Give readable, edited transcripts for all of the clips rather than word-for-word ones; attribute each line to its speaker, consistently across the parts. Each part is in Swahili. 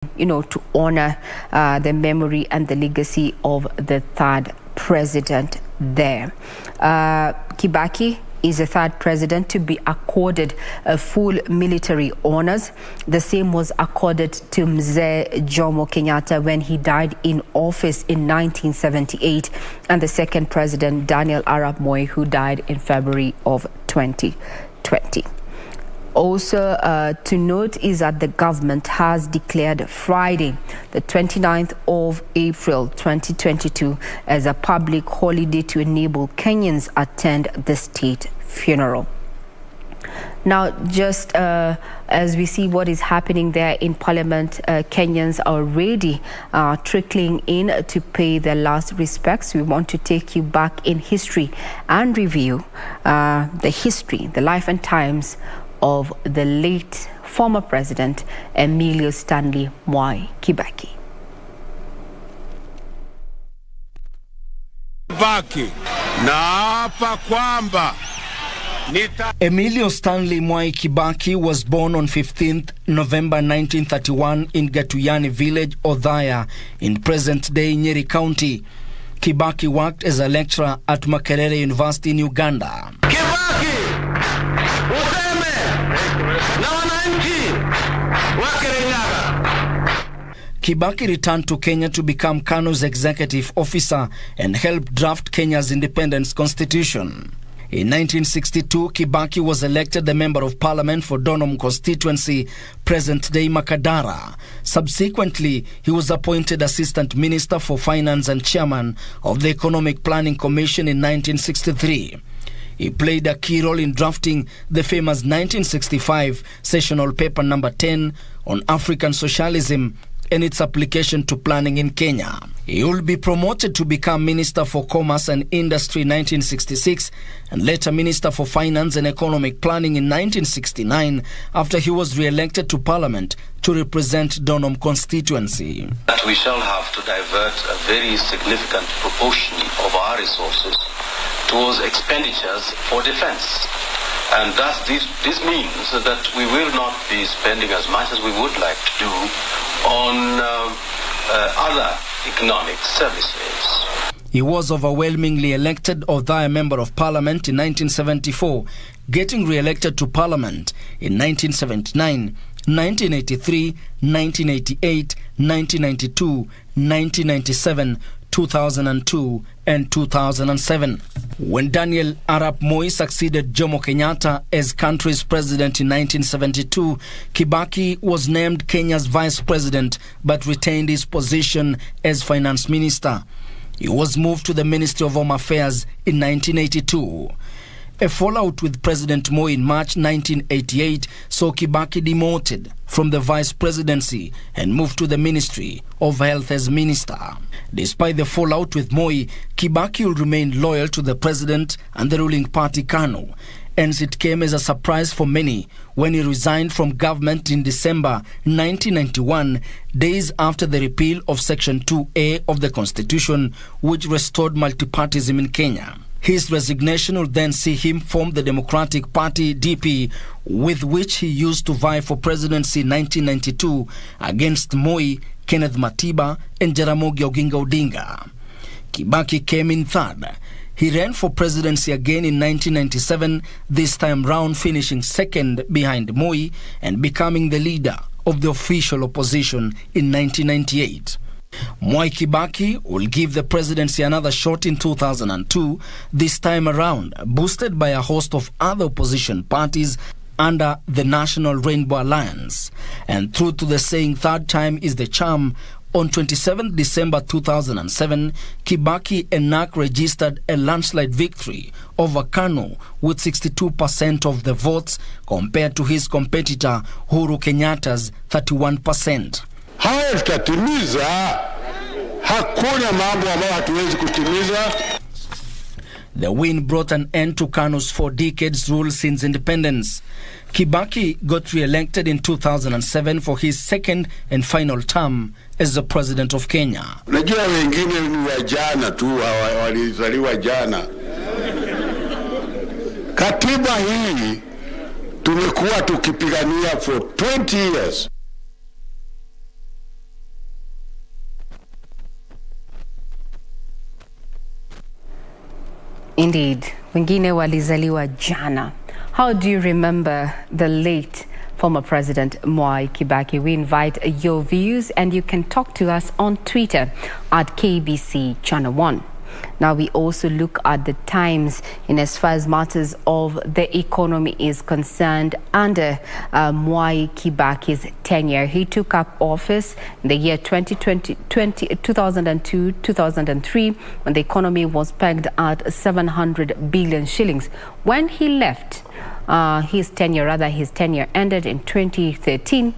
Speaker 1: to honor the memory and the legacy of the third president there. Kibaki is the third president to be accorded full military honors. The same was accorded to Mzee Jomo Kenyatta when he died in office in 1978, and the second president, Daniel Arap Moi, who died in February of 2020. Also to note is that the government has declared Friday, the 29th of April 2022, as a public holiday to enable Kenyans attend the state funeral. Now, just as we see what is happening there in Parliament, Kenyans are already trickling in to pay their last respects. We want to take you back in history and review the life and times of the late former president Emilio Stanley Mwai Kibaki.
Speaker 2: Emilio Stanley Mwai Kibaki was born on 15th November 1931 in Gatuyani village, Othaya, in present-day Nyeri County. Kibaki worked as a lecturer at Makerere University in Uganda. Kibaki returned to Kenya to become KANU's executive officer and helped draft Kenya's independence constitution. In 1962, Kibaki was elected the Member of Parliament for Donholm constituency, present-day Makadara. Subsequently, he was appointed Assistant Minister for Finance and Chairman of the Economic Planning Commission in 1963. He played a key role in drafting the famous 1965 Sessional Paper No. 10 on African socialism and its application to planning in Kenya. He will be promoted to become Minister for Commerce and Industry in 1966 and later Minister for Finance and Economic Planning in 1969 after he was re-elected to Parliament to represent Donholm constituency.
Speaker 3: That we shall have to divert a very significant proportion of our resources towards expenditures for defense. And thus this means that we will not be spending as much as we would like to do on other economic services.
Speaker 2: He was overwhelmingly elected Othaya Member of Parliament in 1974, getting re-elected to Parliament in 1979, 1983, 1988, 1992, 1997, 2002 and 2007. When Daniel Arap Moi succeeded Jomo Kenyatta as country's president in 1972, Kibaki was named Kenya's vice president but retained his position as finance minister. He was moved to the Ministry of Home Affairs in 1982. A fallout with President Moi in March 1988 saw Kibaki demoted from the vice presidency and moved to the Ministry of Health as minister. Despite the fallout with Moi, Kibaki will remain loyal to the president and the ruling party KANU. Hence it came as a surprise for many when he resigned from government in December 1991, days after the repeal of Section 2A of the Constitution, which restored multipartyism in Kenya. His resignation will then see him form the Democratic Party DP, with which he used to vie for presidency in 1992 against Moi, Kenneth Matiba and Jaramogi Oginga Odinga. Kibaki came in third. He ran for presidency again in 1997, this time round finishing second behind Moi and becoming the leader of the official opposition in 1998. Mwai Kibaki will give the presidency another shot in 2002, this time around boosted by a host of other opposition parties under the National Rainbow Alliance. And true to the saying, third time is the charm, on 27 December 2007, Kibaki and NARC registered a landslide victory over KANU with 62% of the votes compared to his competitor Uhuru Kenyatta's 31%.
Speaker 4: Haya tutatimiza, hakuna mambo ambayo hatuwezi kutimiza.
Speaker 2: The win brought an end to KANU's 4 decades rule since independence. Kibaki got re-elected in 2007 for his second and final term as the president of Kenya.
Speaker 4: Najua wengine ni wajana tu, walizaliwa jana. Katiba hii tumekuwa tukipigania for 20 years.
Speaker 1: Indeed, wengine walizaliwa jana. How do you remember the late former President Mwai Kibaki? We invite your views and you can talk to us on Twitter at KBC Channel 1. Now we also look at the times in as far as matters of the economy is concerned under Mwai Kibaki's tenure. He took up office in the year 2002-2003 when the economy was pegged at 700 billion shillings. When he left, his tenure ended in 2013.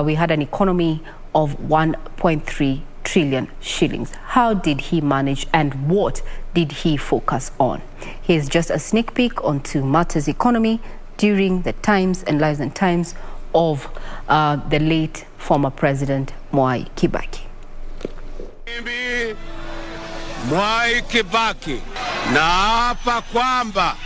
Speaker 1: We had an economy of 1.3 trillion shillings. How did he manage and what did he focus on? Here's just a sneak peek onto matters economy during the times and lives and times of the late former President Mwai Kibaki.
Speaker 4: Mwai Kibaki naapa kwamba.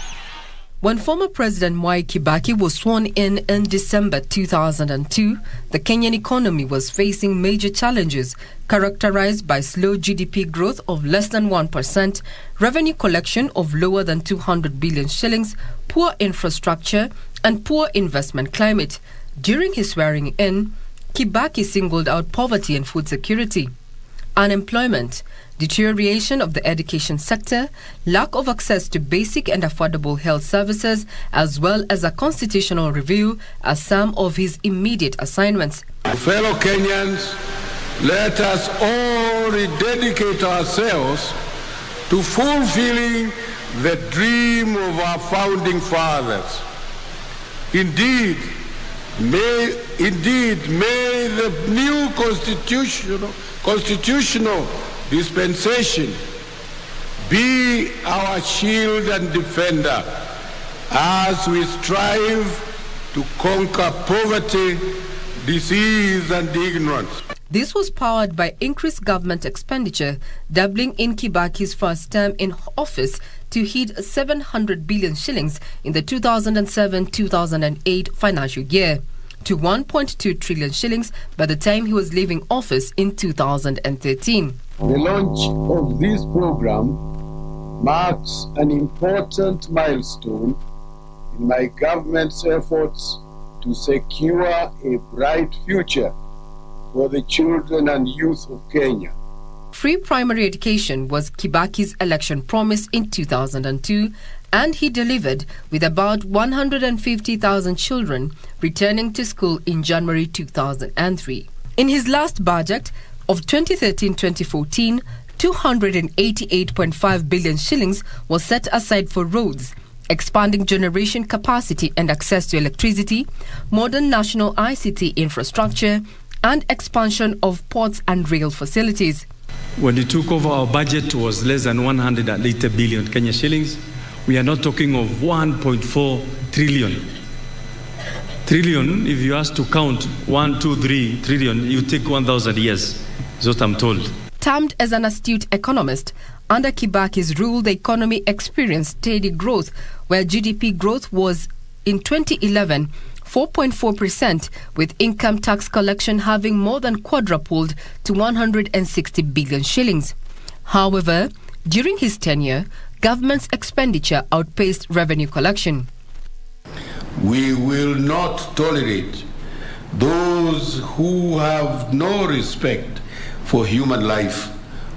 Speaker 5: When former President Mwai Kibaki was sworn in December 2002, the Kenyan economy was facing major challenges characterized by slow GDP growth of less than 1%, revenue collection of lower than 200 billion shillings, poor infrastructure, and poor investment climate. During his swearing in, Kibaki singled out poverty and food security, unemployment, deterioration of the education sector, lack of access to basic and affordable health services, as well as a constitutional review as some of his immediate assignments.
Speaker 4: Fellow Kenyans, let us all rededicate ourselves to fulfilling the dream of our founding fathers. Indeed, may the new constitutional dispensation be our shield and defender as we strive to conquer poverty, disease, and ignorance.
Speaker 5: This was powered by increased government expenditure, doubling in Kibaki's first term in office to hit 700 billion shillings in the 2007-2008 financial year, to 1.2 trillion shillings by the time he was leaving office in 2013.
Speaker 6: The launch of this program marks an important milestone in my government's efforts to secure a bright future for the children and youth of Kenya.
Speaker 5: Free primary education was Kibaki's election promise in 2002, and he delivered with about 150,000 children returning to school in January 2003. In his last budget of 2013-2014, 288.5 billion shillings was set aside for roads, expanding generation capacity and access to electricity, modern national ICT infrastructure, and expansion of ports and rail facilities.
Speaker 7: When he took over, our budget was less than 180 billion Kenya shillings. We are not talking of 1.4 trillion. Trillion, if you ask to count 1, 2, 3 trillion, you take 1,000 years, is what I'm told.
Speaker 5: Termed as an astute economist, under Kibaki's rule, the economy experienced steady growth, where GDP growth was, in 2011, 4.4%, with income tax collection having more than quadrupled to 160 billion shillings. However, during his tenure, government's expenditure outpaced revenue collection.
Speaker 4: We will not tolerate those who have no respect for human life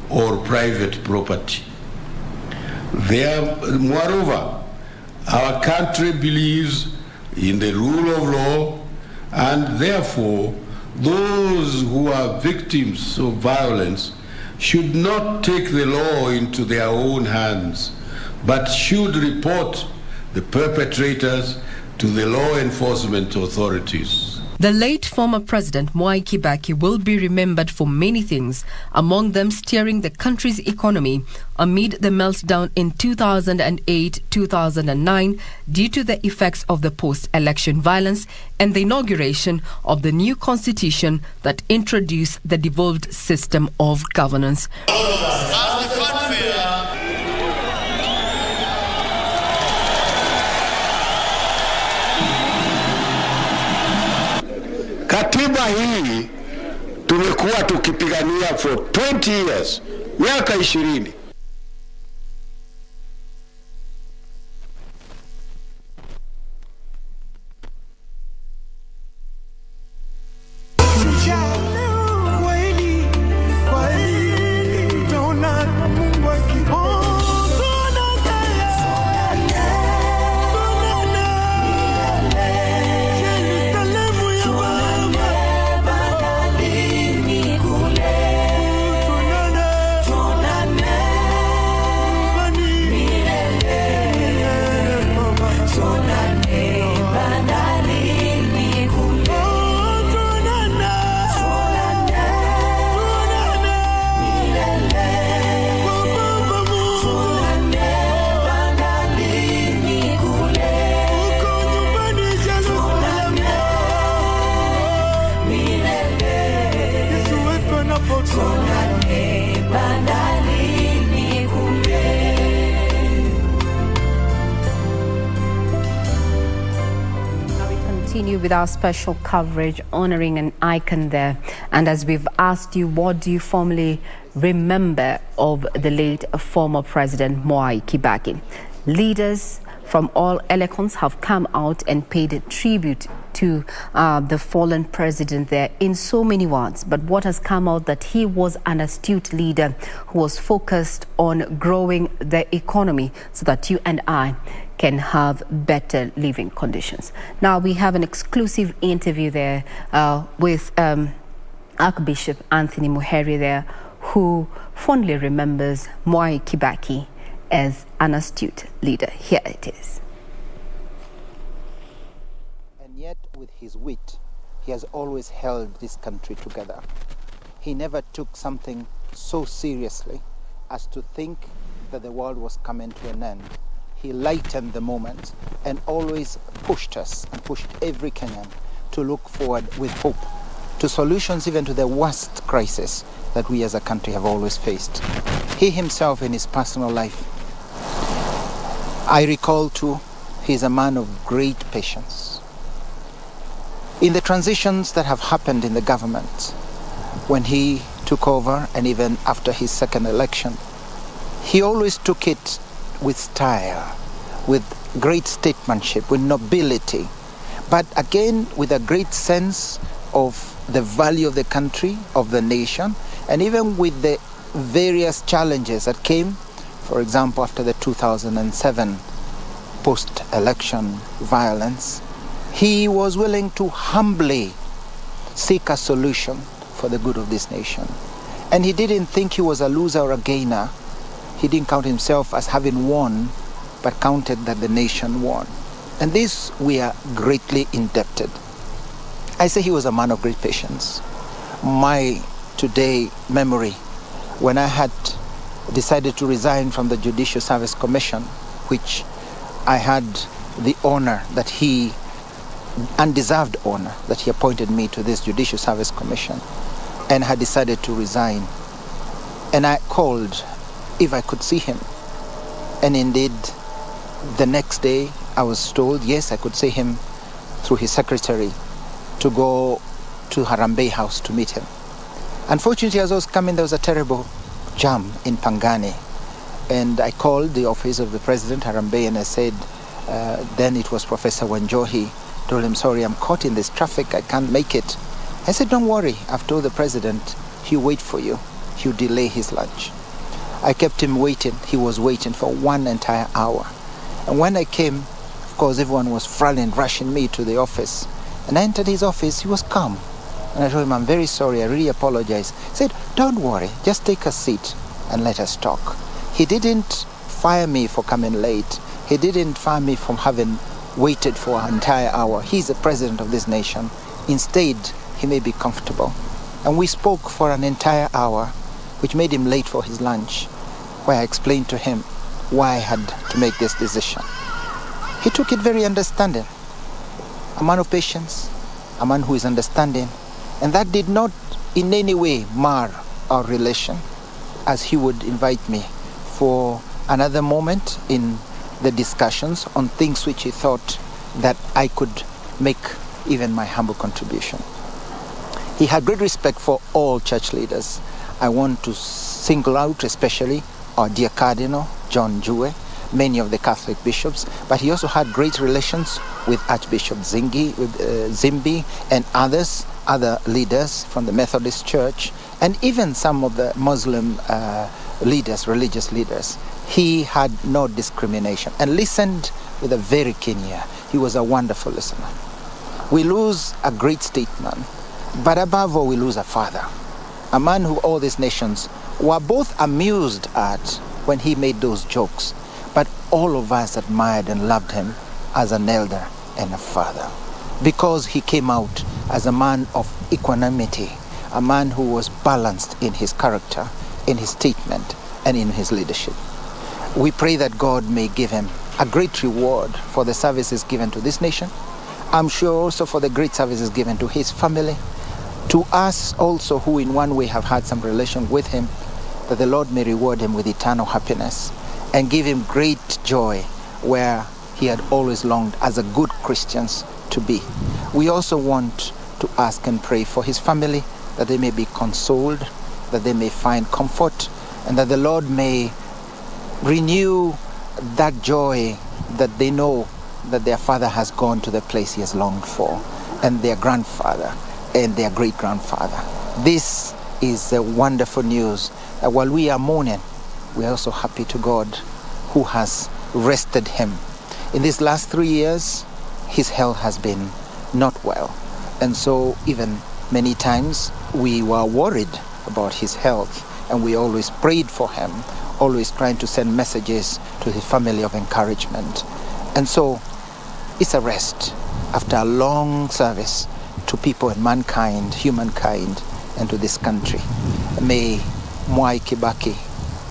Speaker 4: or private property. Moreover, our country believes in the rule of law, and therefore those who are victims of violence should not take the law into their own hands, but should report the perpetrators to the law enforcement authorities.
Speaker 5: The late former President Mwai Kibaki will be remembered for many things, among them steering the country's economy amid the meltdown in 2008-2009 due to the effects of the post-election violence and the inauguration of the new constitution that introduced the devolved system of governance.
Speaker 4: Katiba hii tumekuwa tukipigania for 20 years, miaka 20.
Speaker 1: with our special coverage honoring an icon there. And as we've asked you, what do you formally remember of the late former President Mwai Kibaki? Leaders from all elections have come out and paid tribute to the fallen president there in so many words. But what has come out that he was an astute leader who was focused on growing the economy so that you and I can have better living conditions. Now we have an exclusive interview there with Archbishop Anthony Muheri there, who fondly remembers Mwai Kibaki as an astute leader. Here it is.
Speaker 8: And yet with his wit, he has always held this country together. He never took something so seriously as to think that the world was coming to an end. He lightened the moment and always pushed us and pushed every Kenyan to look forward with hope to solutions even to the worst crisis that we as a country have always faced. He himself in his personal life, I recall too, he's a man of great patience. In the transitions that have happened in the government, when he took over and even after his second election, he always took it with style, with great statesmanship, with nobility, but again with a great sense of the value of the country, of the nation, and even with the various challenges that came, for example, after the 2007 post-election violence, he was willing to humbly seek a solution for the good of this nation. And he didn't think he was a loser or a gainer. He didn't count himself as having won, but counted that the nation won. And this we are greatly indebted. I say he was a man of great patience. My today memory, when I had decided to resign from the Judicial Service Commission, which I had the honor that he, undeserved honor, that he appointed me to this Judicial Service Commission, and had decided to resign. And I called if I could see him. And indeed, the next day I was told, yes, I could see him through his secretary to go to Harambee House to meet him. Unfortunately, as I was coming, there was a terrible jam in Pangani. And I called the office of the president, Harambee, and I said, then it was Professor Wanjohi, told him, sorry, I'm caught in this traffic, I can't make it. I said, don't worry, I've told the president, he'll wait for you, he'll delay his lunch. I kept him waiting, he was waiting for 1 entire hour. And when I came, of course, everyone was rushing me to the office. And I entered his office, he was calm. And I told him, I'm very sorry, I really apologize. He said, don't worry, just take a seat and let us talk. He didn't fire me for coming late. He didn't fire me from having waited for an entire hour. He's the president of this nation. Instead, he made me comfortable. And we spoke for an entire hour, which made him late for his lunch, where I explained to him why I had to make this decision. He took it very understanding. A man of patience, a man who is understanding, and that did not in any way mar our relation, as he would invite me for another moment in the discussions on things which he thought that I could make even my humble contribution. He had great respect for all church leaders. I want to single out especially our dear Cardinal, John Jue, many of the Catholic bishops, but he also had great relations with Archbishop Zimbi and other leaders from the Methodist Church, and even some of the Muslim leaders, religious leaders. He had no discrimination and listened with a very keen ear. He was a wonderful listener. We lose a great statesman, but above all, we lose a father, a man who all these nations were both amused at when he made those jokes, but all of us admired and loved him as an elder and a father, because he came out as a man of equanimity, a man who was balanced in his character, in his statement, and in his leadership. We pray that God may give him a great reward for the services given to this nation. I'm sure also for the great services given to his family, to us also who in one way have had some relation with him, that the Lord may reward him with eternal happiness and give him great joy where he had always longed as a good Christian to be. We also want to ask and pray for his family, that they may be consoled, that they may find comfort, and that the Lord may renew that joy that they know that their father has gone to the place he has longed for, and their grandfather and their great-grandfather. This is the wonderful news that while we are mourning, we are also happy to God who has rested him. In these last 3 years, his health has been not well. And so even many times we were worried about his health, and we always prayed for him, always trying to send messages to his family of encouragement. And so it's a rest after a long service to people and mankind, humankind, and to this country. May Mwai Kibaki,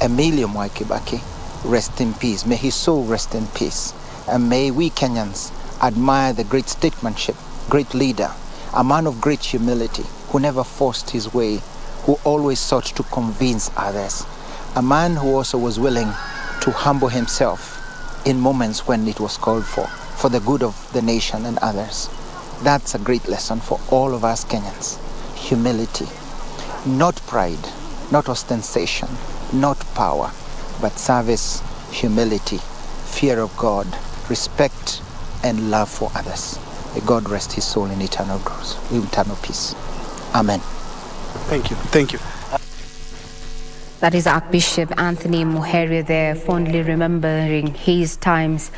Speaker 8: Emilio Mwai Kibaki, rest in peace. May his soul rest in peace. And may we Kenyans admire the great statesmanship, great leader, a man of great humility, who never forced his way, who always sought to convince others, a man who also was willing to humble himself in moments when it was called for the good of the nation and others. That's a great lesson for all of us Kenyans. Humility, not pride, not ostentation, not power, but service, humility, fear of God, respect, and love for others. May God rest his soul in eternal peace. Amen.
Speaker 9: Thank you. Thank you.
Speaker 1: That is Archbishop Anthony Muheria there, fondly remembering his times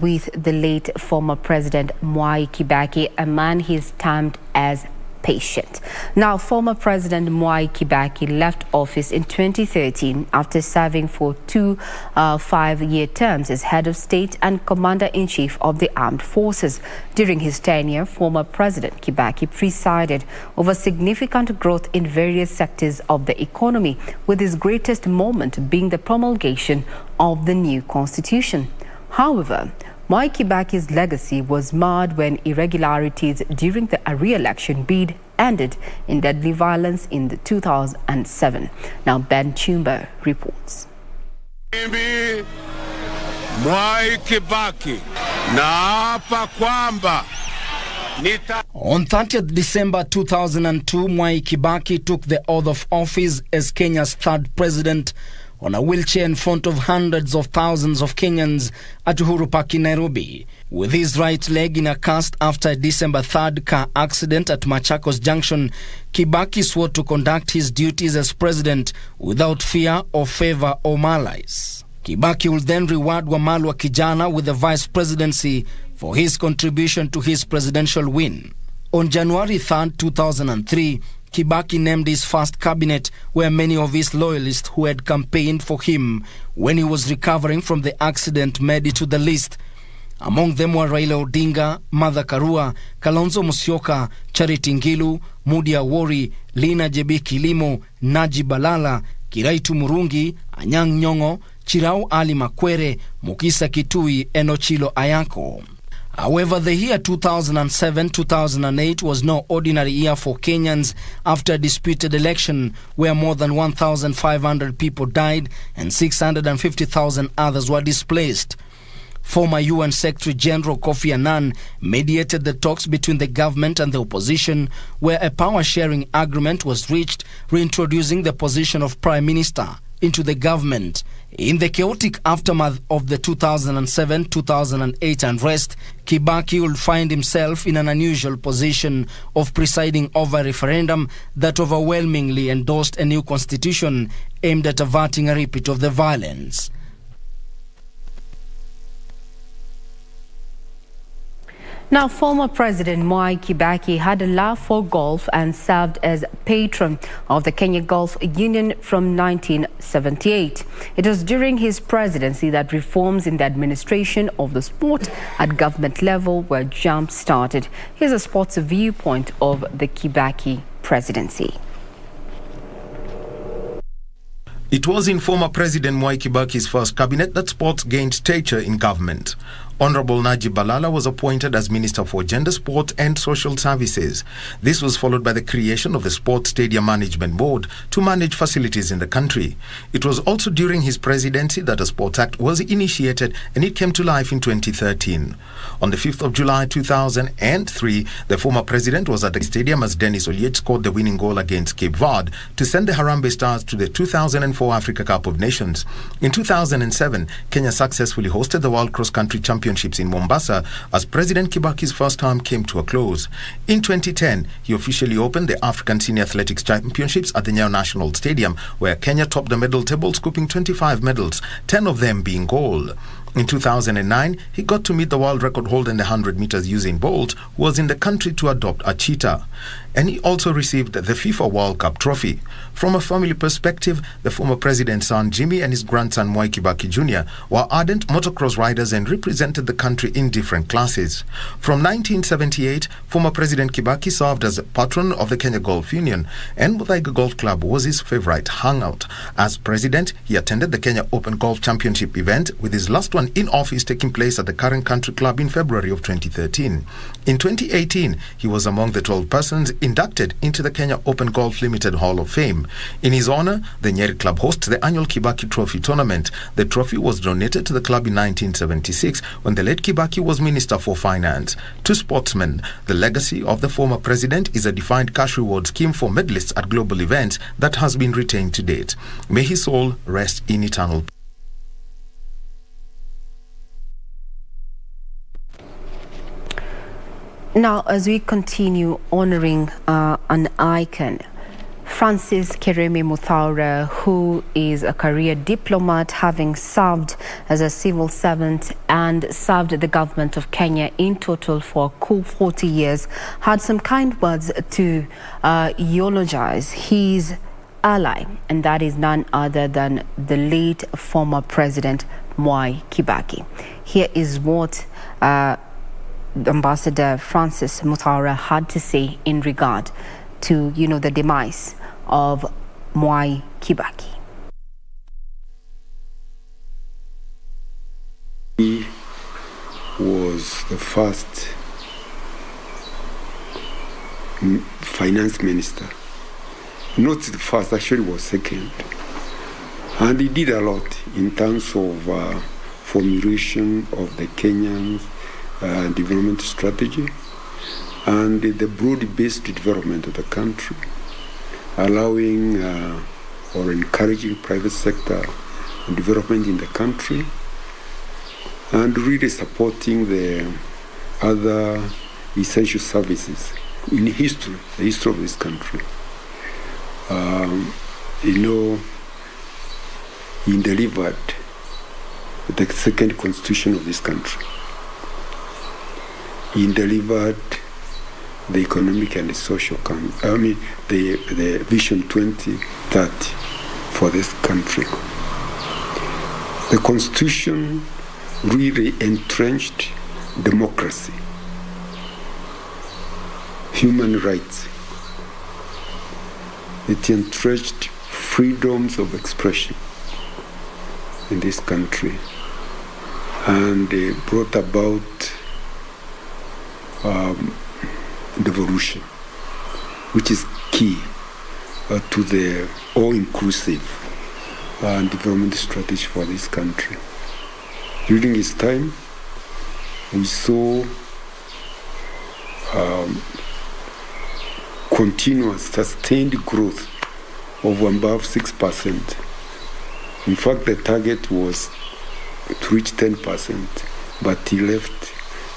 Speaker 1: with the late former President Mwai Kibaki, a man he's termed as patient. Now, former President Mwai Kibaki left office in 2013 after serving for two 5-year terms as head of state and commander-in-chief of the armed forces. During his tenure, former President Kibaki presided over significant growth in various sectors of the economy, with his greatest moment being the promulgation of the new constitution. However, Mwai Kibaki's legacy was marred when irregularities during the re-election bid ended in deadly violence in 2007. Now, Ben Chumba reports.
Speaker 4: Mwai Kibaki naapa kwamba
Speaker 2: On 30th December 2002, Mwai Kibaki took the oath of office as Kenya's third president on a wheelchair in front of hundreds of thousands of Kenyans at Uhuru Park in Nairobi, with his right leg in a cast after a December 3rd car accident at Machakos Junction. Kibaki swore to conduct his duties as president without fear or favor or malice. Kibaki will then reward Wamalwa Kijana with the vice presidency for his contribution to his presidential win. On January 3rd, 2003, Kibaki named his first cabinet, where many of his loyalists who had campaigned for him when he was recovering from the accident made it to the list. Among them were Raila Odinga, Martha Karua, Kalonzo Musyoka, Charity Ngilu, Mudi Awori, Lina Jebi Kilimo, Naji Balala, Kiraitu Murungi, Anyang' Nyong'o, Chirau Ali Makwere, Mukisa Kitui, and Ochilo Ayako. However, the year 2007-2008 was no ordinary year for Kenyans after a disputed election where more than 1,500 people died and 650,000 others were displaced. Former UN Secretary General Kofi Annan mediated the talks between the government and the opposition, where a power-sharing agreement was reached, reintroducing the position of Prime Minister into the government. In the chaotic aftermath of the 2007-2008 unrest, Kibaki will find himself in an unusual position of presiding over a referendum that overwhelmingly endorsed a new constitution aimed at averting a repeat of the violence.
Speaker 1: Now, former President Mwai Kibaki had a love for golf and served as patron of the Kenya Golf Union from 1978. It was during his presidency that reforms in the administration of the sport at government level were jump-started. Here's a sports viewpoint of the Kibaki presidency.
Speaker 10: It was in former President Mwai Kibaki's first cabinet that sports gained stature in government. Honorable Najib Balala was appointed as Minister for Gender, Sport and Social Services. This was followed by the creation of the Sports Stadium Management Board to manage facilities in the country. It was also during his presidency that the Sports Act was initiated, and it came to life in 2013. On the 5th of July 2003, the former president was at the stadium as Dennis Oliech scored the winning goal against Cape Verde to send the Harambee Stars to the 2004 Africa Cup of Nations. In 2007, Kenya successfully hosted the World Cross Country Championships in Mombasa as President Kibaki's first term came to a close. In 2010, he officially opened the African Senior Athletics Championships at the Nyayo National Stadium, where Kenya topped the medal table, scooping 25 medals, 10 of them being gold. In 2009, he got to meet the world record holder in the 100 meters Usain Bolt, who was in the country to adopt a cheetah. And he also received the FIFA World Cup trophy. From a family perspective, the former president's son Jimmy and his grandson Mwai Kibaki Jr. were ardent motocross riders and represented the country in different classes. From 1978, former President Kibaki served as patron of the Kenya Golf Union, and Muthaiga Golf Club was his favorite hangout. As president, he attended the Kenya Open Golf Championship event, with his last one in office taking place at the current country club in February of 2013. In 2018, he was among the 12 persons inducted into the Kenya Open Golf Limited Hall of Fame. In his honor, the Nyeri Club hosts the annual Kibaki Trophy tournament. The trophy was donated to the club in 1976 when the late Kibaki was Minister for Finance. To sportsmen, the legacy of the former president is a defined cash reward scheme for medalists at global events that has been retained to date. May his soul rest in eternal peace.
Speaker 1: Now, as we continue honoring an icon, Francis Kereme Muthaura, who is a career diplomat, having served as a civil servant and served the government of Kenya in total for a cool 40 years, had some kind words to eulogize his ally, and that is none other than the late former President Mwai Kibaki. Here is what Ambassador Francis Muthaura had to say in regard to, the demise of Mwai Kibaki.
Speaker 11: He was the first finance minister. Not the first, actually was second. And he did a lot in terms of formulation of the Kenyan development strategy and the broad-based development of the country, allowing or encouraging private sector development in the country, and really supporting the other essential services in history, the history of this country. He delivered the second constitution of this country. He delivered the economic and the social, the Vision 2030 for this country. The Constitution really entrenched democracy, human rights. It entrenched freedoms of expression in this country, and brought about devolution, which is key to the all-inclusive development strategy for this country. During his time, we saw continuous, sustained growth of above 6%. In fact, the target was to reach 10%, but he left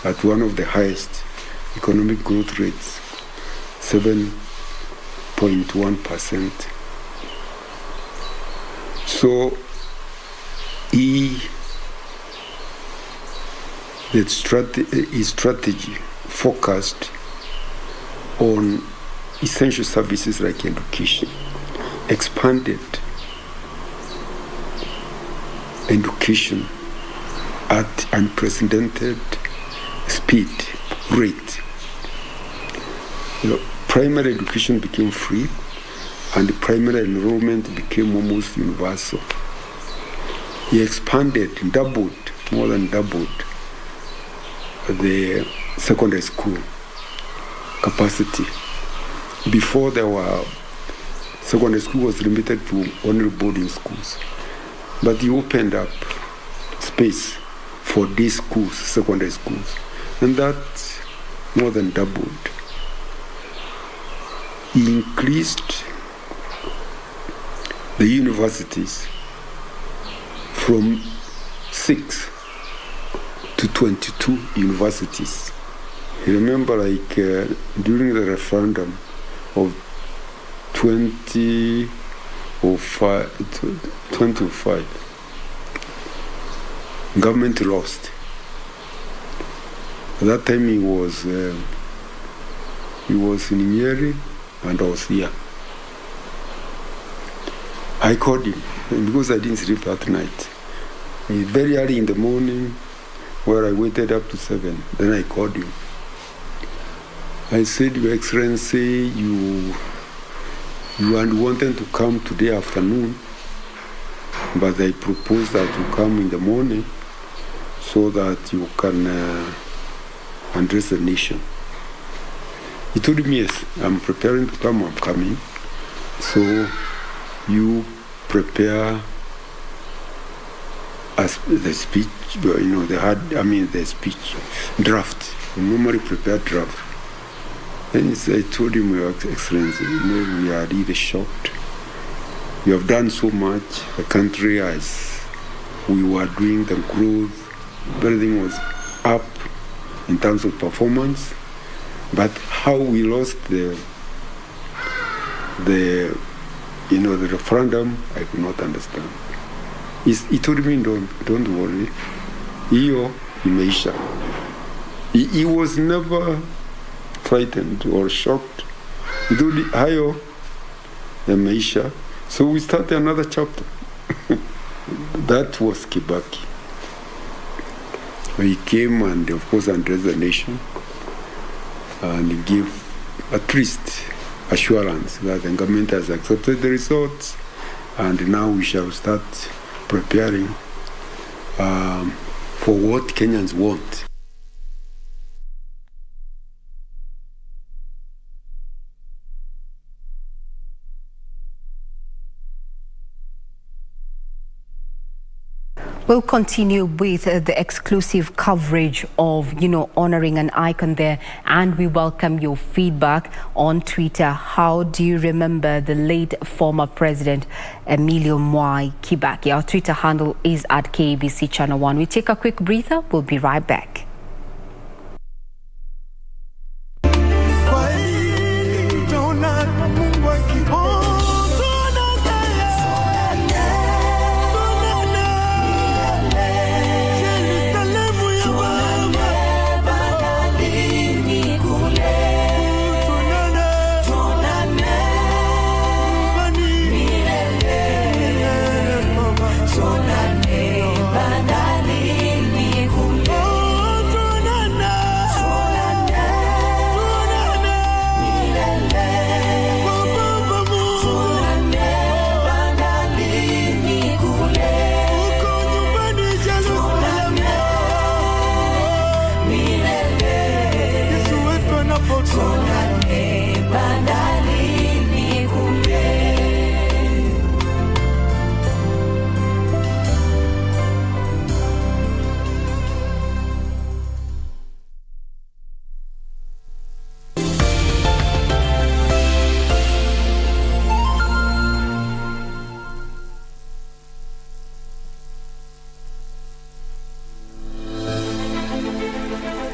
Speaker 11: at one of the highest economic growth rates, 7.1%. So his strategy focused on essential services like education, expanded education at unprecedented speed, rate. Primary education became free, and primary enrollment became almost universal. He expanded, more than doubled the secondary school capacity. Before secondary school was limited to only boarding schools, but he opened up space for these schools, secondary schools, and that more than doubled. He increased the universities from 6 to 22 universities. You remember, like during the referendum of 2005, government lost. At that time he was in Nyeri and I was here. I called him because I didn't sleep that night. Very early in the morning, where I waited up to 7. Then I called him. I said, Your Excellency, you wanted to come today afternoon, but I proposed that you come in the morning so that you can address the nation. He told me, yes, I'm preparing to come, I'm coming. So you prepare as the speech, the speech draft. You normally prepare draft. Then I told him, Your Excellency, we are really shocked. You have done so much. The country, as we were doing the growth, everything was up in terms of performance. But how we lost the referendum, I could not understand. He told me, don't worry. Hiyo imeisha. He was never frightened or shocked. He told me, hayo yameisha. So we started another chapter. That was Kibaki. He came and, of course, addressed the nation and he gave at least assurance that the government has accepted the results and now we shall start preparing for what Kenyans want.
Speaker 1: We'll continue with the exclusive coverage of, honoring an icon there, and we welcome your feedback on Twitter. How do you remember the late former president, Emilio Mwai Kibaki? Our Twitter handle is at KBC Channel 1. We take a quick breather. We'll be right back.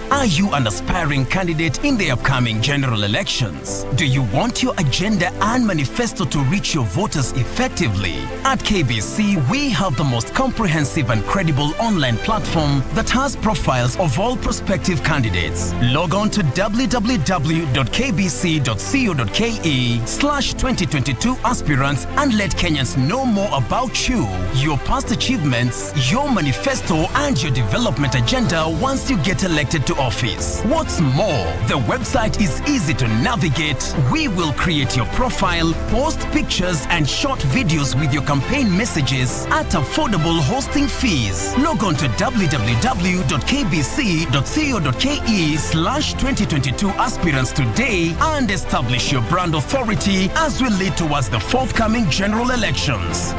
Speaker 12: Are you an aspiring candidate in the upcoming general elections? Do you want your agenda and manifesto to reach your voters effectively? At KBC, we have the most comprehensive and credible online platform that has profiles of all prospective candidates. Log on to www.kbc.co.ke/2022 aspirants and let Kenyans know more about you, your past achievements, your manifesto, and your development agenda once you get elected to office. office. What's more, the website is easy to navigate. We will create your profile, post pictures and short videos with your campaign messages at affordable hosting fees. Log on to www.kbc.co.ke/2022 aspirants today and establish your brand authority as we lead towards the forthcoming general elections.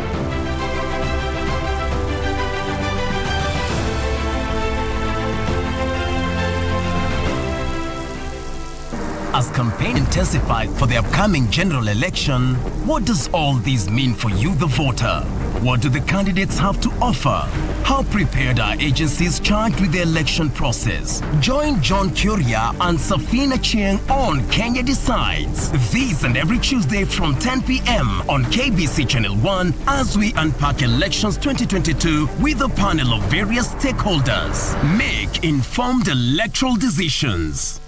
Speaker 12: As campaign intensified for the upcoming general election, what does all this mean for you, the voter? What do the candidates have to offer? How prepared are agencies charged with the election process? Join John Kuria and Safina Chieng on Kenya Decides. This and every Tuesday from 10 p.m. on KBC Channel 1 as we unpack elections 2022 with a panel of various stakeholders. Make informed electoral decisions.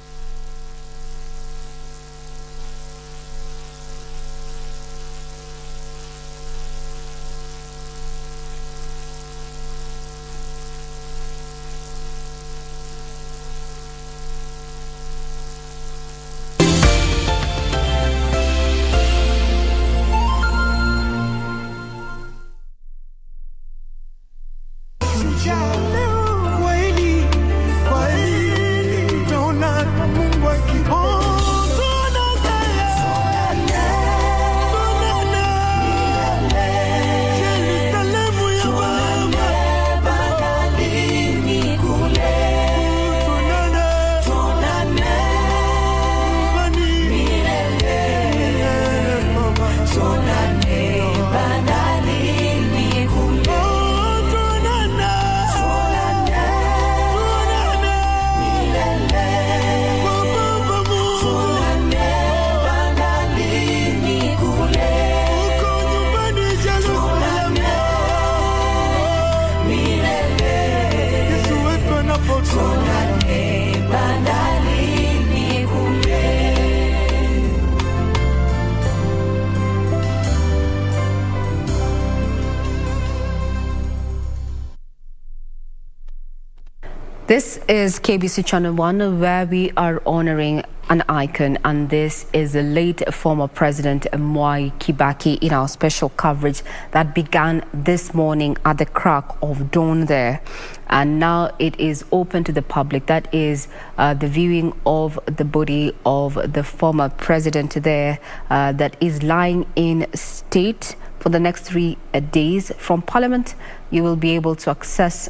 Speaker 1: This is KBC Channel 1, where we are honoring an icon, and this is the late former President Mwai Kibaki in our special coverage that began this morning at the crack of dawn there. And now it is open to the public. That is the viewing of the body of the former president there that is lying in state for the next 3 days. From Parliament, you will be able to access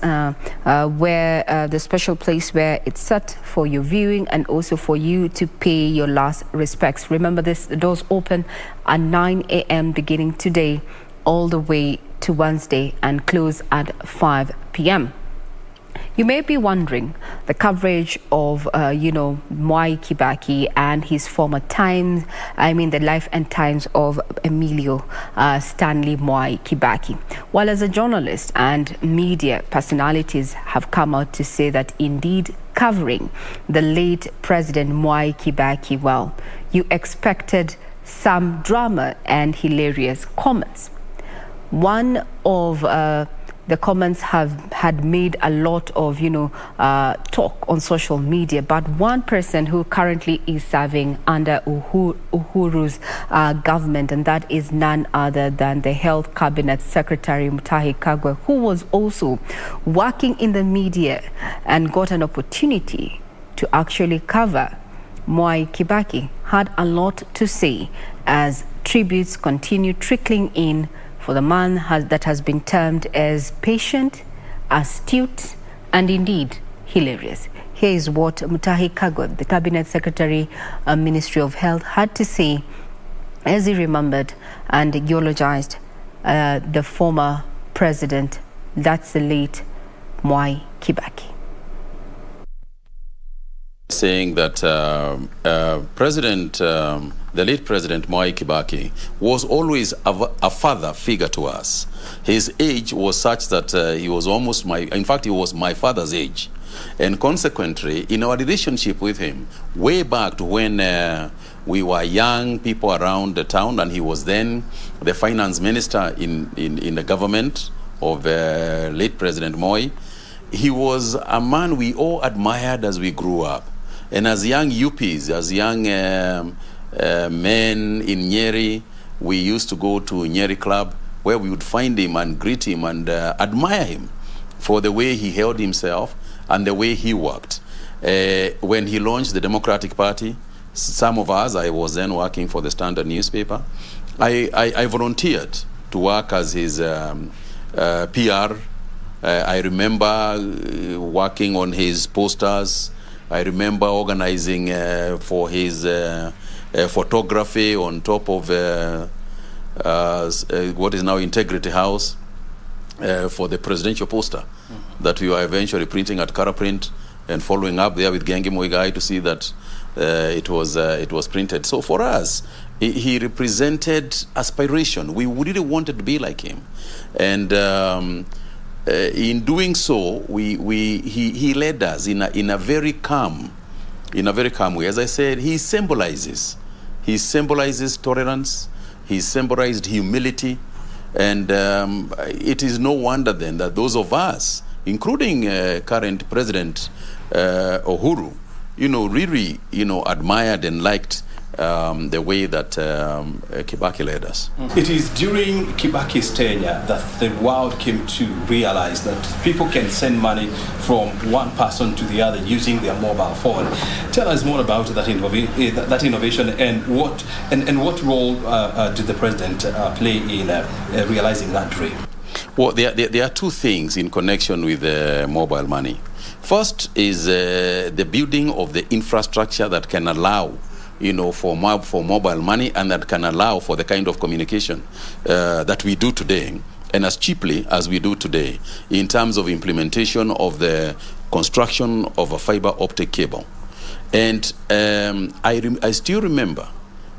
Speaker 1: where the special place where it's set for your viewing and also for you to pay your last respects. Remember this, the doors open at 9 a.m. beginning today all the way to Wednesday and close at 5 p.m. You may be wondering the coverage of, Mwai Kibaki and his former times, the life and times of Emilio Stanley Mwai Kibaki. While as a journalist and media personalities have come out to say that indeed covering the late President Mwai Kibaki, well, you expected some drama and hilarious comments. One of the comments had made a lot of, talk on social media, but one person who currently is serving under Uhuru's government, and that is none other than the Health Cabinet Secretary Mutahi Kagwe, who was also working in the media and got an opportunity to actually cover Mwai Kibaki, had a lot to say as tributes continue trickling in for the man that has been termed as patient, astute, and indeed hilarious. Here is what Mutahi Kagwe, the Cabinet Secretary, Ministry of Health, had to say as he remembered and eulogized the former president, that's the late Mwai Kibaki.
Speaker 13: Saying that the late President Mwai Kibaki was always a father figure to us. His age was such that he was almost he was my father's age. And consequently, in our relationship with him, way back to when we were young people around the town, and he was then the finance minister in the government of late President Moi, he was a man we all admired as we grew up. And as young yuppies, as young men in Nyeri, we used to go to Nyeri Club, where we would find him and greet him and admire him for the way he held himself and the way he worked. When he launched the Democratic Party, some of us, I was then working for the Standard newspaper, I volunteered to work as his PR. I remember working on his posters. I remember organizing for his photography on top of what is now Integrity House for the presidential poster that we were eventually printing at Karaprint and following up there with Gengi Muigai to see that it was printed. So for us, he represented aspiration. We really wanted to be like him, and in doing so, he led us in a very calm way. As I said, he symbolizes tolerance. He symbolized humility, and it is no wonder then that those of us, including current President Uhuru, really, admired and liked the way that Kibaki led us.
Speaker 14: It is during Kibaki's tenure that the world came to realize that people can send money from one person to the other using their mobile phone. Tell us more about that innovation and what role did the president play in realizing that dream?
Speaker 13: Well, there are two things in connection with mobile money. First is the building of the infrastructure that can allow for mobile money and that can allow for the kind of communication that we do today and as cheaply as we do today in terms of implementation of the construction of a fiber optic cable. And I still remember,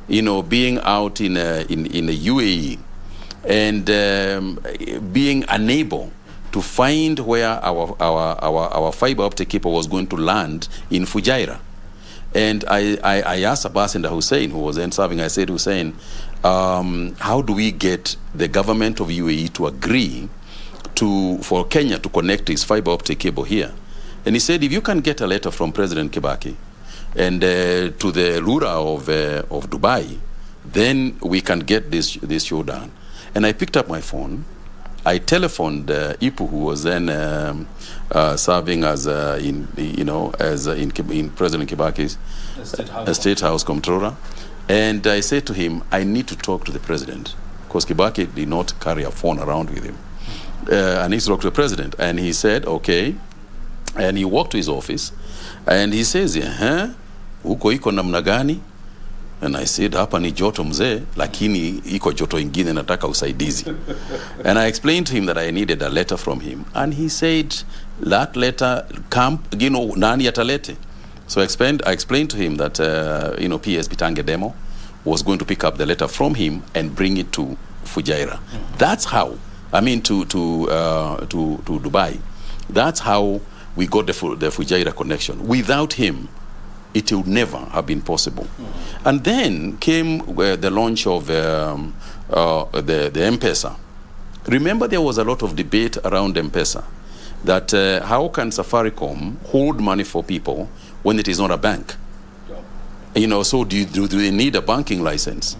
Speaker 13: being out in the UAE and being unable to find where our fiber optic cable was going to land in Fujairah. And I asked Ambassador Hussein, who was then serving, I said, Hussein, how do we get the government of UAE to agree for Kenya to connect its fiber optic cable here? And he said, if you can get a letter from President Kibaki and to the ruler of Dubai, then we can get this show done. And I picked up my phone. I telephoned Ipu, who was then serving as in President Kibaki's State House Comptroller, and I said to him, I need to talk to the president, because Kibaki did not carry a phone around with him. I need to talk to the president, and he said, okay, and he walked to his office, and he says, huko iko namna gani? And I said, hapa ni joto mzee, lakini iko joto ingine nataka usaidizi. And I explained to him that I needed a letter from him. And he said, that letter, nani atalete? So I explained to him that, PS Bitange Demo was going to pick up the letter from him and bring it to Fujairah. That's how, to Dubai. That's how we got the Fujairah connection. Without him, it would never have been possible. And then came the launch of the M-Pesa. Remember, there was a lot of debate around M-Pesa, that how can Safaricom hold money for people when it is not a bank? So do they need a banking license?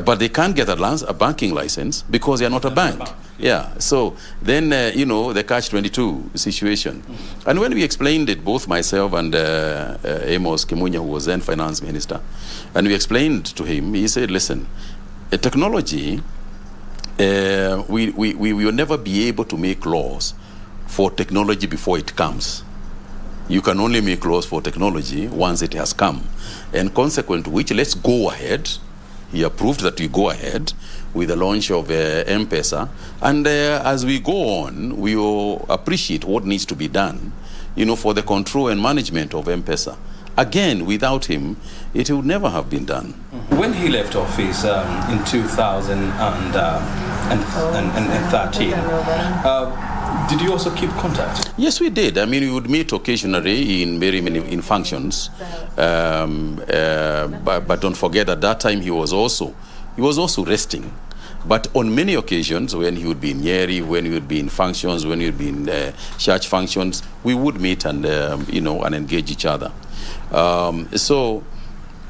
Speaker 13: But they can't get a banking license because they are not a bank. Yeah, so then, the catch-22 situation. And when we explained it, both myself and Amos Kimunya, who was then finance minister, and we explained to him, he said, listen, technology, we will never be able to make laws for technology before it comes. You can only make laws for technology once it has come. And consequent to which, let's go ahead. He approved that we go ahead with the launch of M-Pesa. And as we go on, we will appreciate what needs to be done, for the control and management of M-Pesa. Again, without him, it would never have been done.
Speaker 14: When he left office in 2013, did you also keep contact?
Speaker 13: Yes, we did. We would meet occasionally in in functions, but don't forget at that time he was also resting. But on many occasions, when he would be in Nyeri, when he would be in functions, when he would be in church functions, we would meet and, and engage each other. So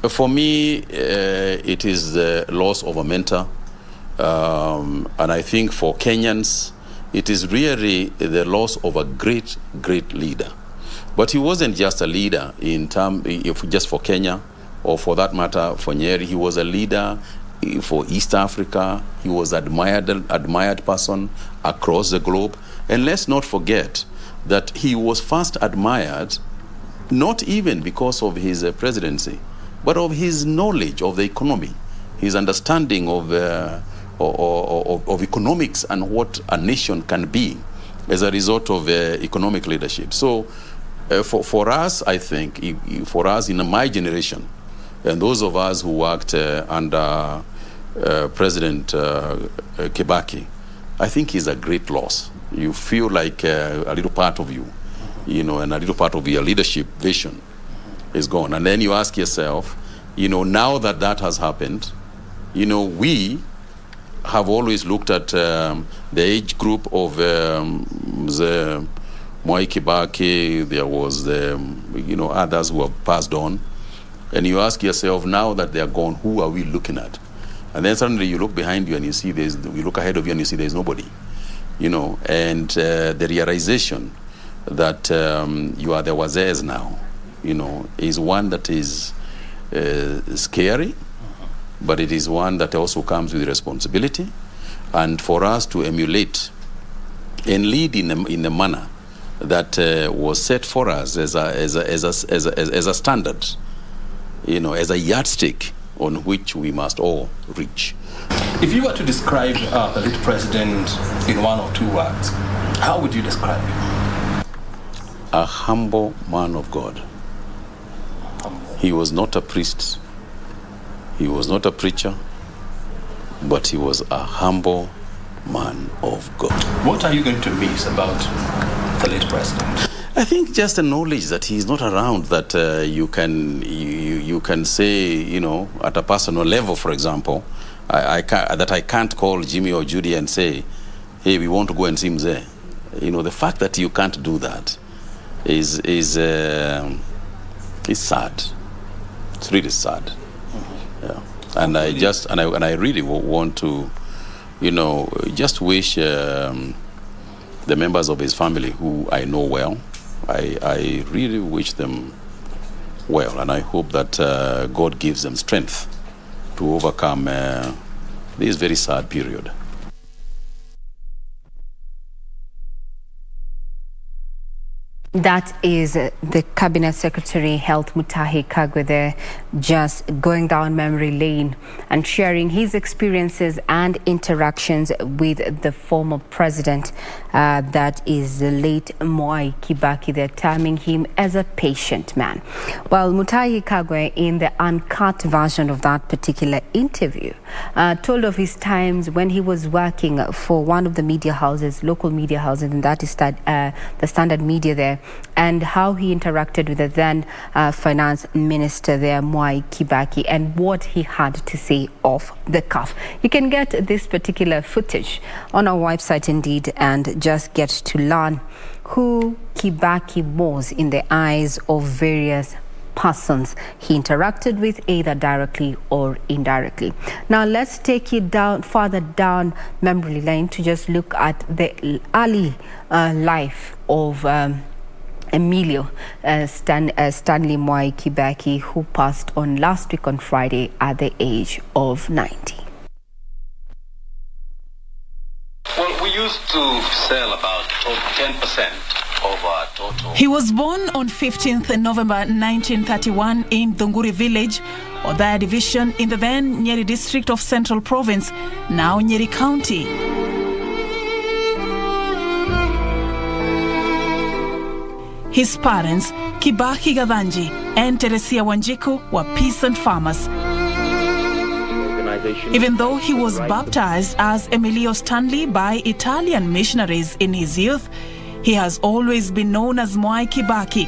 Speaker 13: for me, it is the loss of a mentor. And I think for Kenyans, it is really the loss of a great, great leader. But he wasn't just a leader just for Kenya, or for that matter, for Nyeri. He was a leader for East Africa. He was admired person across the globe. And let's not forget that he was first admired not even because of his presidency, but of his knowledge of the economy, his understanding of economics and what a nation can be as a result of economic leadership. So for us, I think, for us in my generation, and those of us who worked under President Kibaki, I think he's a great loss. You feel like a little part of you, and a little part of your leadership vision is gone. And then you ask yourself, now that has happened, we have always looked at the age group of the Mwai Kibaki. There was others who have passed on. And you ask yourself, now that they are gone, who are we looking at? And then suddenly you look behind you and you see you look ahead of you and you see there's nobody. And the realization that you are the wazees now, is one that is scary, but it is one that also comes with responsibility. And for us to emulate and lead in a manner that was set for us as a standard, as a yardstick on which we must all reach.
Speaker 14: If you were to describe the late president in one or two words, how would you describe him?
Speaker 13: A humble man of God. He was not a priest. He was not a preacher, but he was a humble man of God.
Speaker 14: What are you going to miss about the late president?
Speaker 13: I think just the knowledge that he's not around, that you can say, at a personal level, for example, I can't call Jimmy or Judy and say, hey, we want to go and see Mzee. The fact that you can't do that is sad. It's really sad. Mm-hmm. Yeah. And I really want to, just wish the members of his family who I know well, I really wish them well, and I hope that God gives them strength to overcome this very sad period.
Speaker 1: That is the Cabinet Secretary Health Mutahi Kagwe there, just going down memory lane and sharing his experiences and interactions with the former president, that is the late Mwai Kibaki. They're terming him as a patient man. Well, Mutahi Kagwe, in the uncut version of that particular interview, told of his times when he was working for one of the media houses, local media houses, and that is the Standard Media there, and how he interacted with the then finance minister there, Mwai Kibaki, and what he had to say off the cuff. You can get this particular footage on our website indeed, and just get to learn who Kibaki was in the eyes of various persons he interacted with, either directly or indirectly. Now let's take you further down memory lane to just look at the early life of Emilio Stanley Mwai Kibaki, who passed on last week on Friday at the age of 90.
Speaker 3: Well, we used to sell about 10% of our total.
Speaker 15: He was born on 15th November 1931 in Dunguri village, Odaya division in the then Nyeri district of Central Province, now Nyeri County. His parents, Kibaki Gavanji and Teresia Wanjiku, were peasant farmers. Even though he was baptized as Emilio Stanley by Italian missionaries in his youth, he has always been known as Mwai Kibaki.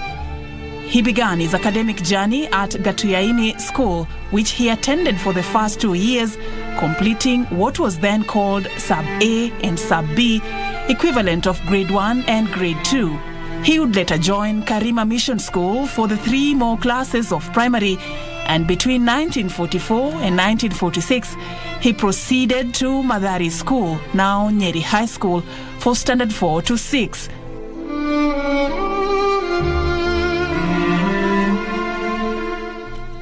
Speaker 15: He began his academic journey at Gatuyaini School, which he attended for the first 2 years, completing what was then called Sub A and Sub B, equivalent of Grade 1 and Grade 2. He would later join Karima Mission School for the 3 more classes of primary, and between 1944 and 1946, he proceeded to Madari School, now Nyeri High School, for Standard 4 to 6.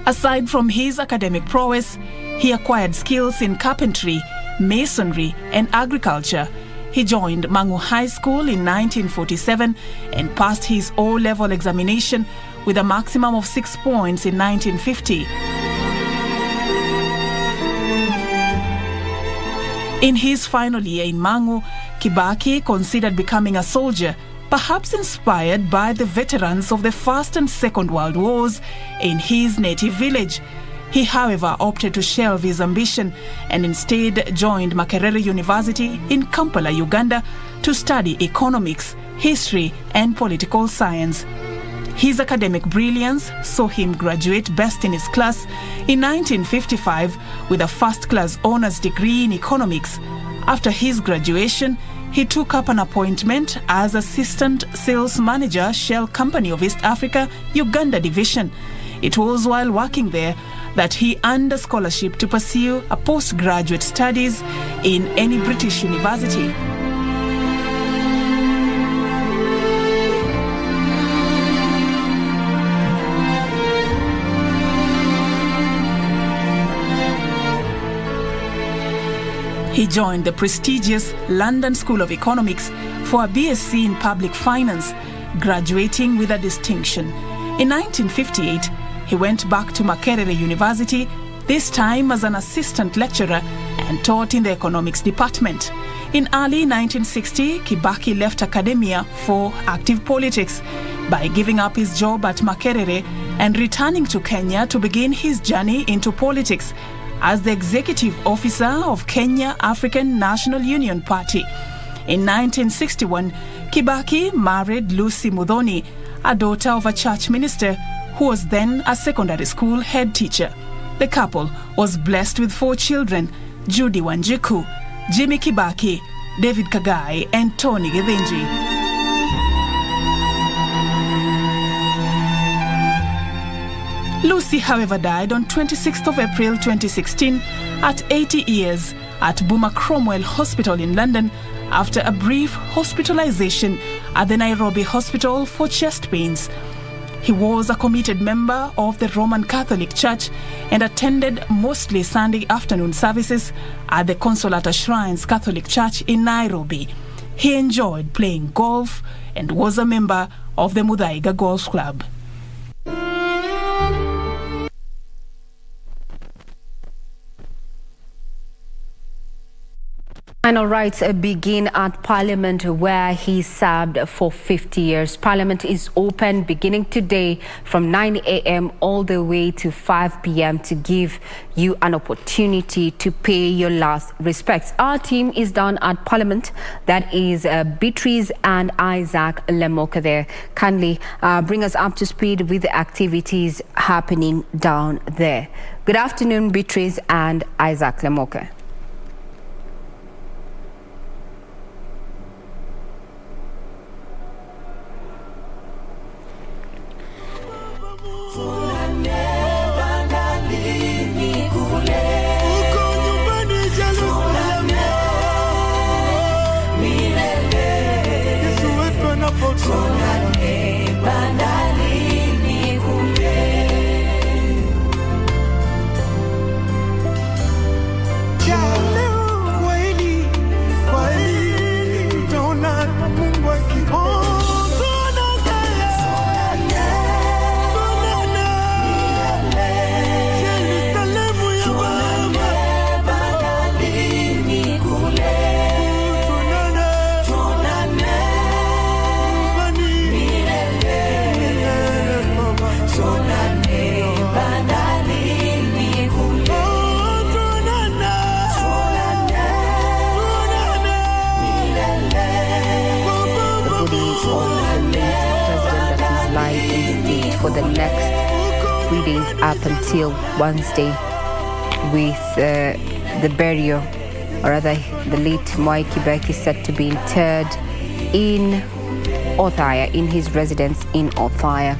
Speaker 15: Aside from his academic prowess, he acquired skills in carpentry, masonry, and agriculture. He joined Mangu High School in 1947 and passed his O-level examination with a maximum of 6 points in 1950. In his final year in Mangu, Kibaki considered becoming a soldier, perhaps inspired by the veterans of the First and Second World Wars in his native village. He, however, opted to shelve his ambition and instead joined Makerere University in Kampala, Uganda, to study economics, history, and political science. His academic brilliance saw him graduate best in his class in 1955 with a first-class honors degree in economics. After his graduation, he took up an appointment as Assistant Sales Manager, Shell Company of East Africa, Uganda Division. It was while working there that he earned a scholarship to pursue a postgraduate studies in any British university. He joined the prestigious London School of Economics for a BSc in Public Finance, graduating with a distinction. In 1958, he went back to Makerere University, this time as an assistant lecturer, and taught in the economics department. In early 1960, Kibaki left academia for active politics by giving up his job at Makerere and returning to Kenya to begin his journey into politics as the executive officer of Kenya African National Union Party. In 1961, Kibaki married Lucy Muthoni, a daughter of a church minister who was then a secondary school head teacher. The couple was blessed with 4 children: Judy Wanjiku, Jimmy Kibaki, David Kagai, and Tony Githinji. Lucy, however, died on 26th of April 2016 at 80 years at Boma Cromwell Hospital in London after a brief hospitalization at the Nairobi Hospital for chest pains. He was a committed member of the Roman Catholic Church and attended mostly Sunday afternoon services at the Consolata Shrines Catholic Church in Nairobi. He enjoyed playing golf and was a member of the Muthaiga Golf Club.
Speaker 1: Final rights begin at Parliament, where he served for 50 years. Parliament is open beginning today from 9 a.m. all the way to 5 p.m. to give you an opportunity to pay your last respects. Our team is down at Parliament. That is Beatrice and Isaac Lemoka there. Kindly bring us up to speed with the activities happening down there. Good afternoon, Beatrice and Isaac Lemoka. For the next 3 days up until Wednesday with the burial, or rather the late Mwai Kibaki, is set to be interred in Othaya, in his residence in Othaya,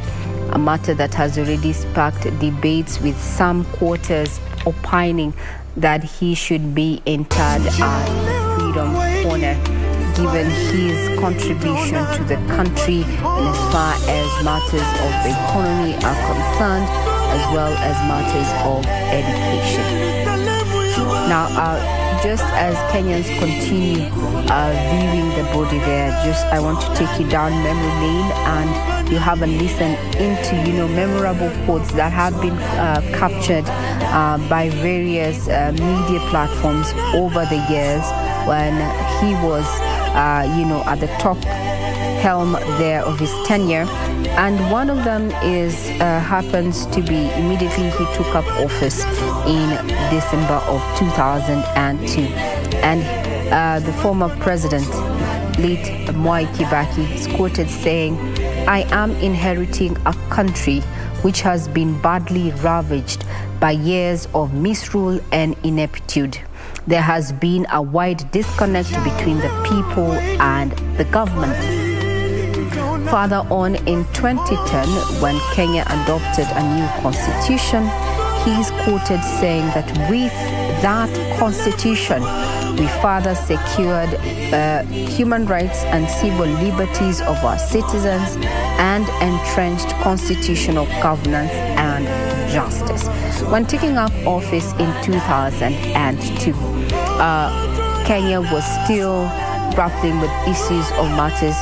Speaker 1: a matter that has already sparked debates, with some quarters opining that he should be interred at Freedom Corner, given his contribution to the country in as far as matters of the economy are concerned, as well as matters of education. Now, just as Kenyans continue viewing the body there, I want to take you down memory lane, and you have a listen into, memorable quotes that have been captured by various media platforms over the years when he was, at the top helm there of his tenure. And one of them happens to be immediately he took up office in December of 2002. And the former president, late Mwai Kibaki, is quoted saying, "I am inheriting a country which has been badly ravaged by years of misrule and ineptitude. There has been a wide disconnect between the people and the government." Further on, in 2010, when Kenya adopted a new constitution, he is quoted saying that with that constitution, we further secured human rights and civil liberties of our citizens and entrenched constitutional governance and justice. When taking up office in 2002, Kenya was still grappling with issues of matters,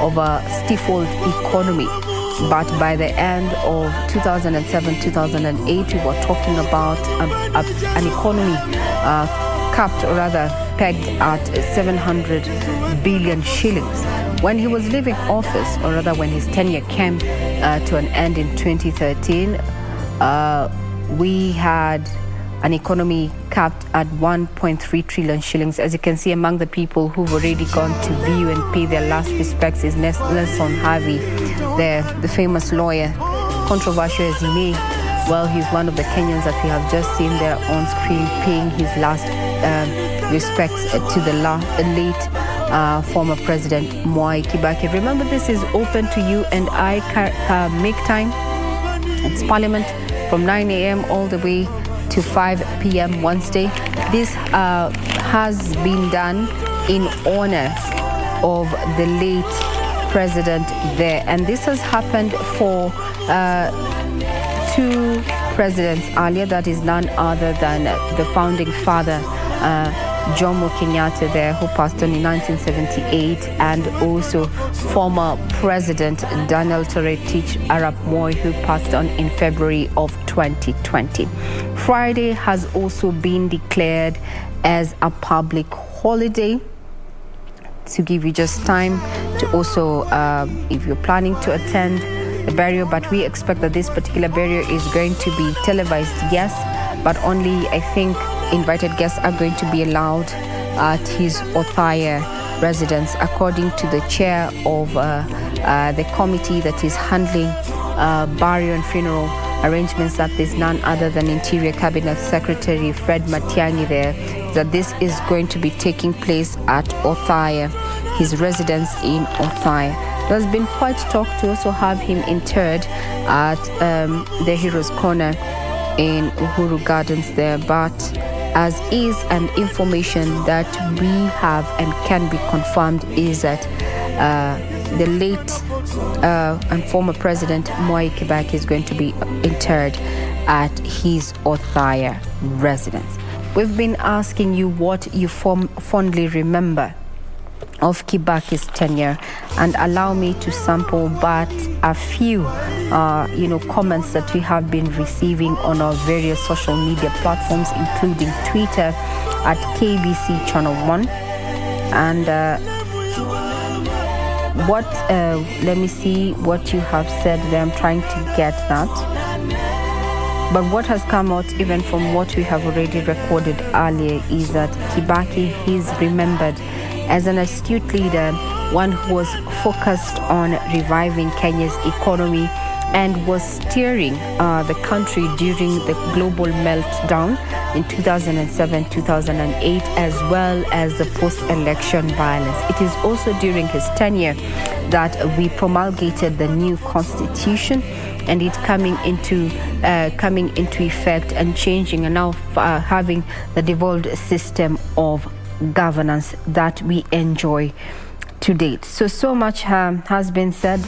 Speaker 1: of a stifled economy. But by the end of 2007-2008, we were talking about an economy capped, or rather pegged at 700 billion shillings. When he was leaving office, or rather when his tenure came to an end in 2013, we had an economy capped at 1.3 trillion shillings. As you can see, among the people who've already gone to view and pay their last respects is Nelson Harvey, the famous lawyer, controversial as he may. Well, he's one of the Kenyans that we have just seen there on screen paying his last respects to the late former President Mwai Kibaki. Remember, this is open to you and I. Make time. It's Parliament from 9 a.m. all the way to 5 p.m. Wednesday. This has been done in honor of the late president there. And this has happened for two presidents earlier. That is none other than the founding father, Jomo Kenyatta there, who passed on in 1978, and also former President Daniel Toroitich Arap Moi, who passed on in February of 2020. Friday has also been declared as a public holiday, to give you just time to also, if you're planning to attend the burial, but we expect that this particular burial is going to be televised, yes, but only, I think, invited guests are going to be allowed at his Othaya residence, according to the chair of the committee that is handling burial and funeral arrangements. That is none other than Interior Cabinet Secretary Fred Matiang'i there, that this is going to be taking place at Othaya, his residence in Othaya. There's been quite talk to also have him interred at the Heroes Corner in Uhuru Gardens there, but as is an information that we have and can be confirmed is that the late and former President Mwai Kibaki is going to be interred at his Othaya residence. We've been asking you what you fondly remember of Kibaki's tenure, and allow me to sample but a few comments that we have been receiving on our various social media platforms, including Twitter at KBC Channel 1. And let me see what you have said there. I'm trying to get that. But what has come out even from what we have already recorded earlier is that Kibaki is remembered as an astute leader, one who was focused on reviving Kenya's economy and was steering the country during the global meltdown in 2007-2008, as well as the post-election violence. It is also during his tenure that we promulgated the new constitution, and it coming into effect and changing, and now having the devolved system of governance that we enjoy to date. So much has been said,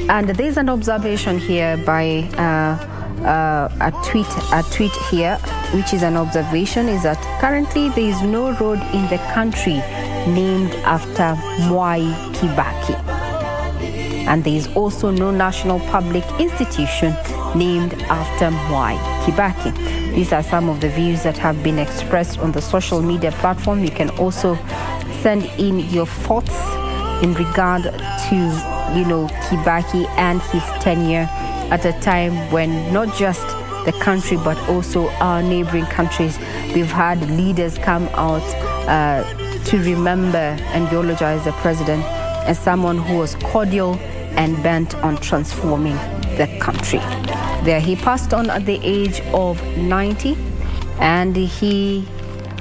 Speaker 1: and there's an observation here by a tweet here, which is an observation, is that currently there is no road in the country named after Mwai Kibaki, and there is also no national public institution named after Mwai Kibaki. These are some of the views that have been expressed on the social media platform. You can also send in your thoughts in regard to, Kibaki and his tenure at a time when not just the country but also our neighboring countries, we've had leaders come out to remember and eulogize the president as someone who was cordial and bent on transforming the country. There, he passed on at the age of 90, and he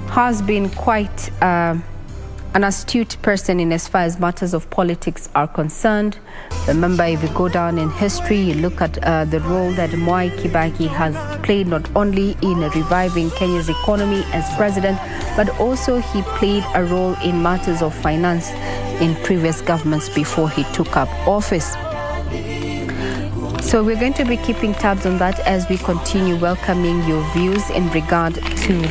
Speaker 1: has been quite an astute person in as far as matters of politics are concerned. Remember, if you go down in history, you look at the role that Mwai Kibaki has played not only in reviving Kenya's economy as president, but also he played a role in matters of finance in previous governments before he took up office. So we're going to be keeping tabs on that as we continue welcoming your views in regard to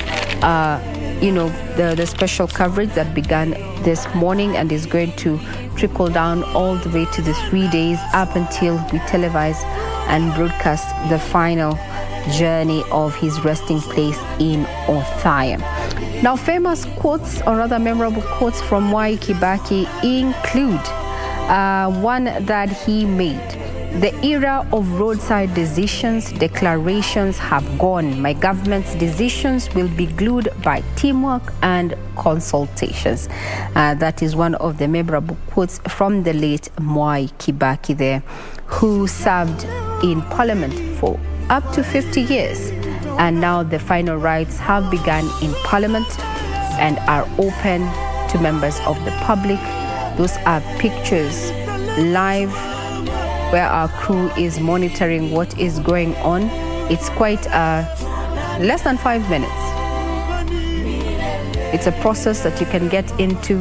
Speaker 1: the special coverage that began this morning and is going to trickle down all the way to the 3 days up until we televise and broadcast the final journey of his resting place in Othaya. Now, famous quotes, or rather memorable quotes from Mwai Kibaki include one that he made. The era of roadside decisions, declarations have gone. My government's decisions will be glued by teamwork and consultations. That is one of the memorable quotes from the late Mwai Kibaki there, who served in Parliament for up to 50 years. And now the final rites have begun in Parliament and are open to members of the public. Those are pictures live where our crew is monitoring what is going on. It's quite less than 5 minutes. It's a process that you can get into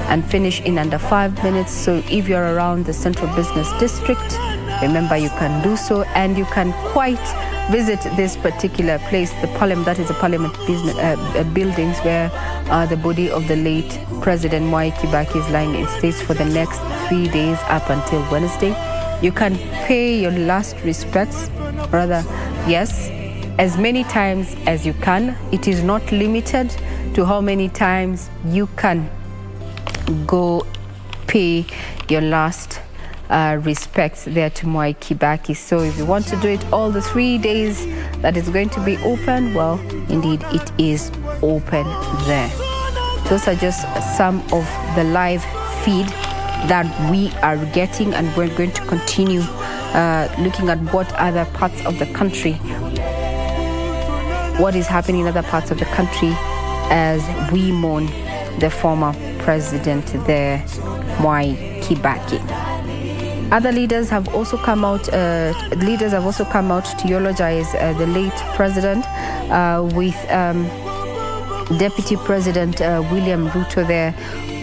Speaker 1: and finish in under 5 minutes. So if you're around the Central Business District, remember you can do so, and you can quite visit this particular place, the Parliament, that is the Parliament buildings where the body of the late President Mwai Kibaki is lying in state for the next 3 days up until Wednesday. You can pay your last respects, yes, as many times as you can. It is not limited to how many times you can go pay your last respects there to Mwai Kibaki. So if you want to do it all the 3 days that is going to be open, well, indeed, it is open there. Those are just some of the live feed that we are getting, and we're going to continue looking at what other parts of the country, what is happening in other parts of the country as we mourn the former president there, Mwai Kibaki. Other leaders have also come out. To eulogize the late president, with Deputy President William Ruto there,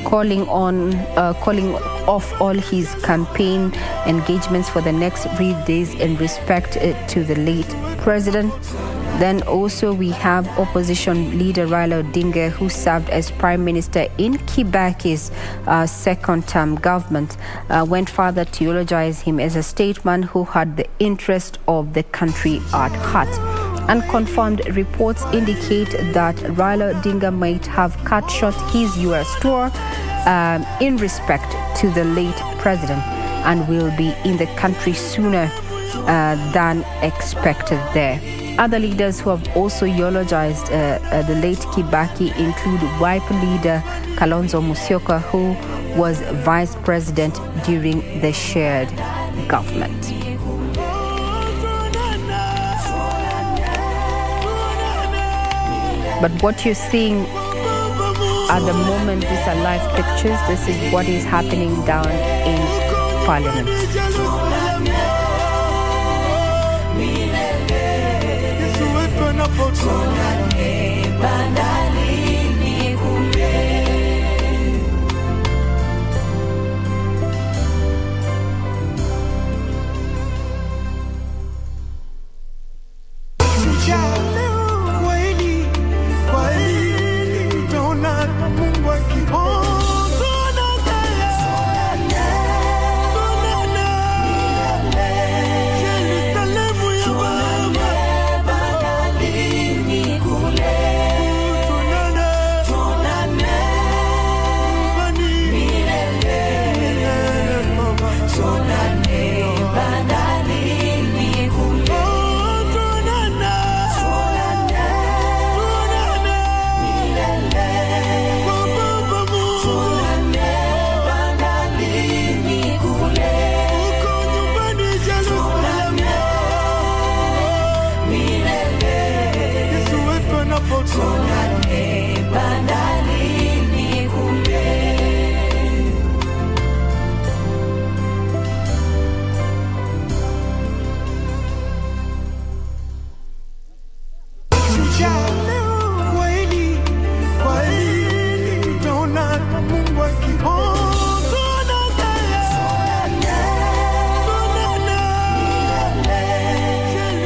Speaker 1: calling off all his campaign engagements for the next 3 days in respect to the late president. Then also we have opposition leader Raila Odinga, who served as Prime Minister in Kibaki's second-term government, went further to eulogize him as a statesman who had the interest of the country at heart. Unconfirmed reports indicate that Raila Odinga might have cut short his US tour in respect to the late president, and will be in the country sooner than expected there. Other leaders who have also eulogized the late Kibaki include Wiper leader Kalonzo Musyoka, who was vice president during the shared government. But what you're seeing at the moment, these are live pictures. This is what is happening down in Parliament.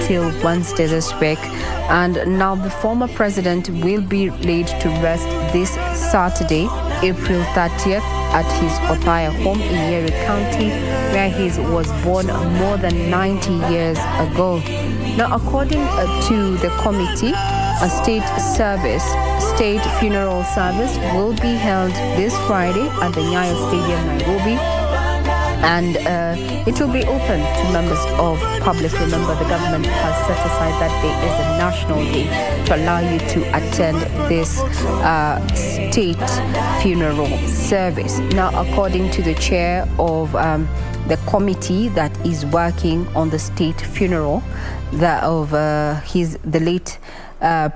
Speaker 1: Till Wednesday this week, and now the former president will be laid to rest this Saturday, April 30th, at his Othaya home in Nyeri County, where he was born more than 90 years ago. Now, according to the committee, a state funeral service will be held this Friday at the Nyayo Stadium, Nairobi. And it will be open to members of public. Remember, the government has set aside that day as a national day to allow you to attend this state funeral service. Now, according to the chair of the committee that is working on the state funeral, the late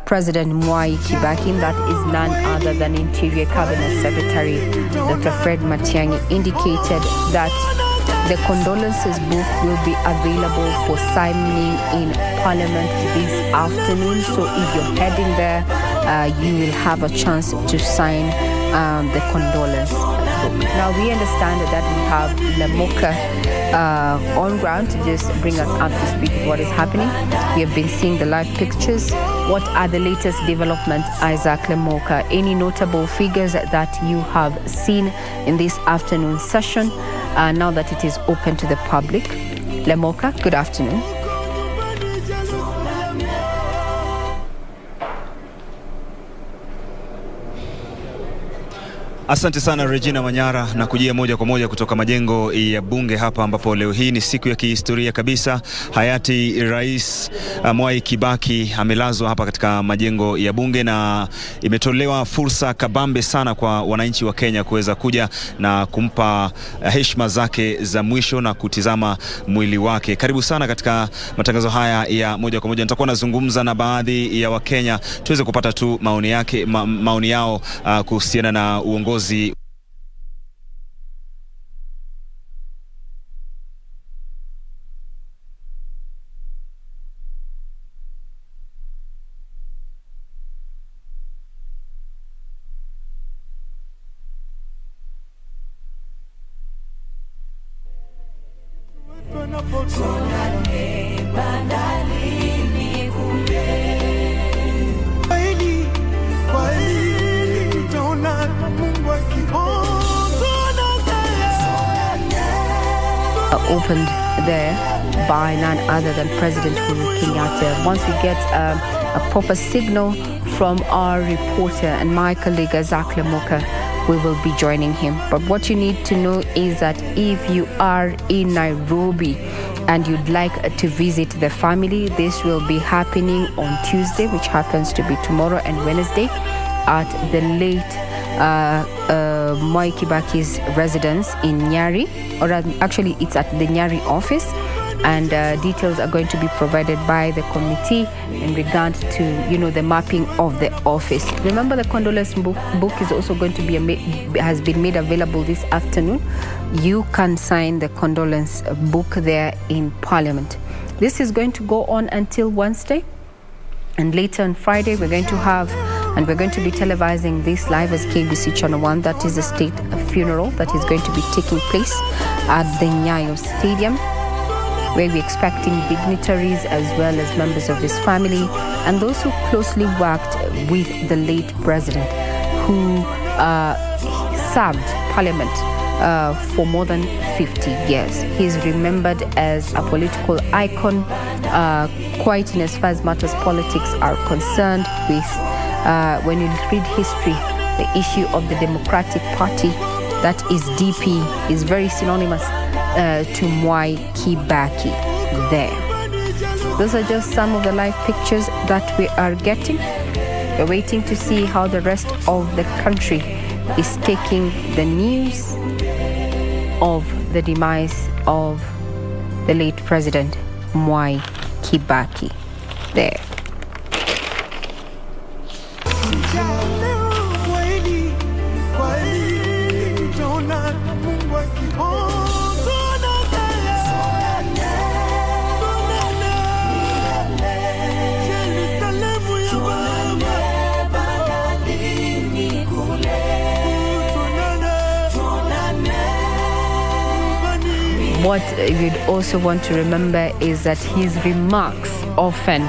Speaker 1: President Mwai Kibaki, that is none other than Interior Cabinet Secretary Dr. Fred Matiang'i, indicated that the condolences book will be available for signing in Parliament this afternoon. So if you're heading there, you will have a chance to sign the condolence book. Now, we understand that we have Lemoka on ground to just bring us up to speed with what is happening. We have been seeing the live pictures. What are the latest developments, Isaac Lemoka? Any notable figures that you have seen in this afternoon session now that it is open to the public? Lemoka, good afternoon.
Speaker 16: Asante sana Regina Manyara, na kujia moja kwa moja kutoka majengo ya bunge hapa, ambapo leo hii ni siku ya kihistoria kabisa. Hayati Rais Mwai Kibaki amelazwa hapa katika majengo ya bunge, na imetolewa fursa kabambe sana kwa wananchi wa Kenya kuweza kuja na kumpa heshima zake za mwisho na kutizama mwili wake. Karibu sana katika matangazo haya ya moja kwa moja. Nitakuwa nazungumza na baadhi ya Wakenya tuweze kupata tu maoni yao kuhusiana na uongozi
Speaker 1: opened there by none other than President Uhuru Kenyatta. Once we get a proper signal from our reporter and my colleague Isaac Lemoka, we will be joining him. But what you need to know is that if you are in Nairobi and you'd like to visit the family, this will be happening on Tuesday, which happens to be tomorrow, and Wednesday at the late Mwai Kibaki's residence in Nyari, or actually it's at the Nyari office, and details are going to be provided by the committee in regard to, the mapping of the office. Remember, the condolence book is also going to be has been made available this afternoon. You can sign the condolence book there in Parliament. This is going to go on until Wednesday, and later on Friday we're going to be televising this live as KBC Channel 1. That is a state funeral that is going to be taking place at the Nyayo Stadium, where we're expecting dignitaries as well as members of his family and those who closely worked with the late president, who served Parliament for more than 50 years. He's remembered as a political icon, quite in as far as matters politics are concerned. With when you read history, the issue of the Democratic Party, that is DP, is very synonymous to Mwai Kibaki there. Those are just some of the live pictures that we are getting. We're waiting to see how the rest of the country is taking the news of the demise of the late president Mwai Kibaki there. What you'd also want to remember is that his remarks often,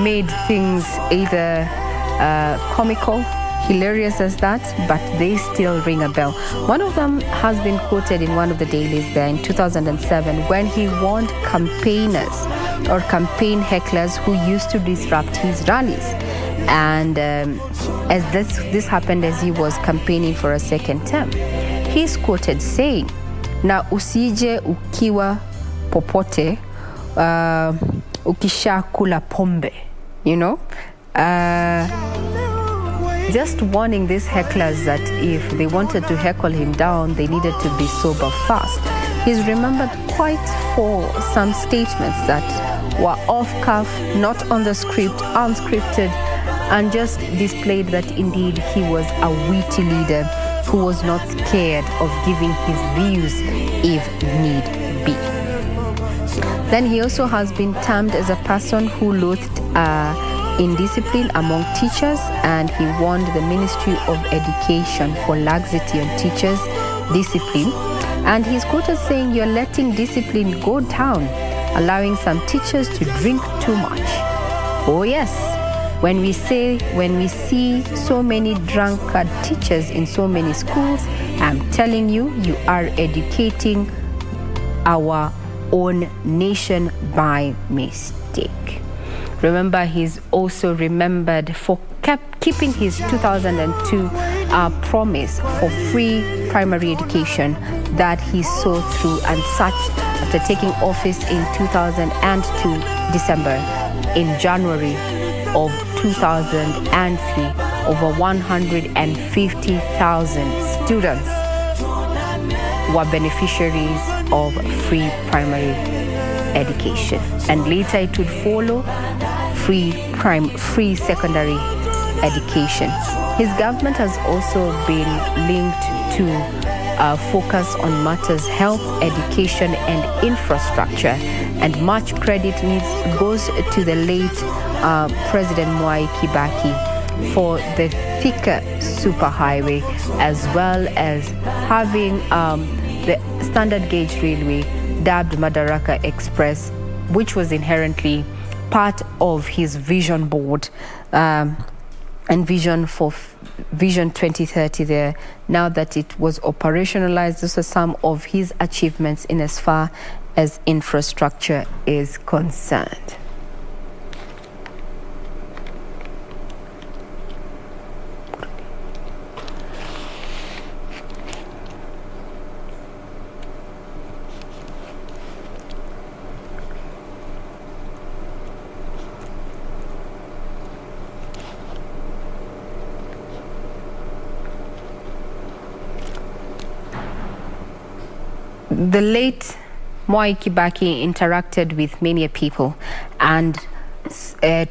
Speaker 1: made things either comical, hilarious as that, but they still ring a bell. One of them has been quoted in one of the dailies there in 2007 when he warned campaigners or campaign hecklers who used to disrupt his rallies. And as this happened as he was campaigning for a second term, he's quoted saying, "Na usije ukiwa popote ukisha kula pombe," just warning these hecklers that if they wanted to heckle him down, they needed to be sober fast. He's remembered quite for some statements that were off cuff, not on the script, unscripted, and just displayed that indeed he was a witty leader who was not scared of giving his views if need be. Then he also has been termed as a person who loathed indiscipline among teachers, and he warned the Ministry of Education for laxity on teachers' discipline. And he's quoted saying, "You're letting discipline go down, allowing some teachers to drink too much." Oh yes. When we see so many drunkard teachers in so many schools, I'm telling you, you are educating our own nation by mistake. Remember, he's also remembered for keeping his 2002 promise for free primary education that he saw through and such after taking office in 2002 December. In January of 2003, over 150,000 students were beneficiaries of free primary education, and later it would follow free secondary education. His government has also been linked to focus on matters health, education, and infrastructure, and much credit goes to the late President Mwai Kibaki for the thicker superhighway, as well as having the standard gauge railway dubbed Madaraka Express, which was inherently part of his vision board and vision for Vision 2030 there. Now that it was operationalized, those are some of his achievements in as far as infrastructure is concerned. The late Mwai Kibaki interacted with many people, and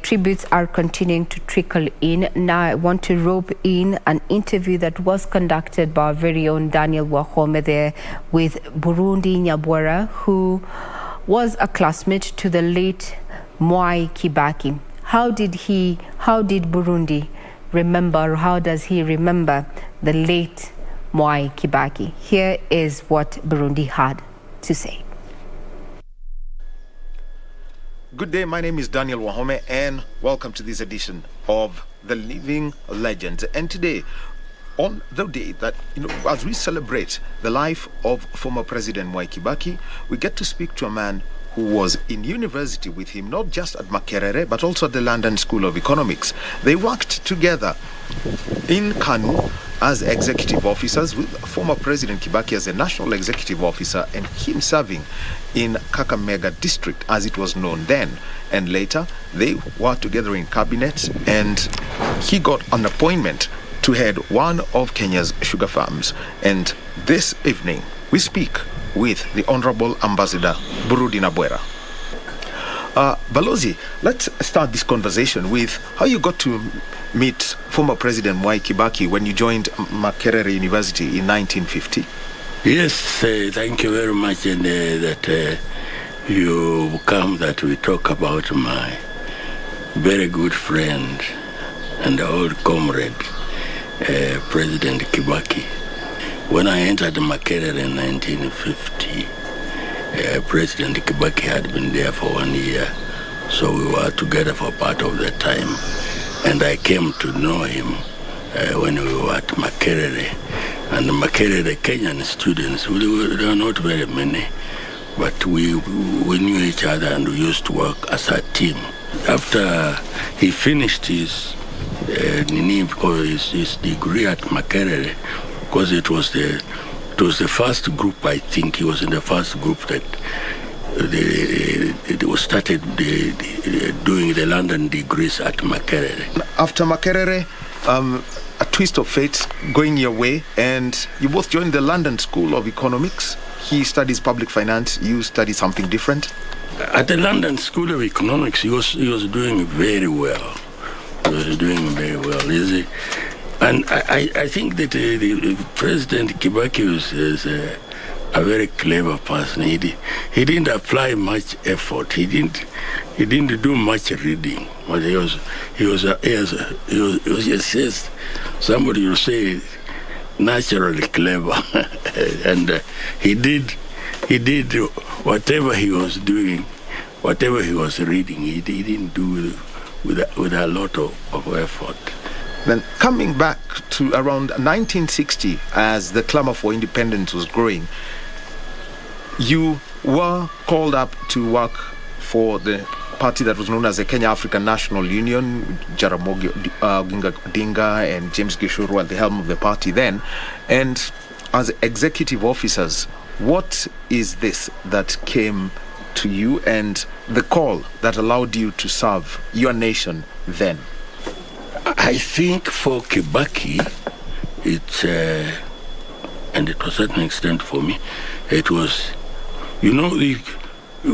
Speaker 1: tributes are continuing to trickle in. Now I want to rope in an interview that was conducted by our very own Daniel Wahome there with Burundi Nyabwera, who was a classmate to the late Mwai Kibaki. How did Burundi remember, how does he remember the late Mwai Kibaki? Here is what Burundi had to say.
Speaker 10: Good day, my name is Daniel Wahome and welcome to this edition of The Living Legends. And today, on the day that, as we celebrate the life of former President Mwai Kibaki, we get to speak to a man who was in university with him, not just at Makerere, but also at the London School of Economics. They worked together in Kanu as executive officers, with former President Kibaki as a national executive officer and him serving in Kakamega district as it was known then. And later they were together in cabinet and he got an appointment to head one of Kenya's sugar farms. And this evening we speak with the Honorable Ambassador Burundi Nyabwera. Balozi, let's start this conversation with how you got to meet former President Mwai Kibaki when you joined Makerere University in 1950.
Speaker 17: Yes, thank you very much, and that you come that we talk about my very good friend and old comrade, President Kibaki. When I entered Makerere in 1950, President Kibaki had been there for 1 year, so we were together for part of the time. And I came to know him when we were at Makerere. And Makerere Kenyan students, we were not very many, but we knew each other and we used to work as a team. After he finished his degree at Makerere, because it was the first group, I think he was in the first group that it was started doing the London degrees at Makerere.
Speaker 10: After Makerere, a twist of fate going your way, and you both joined the London School of Economics. He studies public finance, you study something different.
Speaker 17: At the London School of Economics, he was doing very well. He was doing very well, and I think that the President Kibaki is a very clever person. He didn't apply much effort. He didn't do much reading. But he was just somebody will say naturally clever, and he did whatever he was doing, whatever he was reading. He didn't do with a lot of effort.
Speaker 10: Then coming back to around 1960, as the clamor for independence was growing, you were called up to work for the party that was known as the Kenya African National Union. Jaramogi Oginga Odinga and James Gishuru at the helm of the party then. And as executive officers, what is this that came to you and the call that allowed you to serve your nation then?
Speaker 17: I think for Kibaki, and to a certain extent for me, it was, we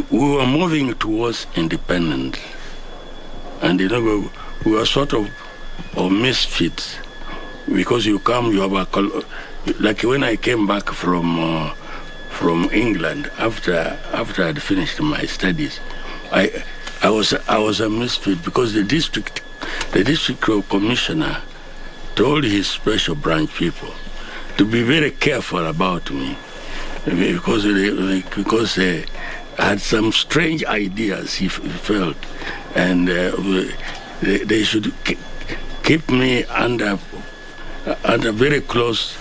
Speaker 17: were moving towards independence, and we were sort of misfits, because you have like when I came back from England after I'd finished my studies, I was a misfit, because the district commissioner told his special branch people to be very careful about me, because they had some strange ideas, he felt, and they should keep me under very close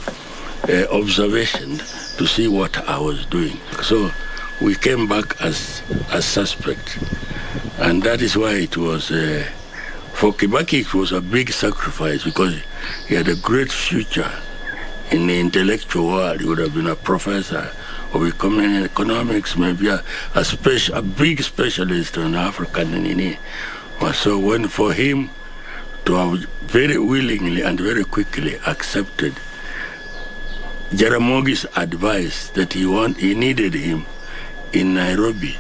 Speaker 17: observation to see what I was doing. So we came back as suspect, and that is why it was. For Kibaki, it was a big sacrifice, because he had a great future in the intellectual world. He would have been a professor of economics, maybe a big specialist on African. So when for him to have very willingly and very quickly accepted Jaramogi's advice that he needed him in Nairobi,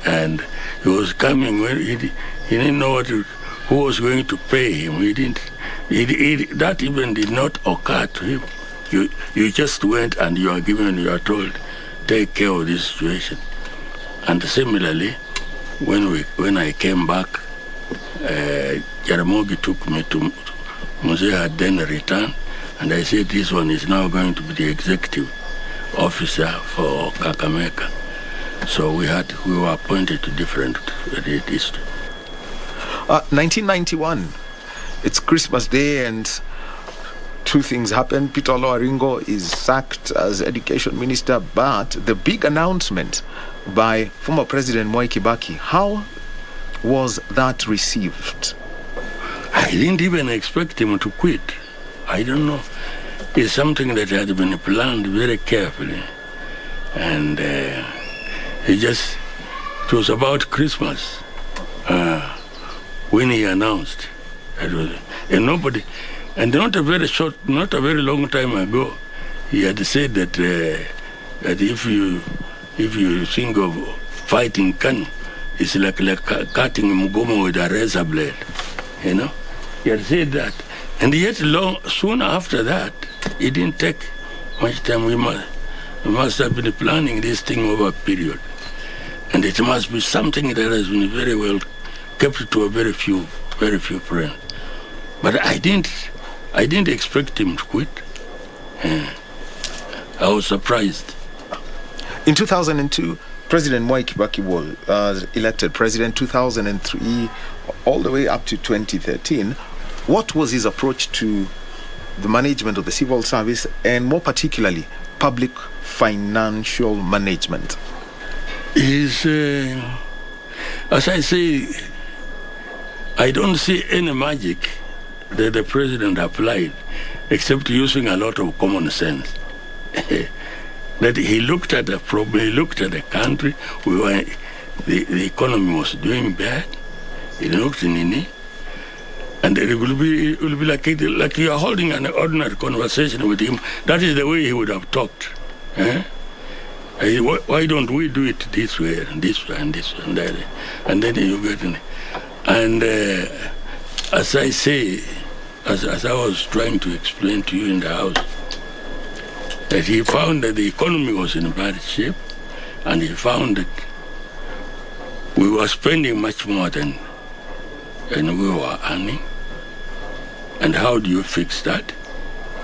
Speaker 17: and he was coming when he didn't know who was going to pay him. That even did not occur to him. You just went and you are told, take care of this situation. And similarly, when I came back, Jaramogi took me to Mzee had then returned, and I said this one is now going to be the executive officer for Kakamega. So we were appointed to different districts.
Speaker 10: 1991, it's Christmas Day, and two things happened. Peter Oloaringo is sacked as education minister, but the big announcement by former President Mwai Kibaki, how was that received?
Speaker 17: I didn't even expect him to quit. I don't know. It's something that had been planned very carefully. And it was about Christmas when he announced. And nobody, and not a very long time ago, he had said that if you think of fighting Kanu, it's like cutting Mugomo with a razor blade, you know. He had said that, and yet soon after that, it didn't take much time. We must have been planning this thing over a period, and it must be something that has been very well kept to a very few friends. But I didn't expect him to quit. I was surprised.
Speaker 10: In 2002, President Mwai Kibaki was elected president. 2003, all the way up to 2013. What was his approach to the management of the civil service, and more particularly, public financial management?
Speaker 17: As I say, I don't see any magic that the president applied, except using a lot of common sense. That he looked at the problem, he looked at the country, the economy was doing bad, he looked in it, and it will be like you are holding an ordinary conversation with him. That is the way he would have talked. Why don't we do it this way and this way and this way and that? And then you get in it. And as I say, as I was trying to explain to you in the house, that he found that the economy was in bad shape, and he found that we were spending much more than we were earning. And how do you fix that?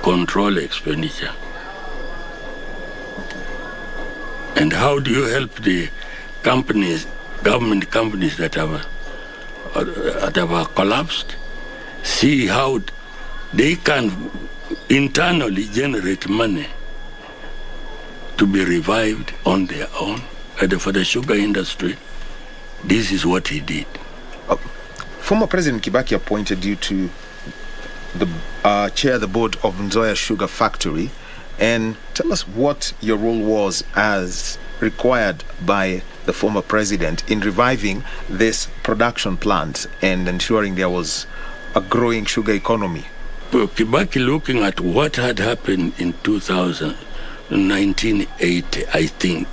Speaker 17: Control expenditure. And how do you help the government companies that have collapsed? See how they can internally generate money to be revived on their own. And for the sugar industry, this is what he did.
Speaker 10: Former President Kibaki appointed you to chair the board of Nzoia Sugar Factory, and tell us what your role was as required by the former president in reviving this production plant and ensuring there was a growing sugar economy.
Speaker 17: Well, Kibaki, looking at what had happened in 1980, I think,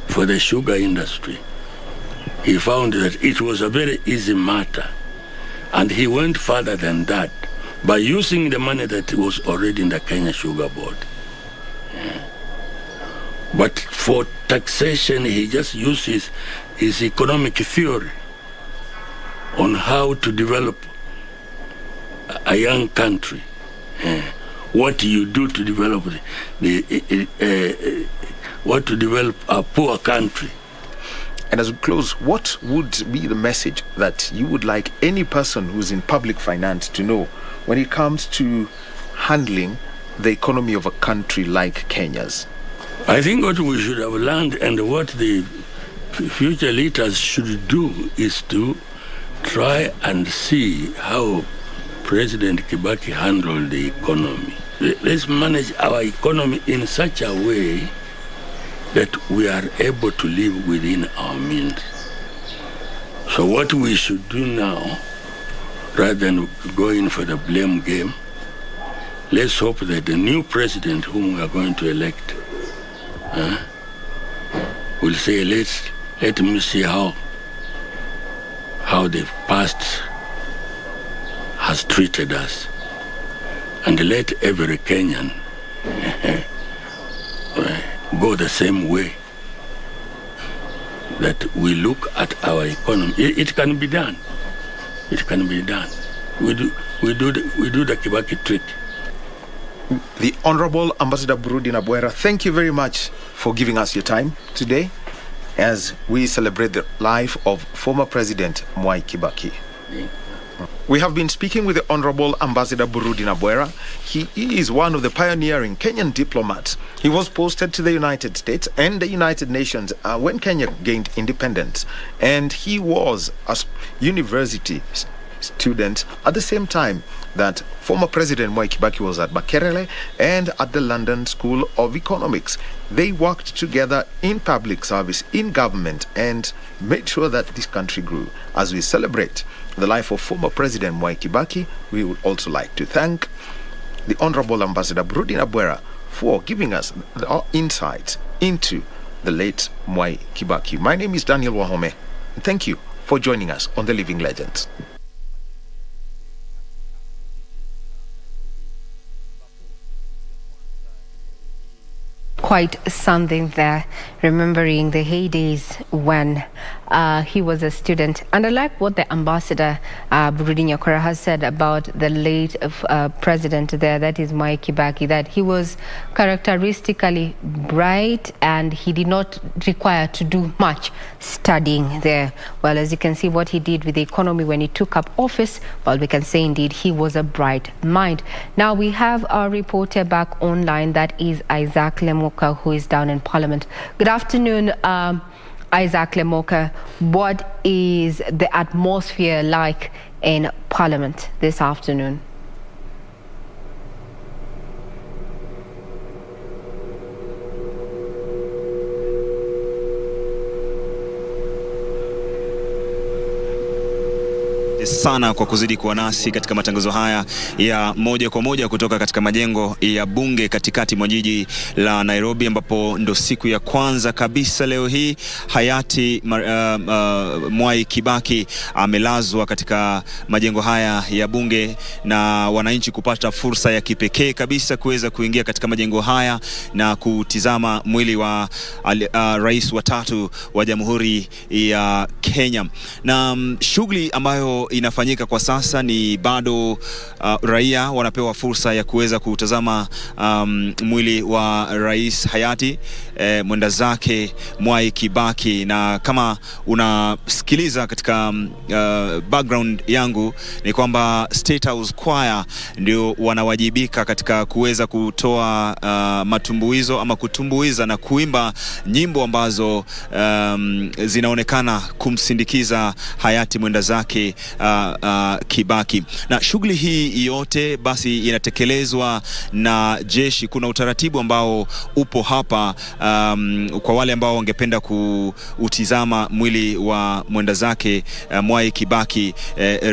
Speaker 17: for the sugar industry, he found that it was a very easy matter. And he went further than that by using the money that was already in the Kenya Sugar Board. But for taxation, he just used his economic theory on how to develop a young country. What do you do to develop what to develop a poor country?
Speaker 10: And as we close, what would be the message that you would like any person who's in public finance to know when it comes to handling the economy of a country like Kenya's?
Speaker 17: I think what we should have learned and what the future leaders should do is to try and see how President Kibaki handled the economy. Let's manage our economy in such a way that we are able to live within our means. So what we should do now, rather than going for the blame game, let's hope that the new president whom we are going to elect will say, let me see how the past has treated us, and let every Kenyan go the same way. That we look at our economy. It can be done. It can be done. We do the Kibaki trick.
Speaker 10: The Honorable Ambassador Burudi Nabwera, thank you very much for giving us your time today as we celebrate the life of former President Mwai Kibaki. We have been speaking with the Honorable Ambassador Burudi Nabwera. He is one of the pioneering Kenyan diplomats. He was posted to the United States and the United Nations when Kenya gained independence. And he was a university student at the same time that former President Mwai Kibaki was at Makerere and at the London School of Economics. They worked together in public service, in government, and made sure that this country grew. As we celebrate the life of former President Mwai Kibaki, we would also like to thank the Honorable Ambassador Burudi Nabwera for giving us our insights into the late Mwai Kibaki. My name is Daniel Wahome, and thank you for joining us on The Living Legends.
Speaker 1: Quite something there, remembering the heydays when he was a student. And I like what the Ambassador Burudi Nabwera has said about the late president there, that is Mwai Kibaki, that he was characteristically bright and he did not require to do much studying there. Well, as you can see what he did with the economy when he took up office, well, we can say indeed he was a bright mind. Now we have our reporter back online, that is Isaac Lemoka, who is down in Parliament. Good afternoon, Isaac Lemoka. What is the atmosphere like in Parliament this afternoon?
Speaker 16: Sana kwa kuzidi kuwa nasi katika matangazo haya ya moja kwa moja kutoka katika majengo ya bunge katikati mwa jiji la Nairobi, ambapo ndo siku ya kwanza kabisa leo hii hayati Mwai Kibaki amelazwa katika majengo haya ya bunge, na wananchi kupata fursa ya kipekee kabisa kuweza kuingia katika majengo haya na kutizama mwili wa rais wa tatu wa Jamhuri ya Kenya. Na shughuli ambayo inafanyika kwa sasa ni bado raia wanapewa fursa ya kuweza kutazama mwili wa rais hayati mwenda zake Mwai Kibaki. Na kama unasikiliza katika background yangu ni kwamba State House Choir ndio wanawajibika katika kuweza kutoa matumbuizo ama kutumbuiza na kuimba nyimbo ambazo zinaonekana kumsindikiza hayati mwenda zake Kibaki. Na shughuli hii yote basi inatekelezwa na jeshi. Kuna utaratibu ambao upo hapa kwa wale ambao wangependa kuutizama mwili wa mwenda zake Mwai Kibaki,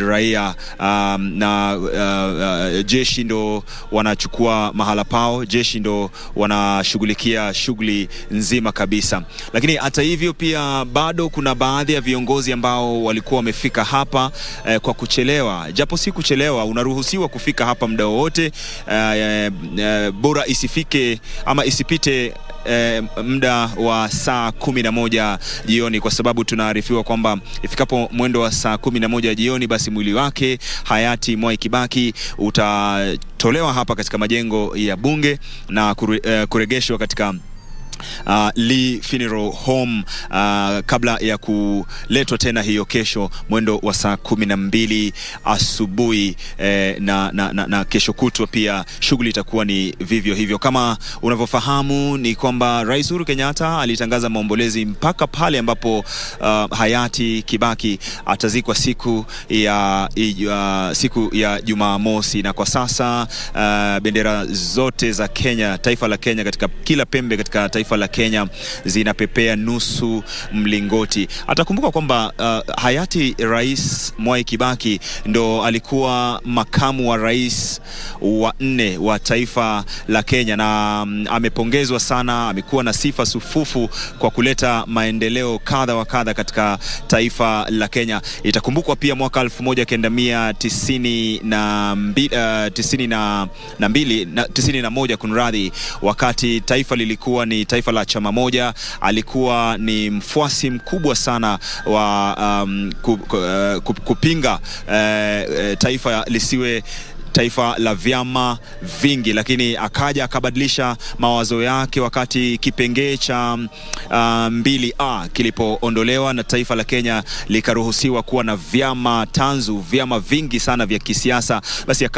Speaker 16: raia na jeshi ndo wanachukua mahala pao, jeshi ndo wanashughulikia shughuli nzima kabisa. Lakini hata hivyo pia bado kuna baadhi ya viongozi ambao walikuwa wamefika hapa kwa kuchelewa. Japo si kuchelewa, unaruhusiwa kufika hapa muda wote, bora isifike ama isipite muda wa saa 11 jioni, kwa sababu tunaarifiwa kwamba ifikapo mwendo wa saa 11 jioni basi mwili wake hayati Mwai Kibaki utatolewa hapa katika majengo ya bunge na kuregeshwa katika Lee Funeral Home kabla ya kuletwa tena hiyo kesho mwendo wa saa 12 asubuhi, na kesho kutwa pia shughuli itakuwa ni vivyo hivyo. Kama unavyofahamu ni kwamba Rais Uhuru Kenyatta alitangaza maombolezi mpaka pale ambapo hayati Kibaki atazikwa siku ya Jumamosi. Na kwa sasa bendera zote za Kenya, taifa la Kenya, katika kila pembe katika taifa taifa la Kenya zinapepea nusu mlingoti. Atakumbuka kwamba hayati Rais Mwai Kibaki ndo alikuwa makamu wa rais wa 4 wa taifa la Kenya, na amepongezwa sana, amekuwa na sifa sufufu kwa kuleta maendeleo kadha wa kadha katika taifa la Kenya. Itakumbukwa pia mwaka 1991 kunradhi, wakati taifa lilikuwa ni taifa la chama moja, alikuwa ni mfuasi mkubwa sana wa kupinga taifa lisiwe taifa la vyama vingi, lakini akaja akabadilisha mawazo yake wakati kipengee cha 2A kilipoondolewa na taifa la Kenya likaruhusiwa kuwa na vyama tanzu, vyama vingi sana vya kisiasa. Basi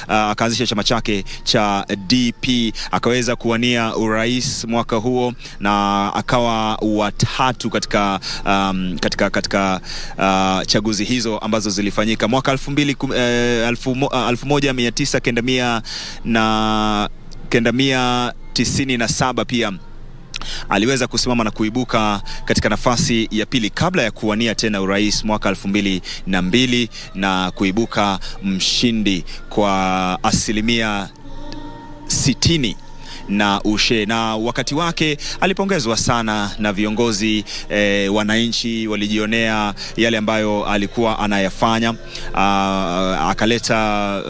Speaker 16: akaanzisha chama chake cha DP, akaweza kuwania urais mwaka huo na akawa wa 3 katika chaguzi hizo ambazo zilifanyika mwaka 1997 pia aliweza kusimama na kuibuka katika nafasi ya pili kabla ya kuwania tena urais mwaka 2002 na kuibuka mshindi kwa 60% na ushe. Na wakati wake alipongezwa sana na viongozi, wananchi walijionea yale ambayo alikuwa anayafanya. Akaleta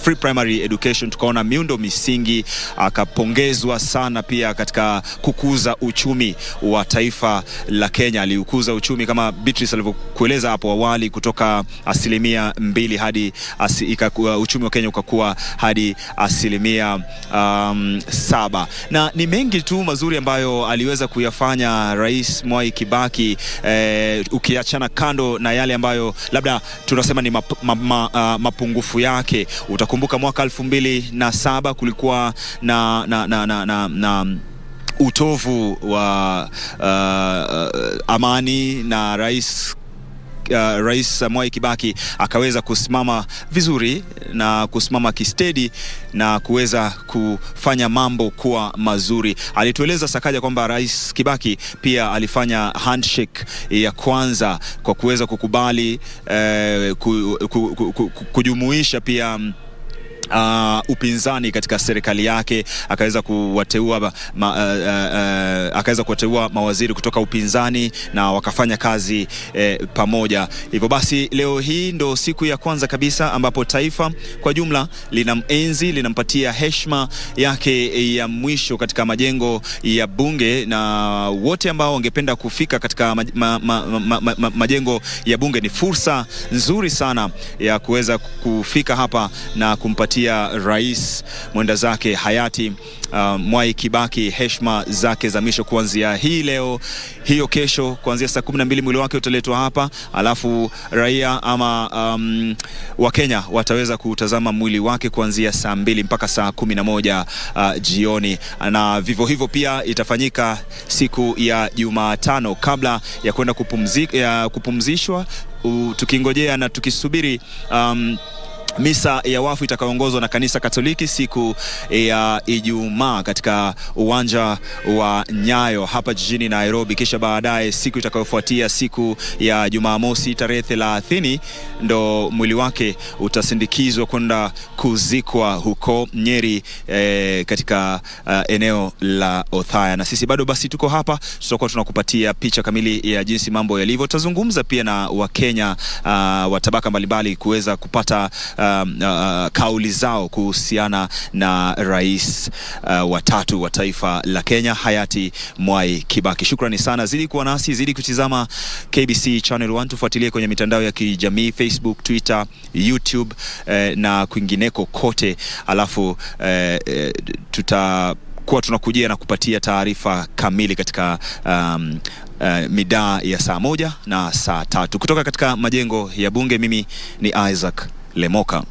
Speaker 16: free primary education, tukaona miundo misingi, akapongezwa sana pia katika kukuza uchumi wa taifa la Kenya. Aliukuza uchumi kama Beatrice alivyokueleza hapo awali, kutoka 2% hadi uchumi wa Kenya ukakuwa hadi 7%. Na ni mengi tu mazuri ambayo aliweza kuyafanya Rais Mwai Kibaki, ukiachana kando na yale ambayo labda tunasema ni mapungufu yake. Utakumbuka mwaka 2007 kulikuwa na utovu wa amani, na Rais Mwai Kibaki akaweza kusimama vizuri na kusimama kistedi na kuweza kufanya mambo kuwa mazuri. Alitueleza Sakaja kwamba Rais Kibaki pia alifanya handshake ya kwanza kwa kuweza kukubali kujumuisha pia upinzani katika serikali yake. Akaweza kuwateua mawaziri kutoka upinzani na wakafanya kazi pamoja. Hivyo basi leo hii ndo siku ya kwanza kabisa ambapo taifa kwa jumla linamenzi, linampatia heshima yake ya mwisho katika majengo ya bunge, na wote ambao wangependa kufika katika majengo ya bunge ni fursa nzuri sana ya kuweza kufika hapa na kumpatia rais mwenda zake hayati Mwai Kibaki heshima zake za mwisho kuanzia hii leo, hiyo kesho kuanzia saa 12 mwili wake utaletwa hapa, alafu raia ama wa Kenya wataweza kutazama mwili wake kuanzia saa 2 mpaka saa 11 jioni. Na vivyo hivyo pia itafanyika siku ya Jumatano kabla ya kwenda kupumzishwa, tukingojea na tukisubiri misa ya wafu itakayoongozwa na kanisa Katoliki siku ya Ijumaa katika uwanja wa Nyayo hapa jijini Nairobi. Kisha baadaye siku itakayofuatia, siku ya Jumamosi tarehe 30, ndo mwili wake utasindikizwa kwenda kuzikwa huko Nyeri katika eneo la Othaya. Na sisi bado basi tuko hapa, tutakuwa tunakupatia picha kamili ya jinsi mambo yalivyo. Tazungumza pia na Wakenya wa tabaka mbalimbali kuweza kupata kauli zao kuhusiana na rais wa 3 wa taifa la Kenya hayati Mwai Kibaki. Shukrani sana, zidi kuwa nasi, zidi kutizama KBC Channel 1, tufuatilie kwenye mitandao ya kijamii Facebook, Twitter, YouTube na kwingineko kote. Alafu tutakuwa tunakujia na kupatia taarifa kamili katika midaa ya saa 1 na saa 3 kutoka katika majengo ya bunge. Mimi ni Isaac Lemoka.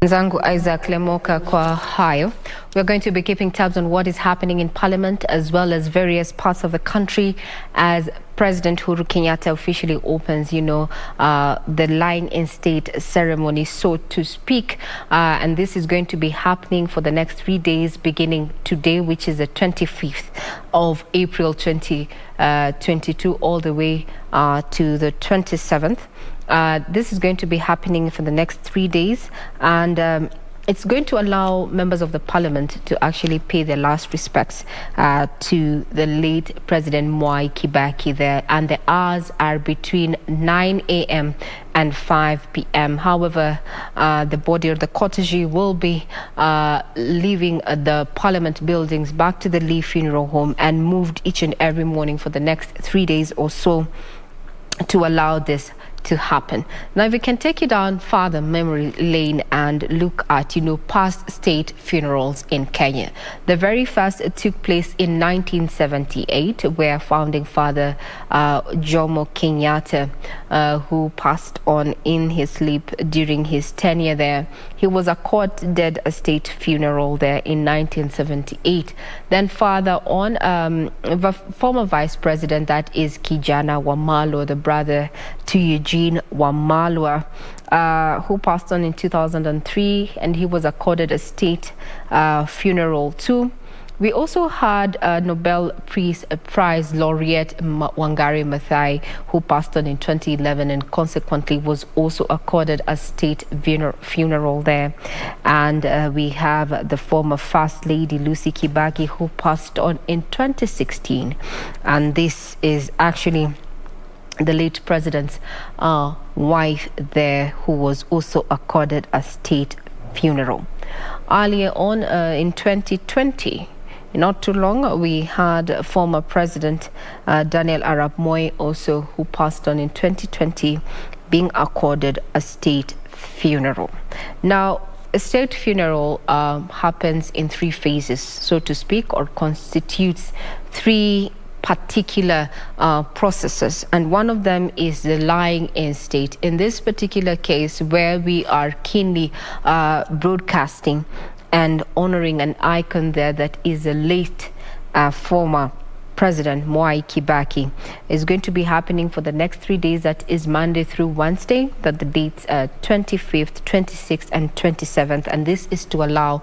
Speaker 1: Nzangu Isaac Lemoka kwa hayo. We're going to be keeping tabs on what is happening in Parliament as well as various parts of the country as President Uhuru Kenyatta officially opens, the lying-in state ceremony, so to speak. And this is going to be happening for the next 3 days, beginning today, which is the 25th of April 2022, all the way to the 27th. This is going to be happening for the next 3 days, and it's going to allow members of the parliament to actually pay their last respects to the late President Mwai Kibaki there, and the hours are between 9 a.m. and 5 p.m. However, the body or the cortege will be leaving the parliament buildings back to the Lee Funeral Home and moved each and every morning for the next 3 days or so to allow this to happen. Now, if we can take you down further memory lane and look at, past state funerals in Kenya. The very first took place in 1978, where founding father Jomo Kenyatta, who passed on in his sleep during his tenure there. He was accorded a state funeral there in 1978. Then further on, the former vice president, that is Kijana Wamalwa, the brother to Eugene Wamalwa, who passed on in 2003, and he was accorded a state funeral too. We also had Nobel Prize laureate Wangari Maathai, who passed on in 2011 and consequently was also accorded a state funeral there. And we have the former First Lady Lucy Kibaki, who passed on in 2016. And this is actually the late president's wife there, who was also accorded a state funeral. Earlier on in 2020, not too long, we had former President Daniel Arap Moi also, who passed on in 2020, being accorded a state funeral. Now, a state funeral happens in 3 phases, so to speak, or constitutes 3 particular processes, and one of them is the lying-in state. In this particular case, where we are keenly broadcasting and honoring an icon there that is the late former President Mwai Kibaki, is going to be happening for the next 3 days. That is Monday through Wednesday, that the dates 25th, 26th and 27th, and this is to allow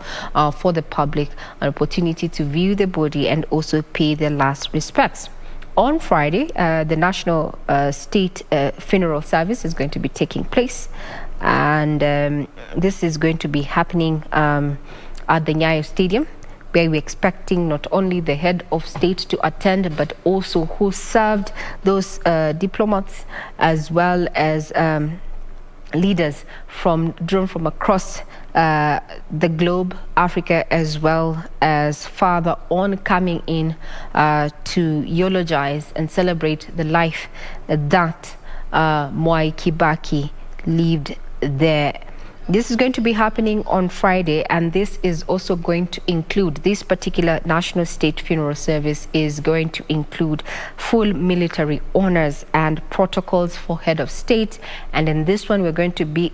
Speaker 1: for the public an opportunity to view the body and also pay their last respects. On Friday, the national state funeral service is going to be taking place, and this is going to be happening at the Nyayo Stadium, where we're expecting not only the head of state to attend, but also who served those diplomats, as well as leaders drawn from across the globe, Africa, as well as farther on, coming in to eulogize and celebrate the life that Mwai Kibaki lived there. This is going to be happening on Friday, and this is also going to include, this particular national state funeral service is going to include full military honors and protocols for head of state. And in this one, we're going to be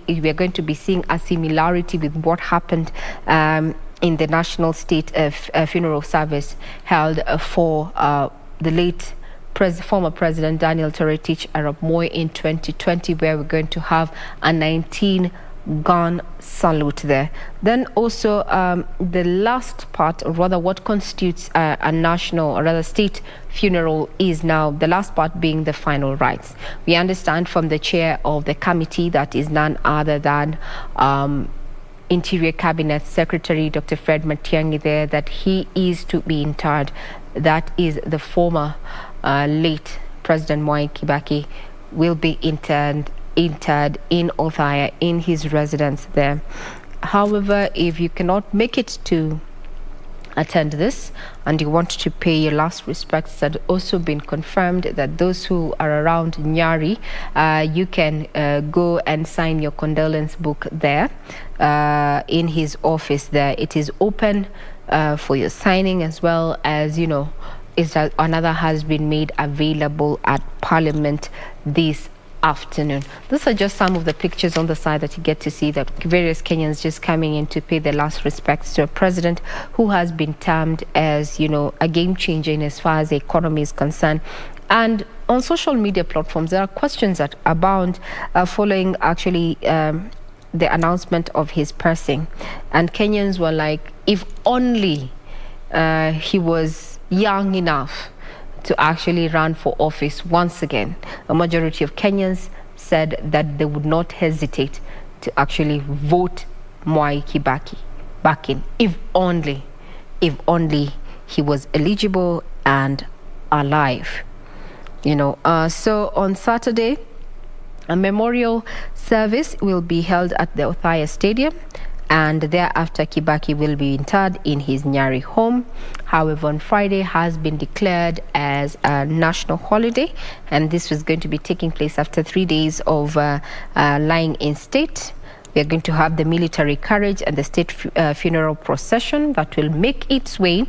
Speaker 1: seeing a similarity with what happened in the national state funeral service held for the late former President Daniel Arap Moi in 2020, where we're going to have a 19-gun salute there. Then also the last part, or rather what constitutes a national or rather state funeral, is now the last part being the final rites. We understand from the chair of the committee, that is none other than Interior Cabinet Secretary Dr. Fred Matiang'i there, that he is to be interred. That is the former late President Mwai Kibaki will be interred in Othaya, in his residence there. However, if you cannot make it to attend this and you want to pay your last respects, that also been confirmed that those who are around Nyari, you can go and sign your condolence book there in his office there. It is open for your signing, as well as, another has been made available at Parliament this afternoon. These are just some of the pictures on the side that you get to see, that various Kenyans just coming in to pay their last respects to a president who has been termed as, a game changer in as far as the economy is concerned. And on social media platforms, there are questions that abound following actually the announcement of his passing. And Kenyans were like, if only he was young enough to actually run for office once again. A majority of Kenyans said that they would not hesitate to actually vote Mwai Kibaki back in, if only he was eligible and alive. So on Saturday, a memorial service will be held at the Othaya Stadium, and thereafter Kibaki will be interred in his Nyari home. However, on Friday has been declared as a national holiday, and this was going to be taking place after 3 days of lying in state. We are going to have the military carriage and the state funeral procession that will make its way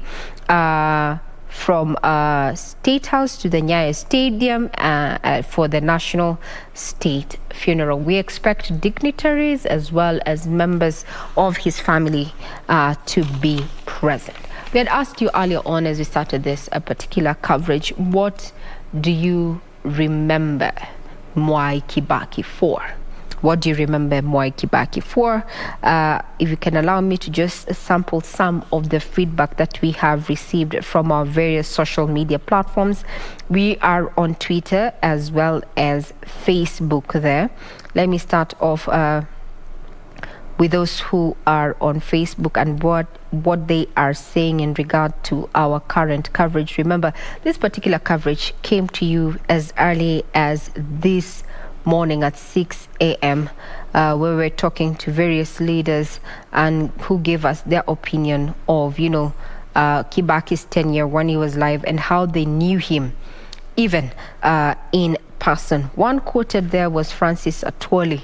Speaker 1: from State House to the Nyayo Stadium for the national state funeral. We expect dignitaries as well as members of his family to be present. We had asked you earlier on as we started this particular coverage, what do you remember Mwai Kibaki for? What do you remember Mwai Kibaki for? If you can allow me to just sample some of the feedback that we have received from our various social media platforms. We are on Twitter as well as Facebook there. Let me start off with those who are on Facebook and what they are saying in regard to our current coverage. Remember, this particular coverage came to you as early as this morning at 6 a.m. Where we're talking to various leaders and who gave us their opinion of, Kibaki's tenure when he was alive and how they knew him, even in person. One quoted there was Francis Atwoli,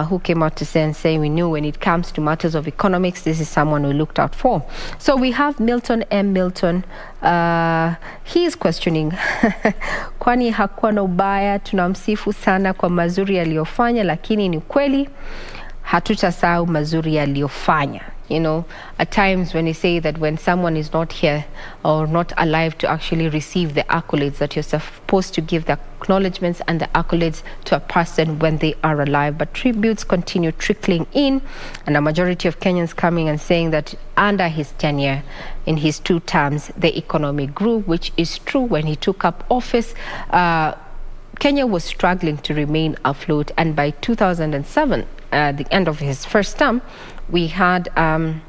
Speaker 1: who came out to say, we knew when it comes to matters of economics, this is someone we looked out for. So we have Milton M. Milton. He is questioning kwani hakuwa na ubaya, tunamsifu sana kwa mazuri aliyofanya, lakini ni kweli hatutasahau mazuri aliyofanya. At times when you say that when someone is not here or not alive to actually receive the accolades, that you're supposed to give the acknowledgements and the accolades to a person when they are alive. But tributes continue trickling in, and a majority of Kenyans coming and saying that under his tenure, in his 2 terms, the economy grew, which is true. When he took up office, Kenya was struggling to remain afloat, and by 2007, the end of his first term, we had an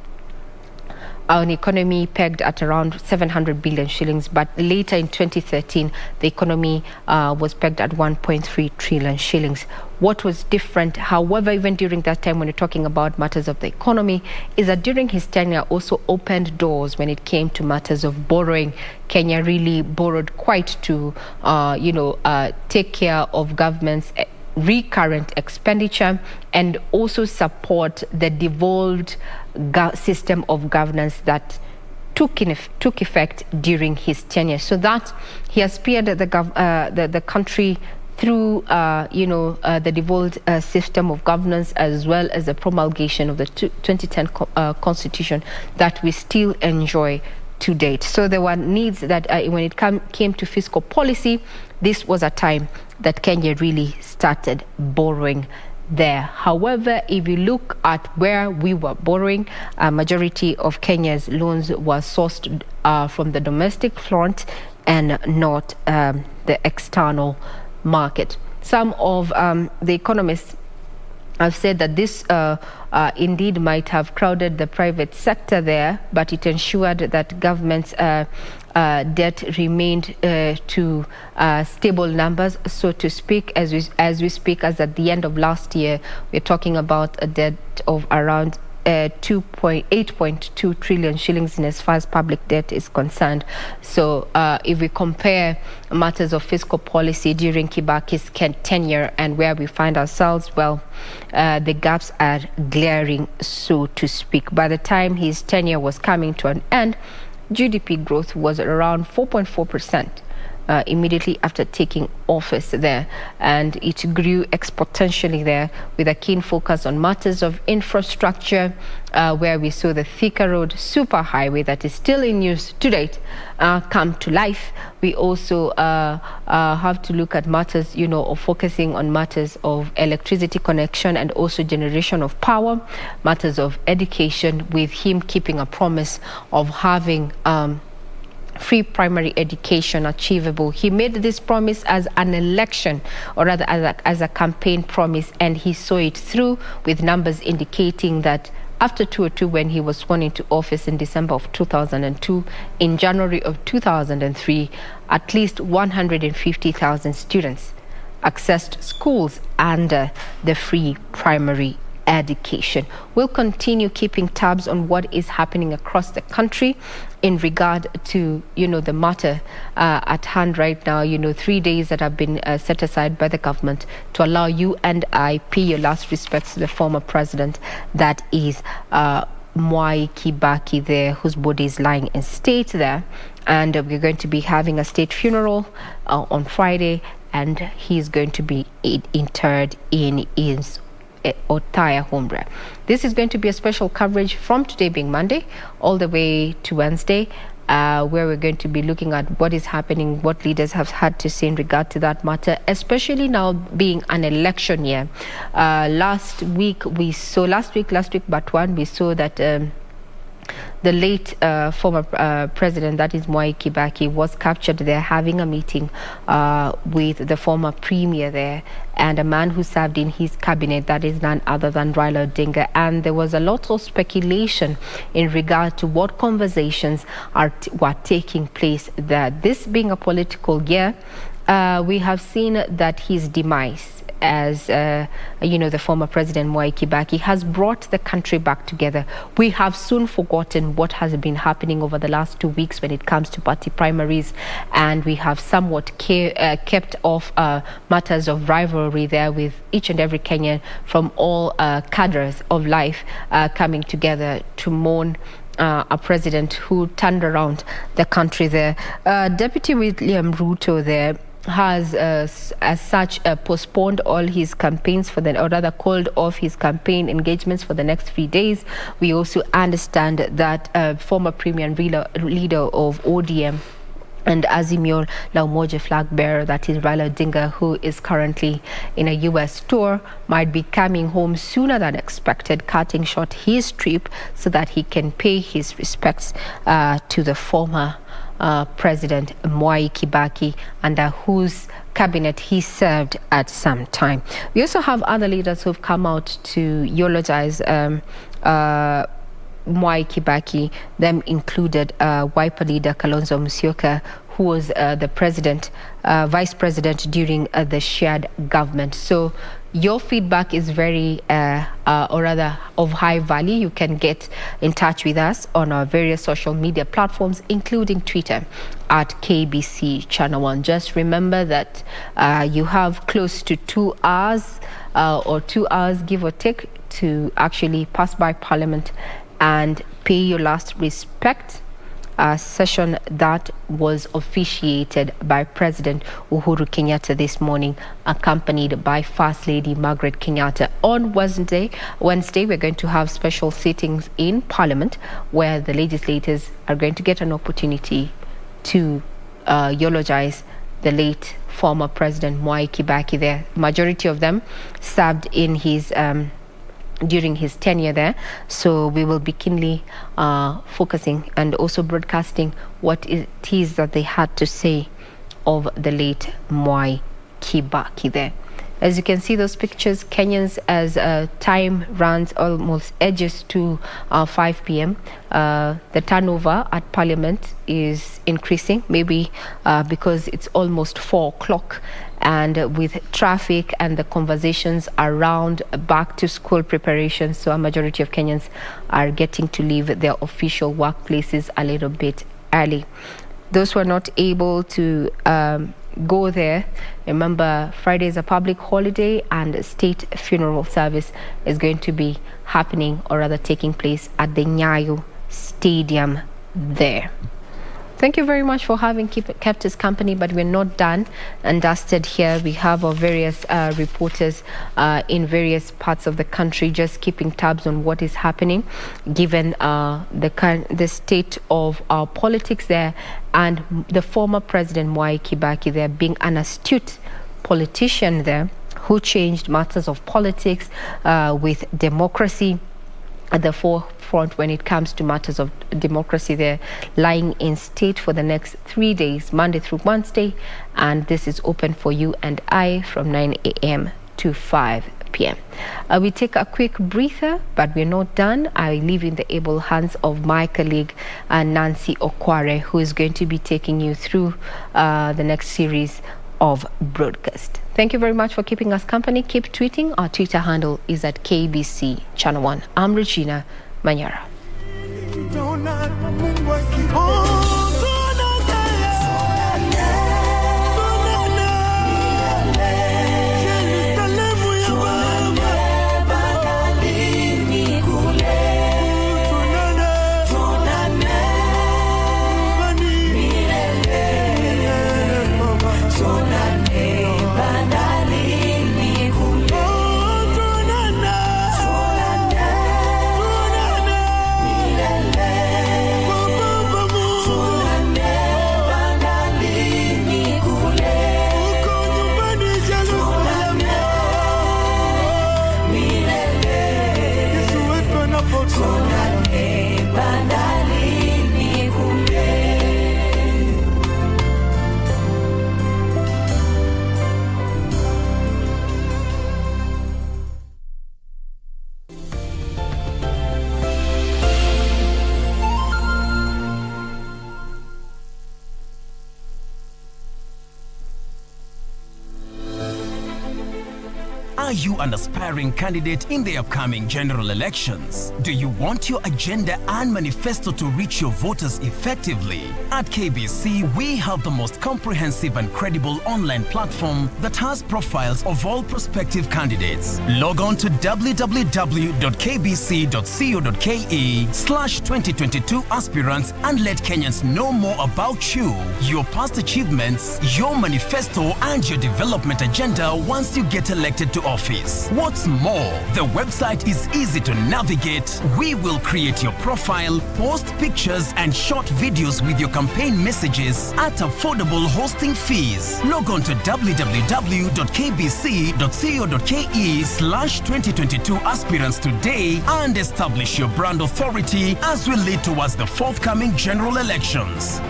Speaker 1: economy pegged at around 700 billion shillings, but later in 2013, the economy was pegged at 1.3 trillion shillings. What was different, however, even during that time when you're talking about matters of the economy, is that during his tenure also opened doors when it came to matters of borrowing. Kenya really borrowed quite to, take care of government's recurrent expenditure and also support the devolved system of governance that took effect during his tenure, so that he has steered the country through the devolved system of governance, as well as the promulgation of the 2010 constitution that we still enjoy to date. So there were needs that when it came to fiscal policy, this was a time that Kenya really started borrowing there. However, if you look at where we were borrowing, a majority of Kenya's loans were sourced from the domestic front and not the external market. Some of the economists have said that this indeed might have crowded the private sector there, but it ensured that government's debt remained to stable numbers, so to speak. As we speak, as at the end of last year, we're talking about a debt of around 8.2 trillion shillings in as far as public debt is concerned. So if we compare matters of fiscal policy during Kibaki's tenure and where we find ourselves, well, the gaps are glaring, so to speak. By the time his tenure was coming to an end, GDP growth was around 4.4%. immediately after taking office there, and it grew exponentially there with a keen focus on matters of infrastructure, where we saw the Thika Road superhighway that is still in use to date come to life. We also have to look at matters, of focusing on matters of electricity connection and also generation of power, matters of education, with him keeping a promise of having free primary education achievable. He made this promise as an election, or rather as a campaign promise, and he saw it through, with numbers indicating that after 2002, when he was sworn into office in December of 2002, in January of 2003, at least 150,000 students accessed schools under the free primary education. We'll continue keeping tabs on what is happening across the country in regard to, the matter at hand right now. 3 days that have been set aside by the government to allow you and I pay your last respects to the former president, that is Mwai Kibaki there, whose body is lying in state there. And we're going to be having a state funeral on Friday, and he's going to be interred in his Otaya home. This is going to be a special coverage from today being Monday all the way to Wednesday, where we're going to be looking at what is happening, what leaders have had to say in regard to that matter, especially now being an election year. Last week, but we saw that the late former president, that is Mwai Kibaki, was captured there having a meeting with the former premier there and a man who served in his cabinet, that is none other than Raila Odinga. And there was a lot of speculation in regard to what conversations were taking place there. This being a political year, we have seen that his demise as the former president Mwai Kibaki has brought the country back together. We have soon forgotten what has been happening over the last 2 weeks when it comes to party primaries, and we have somewhat kept off matters of rivalry there, with each and every Kenyan from all cadres of life coming together to mourn a president who turned around the country there. Deputy William Ruto there has as such postponed all his campaigns called off his campaign engagements for the next 3 days. We also understand that former premier and leader of ODM and Azimio La Umoja flag bearer, that is Raila Odinga, who is currently in a U.S. tour, might be coming home sooner than expected, cutting short his trip so that he can pay his respects to the former President Mwai Kibaki, under whose cabinet he served at some time. We also have other leaders who've come out to eulogize Mwai Kibaki, them included Wiper leader Kalonzo Musyoka, who was the vice president during the shared government. So your feedback is very, or rather of high value. You can get in touch with us on our various social media platforms, including Twitter at KBC Channel 1. Just remember that you have close to 2 hours or 2 hours, give or take, to actually pass by Parliament and pay your last respect. A session that was officiated by President Uhuru Kenyatta this morning, accompanied by First Lady Margaret Kenyatta. On Wednesday, we're going to have special sittings in Parliament, where the legislators are going to get an opportunity to eulogize the late former President Mwai Kibaki there. Majority of them served in his during his tenure there. So we will be keenly focusing and also broadcasting what it is that they had to say of the late Mwai Kibaki there. As you can see those pictures, Kenyans, as time runs almost edges to 5 p.m., the turnover at Parliament is increasing, maybe because it's almost 4 o'clock, and with traffic and the conversations around back to school preparations, so a majority of Kenyans are getting to leave their official workplaces a little bit early. Those who are not able to go there, remember Friday is a public holiday, and a state funeral service is going to be happening, or rather taking place, at the Nyayo Stadium there. Thank you very much for having kept us company, but we're not done and dusted here. We have our various reporters in various parts of the country just keeping tabs on what is happening, given the state of our politics there, and the former President Mwai Kibaki there being an astute politician there who changed matters of politics with democracy at the forefront when it comes to matters of democracy there, lying in state for the next 3 days, Monday through Wednesday, and this is open for you and I from 9 a.m. to 5 p.m. We take a quick breather, but we're not done. I leave in the able hands of my colleague Nancy Okware, who is going to be taking you through the next series of broadcast. Thank you very much for keeping us company. Keep tweeting. Our Twitter handle is at KBC Channel 1. I'm Regina Manyara.
Speaker 12: Are you an aspiring candidate in the upcoming general elections? Do you want your agenda and manifesto to reach your voters effectively? At KBC, we have the most comprehensive and credible online platform that has profiles of all prospective candidates. Log on to www.kbc.co.ke/2022 aspirants and let Kenyans know more about you, your past achievements, your manifesto, and your development agenda once you get elected to office. What's more, the website is easy to navigate. We will create your profile, post pictures and short videos with your campaign messages at affordable hosting fees. Log on to www.kbc.co.ke/2022 aspirants today and establish your brand authority as we lead towards the forthcoming general elections.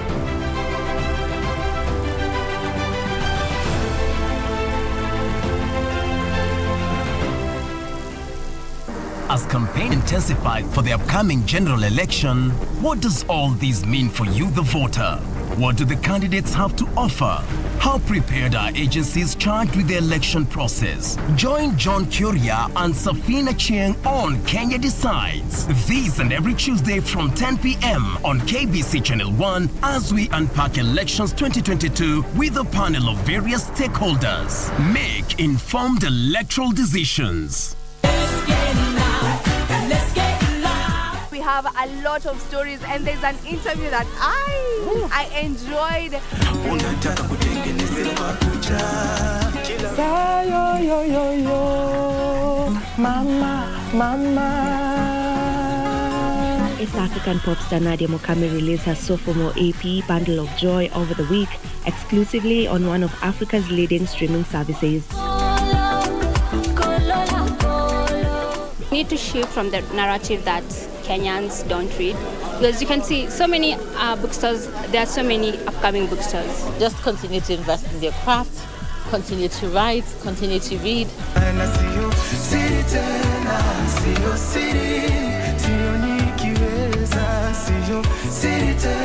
Speaker 12: As campaign intensifies for the upcoming general election, what does all this mean for you, the voter? What do the candidates have to offer? How prepared are agencies charged with the election process? Join John Kuria and Safina Chieng on Kenya Decides. This and every Tuesday from 10 p.m. on KBC Channel 1 as we unpack elections 2022 with a panel of various stakeholders. Make informed electoral decisions.
Speaker 18: We have a lot of stories, and there's an interview that I enjoyed.
Speaker 1: Mama. East African pop star Nadia Mukami released her sophomore EP, Bundle of Joy, over the week, exclusively on one of Africa's leading streaming services.
Speaker 19: We need to shift from the narrative that Kenyans don't read, because you can see so many bookstores, there are so many upcoming bookstores.
Speaker 20: Just continue to invest in your craft, continue to write, continue to read.
Speaker 21: And I see your city, see your city, see your Nikiweza, see your city.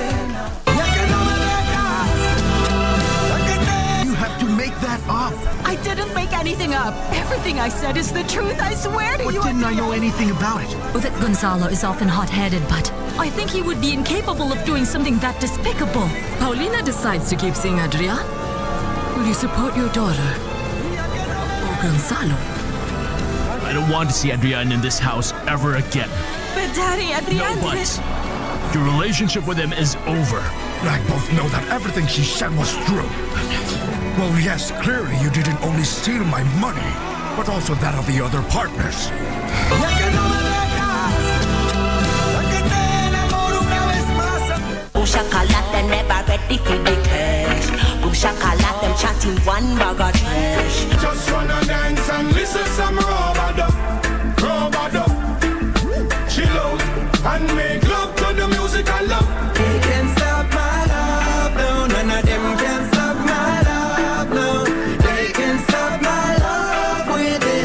Speaker 22: You have to make that up.
Speaker 23: I didn't make anything up. Everything I said is the truth, I swear to you.
Speaker 22: But didn't I know anything about it?
Speaker 24: Well, that Gonzalo is often hot-headed, but I think he would be incapable of doing something that despicable. Paulina decides to keep seeing Adrian. Will you support your daughter? Or Gonzalo?
Speaker 25: I don't want to see Adrian in this house ever again.
Speaker 23: But Daddy, Adrian
Speaker 25: No buts.
Speaker 5: Your relationship with him is over.
Speaker 22: I both know that everything she said was true. Well, yes, clearly you didn't only steal my money, but also that of the other partners.
Speaker 6: Them never ready for the cash. Boom shakalak, them chatting one bag of trash.
Speaker 21: Just wanna dance and listen some robado. Chill out and make love to the music I love. They can't stop my love, no. None of them can stop my love, no. They can stop my love with it.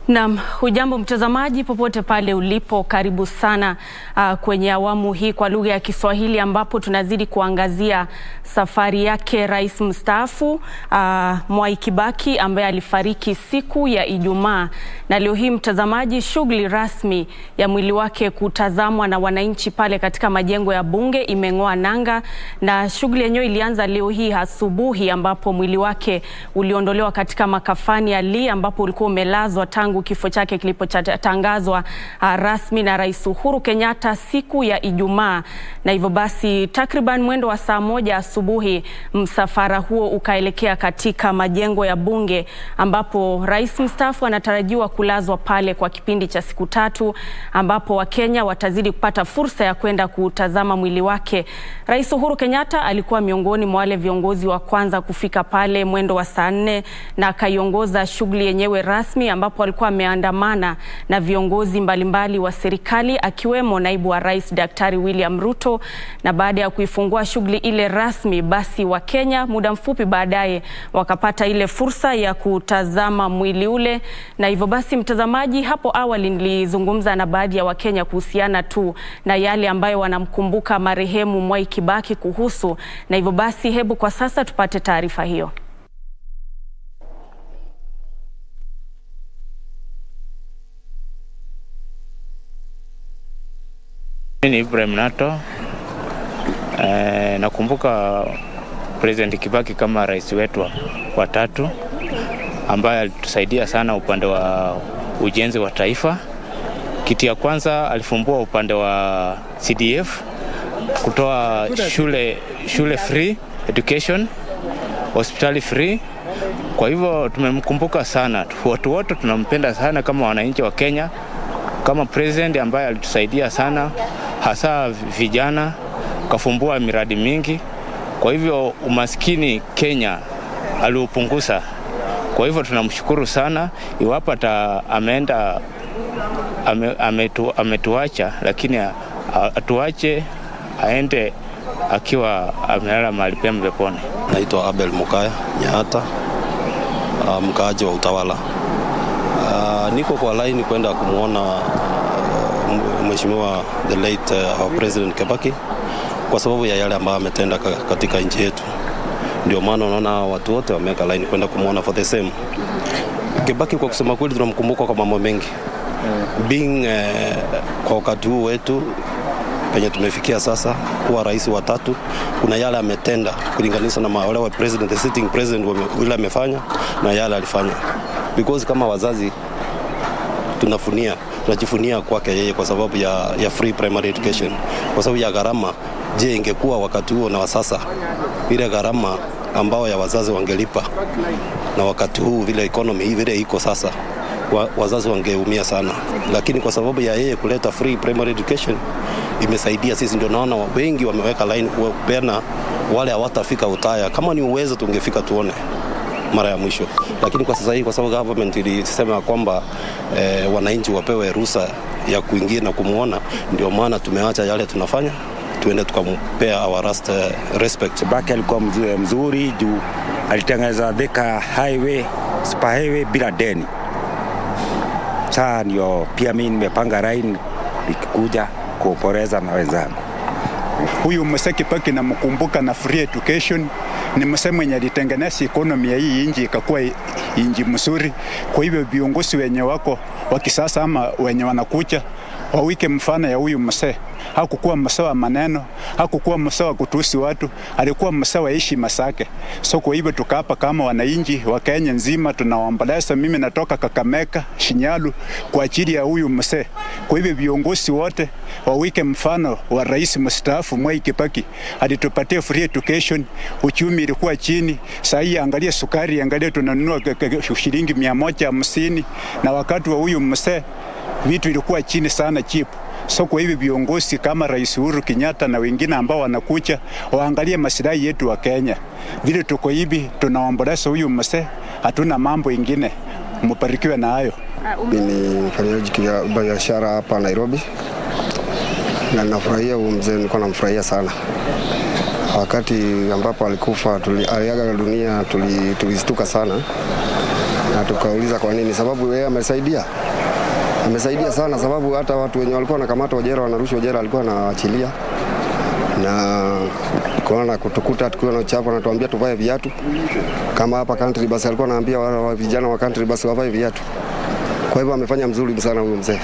Speaker 7: Naam, hujambo mtazamaji popote pale ulipo, karibu sana kwenye awamu hii kwa lugha ya Kiswahili ambapo tunazidi kuangazia safari yake rais mstaafu Mwai Kibaki ambaye alifariki siku ya Ijumaa, na leo hii mtazamaji, shughuli rasmi ya mwili wake kutazamwa na wananchi pale katika majengo ya bunge imeng'oa nanga, na shughuli yenyewe ilianza leo hii asubuhi ambapo mwili wake uliondolewa katika makafani ya Lee ambapo ulikuwa umelazwa tangu kifo chake kilipotangazwa rasmi na Rais Uhuru Kenyatta siku ya Ijumaa. Na hivyo basi takriban mwendo wa saa 1 asubuhi msafara huo ukaelekea katika majengo ya bunge ambapo rais mstaafu anatarajiwa kulazwa pale kwa kipindi cha siku 3 ambapo Wakenya watazidi kupata fursa ya kwenda kutazama mwili wake. Rais Uhuru Kenyatta alikuwa miongoni mwa wale viongozi wa kwanza kufika pale mwendo wa saa 4 na akaiongoza shughuli yenyewe rasmi ambapo alikuwa alikuwa ameandamana na viongozi mbalimbali wa serikali akiwemo naibu wa rais Daktari William Ruto, na baada ya kuifungua shughuli ile rasmi, basi wa Kenya muda mfupi baadaye wakapata ile fursa ya kutazama mwili ule. Na hivyo basi, mtazamaji, hapo awali nilizungumza na baadhi ya Wakenya kuhusiana tu na yale ambayo wanamkumbuka marehemu Mwai Kibaki kuhusu, na hivyo basi hebu kwa sasa tupate taarifa hiyo.
Speaker 2: Ni Ibrahim Nato. Nakumbuka President Kibaki kama rais wetu wa tatu ambaye alitusaidia sana upande wa ujenzi wa taifa. Kitu ya kwanza alifumbua upande wa CDF, kutoa shule free education, hospitali free. Kwa hivyo tumemkumbuka sana. Watu wote tunampenda sana kama wananchi wa Kenya, kama president ambaye alitusaidia sana, hasa vijana, kafumbua miradi mingi. Kwa hivyo umaskini Kenya aliupunguza. Kwa hivyo tunamshukuru sana. Iwapo ameenda ametuacha, lakini atuache aende akiwa amelala mahali pema peponi.
Speaker 3: Naitwa Abel Mukaya Nyata, mkaaji wa Utawala. Niko kwa line kwenda kumuona mheshimiwa the late our president Kibaki kwa sababu ya yale ambayo ametenda katika nchi yetu. Ndio maana unaona watu wote wameka line kwenda kumuona for the same. Kibaki kwa kusema kweli tunamkumbuka kwa mambo mengi. Being kwa wakati huu wetu penye tumefikia sasa kuwa rais wa tatu, kuna yale ametenda kulinganisha na wale wa president, the sitting president wale amefanya na yale alifanya. Because kama wazazi tunajifunia kwake yeye kwa sababu ya free primary education, kwa sababu ya gharama. Je, ingekuwa wakati huo na sasa ile gharama ambao ya wazazi wangelipa na wakati huu vile economy hii vile iko sasa, wazazi wangeumia sana. Lakini kwa sababu ya yeye kuleta free primary education imesaidia sisi, ndio naona wengi wameweka line kupeana wale hawatafika utaya. Kama ni uwezo tungefika tuone mara ya mwisho, lakini kwa sasa hii kwa sababu government ilisema kwamba wananchi wapewe ruhusa ya kuingia na kumuona, ndio maana tumeacha yale tunafanya tuende tukampea our last respect.
Speaker 4: Kibaki alikuwa mzuri juu alitengeneza Thika highway, super highway bila deni. Sasa ndio pia mimi nimepanga line nikikuja kuoporeza na wenzangu.
Speaker 8: Huyu Mzee Kibaki namkumbuka na free education. Ni msee mwenye alitengeneza economy ya hii nchi ikakuwa nchi mzuri. Kwa hivyo viongozi wenye wako wa kisasa ama wenye wanakuja wawike mfano ya huyu mzee. Hakukuwa mzee wa maneno, hakukuwa mzee wa kutusi watu, alikuwa mzee wa heshima zake. So kwa hivyo tukapa kama wananchi wa Kenya nzima tunaomboleza. Mimi natoka Kakamega, Shinyalu, kwa ajili ya huyu mzee. Kwa hivyo viongozi wote wawike mfano wa rais mstaafu Mwai Kibaki. Alitupatia free education, uchumi ilikuwa chini. Sasa hii angalia sukari, angalia tunanunua shilingi 150, na wakati wa huyu mzee vitu ilikuwa chini sana, cheap. So kwa hivyo viongozi kama Rais Uhuru Kenyatta na wengine ambao wanakuja waangalie maslahi yetu wa Kenya. Vile tuko hivi tunaomboleza huyu mzee, hatuna mambo ingine. Mbarikiwe na hayo.
Speaker 9: Mimi mfanyaji biashara hapa Nairobi, na nafurahia huyu mzee, nilikuwa namfurahia sana. Wakati ambapo alikufa, aliaga dunia, tulistuka sana na tukauliza kwa nini. Sababu yeye amesaidia sana, sababu hata watu wenye walikuwa wanakamatwa jela, wanarushwa jela, alikuwa anaachilia. Na kuona kutukuta tukiwa na uchafu anatuambia tuvae viatu. Kama hapa country bus alikuwa anaambia wale vijana wa country bus wavae viatu. Kwa hivyo amefanya mzuri sana huyo mzee.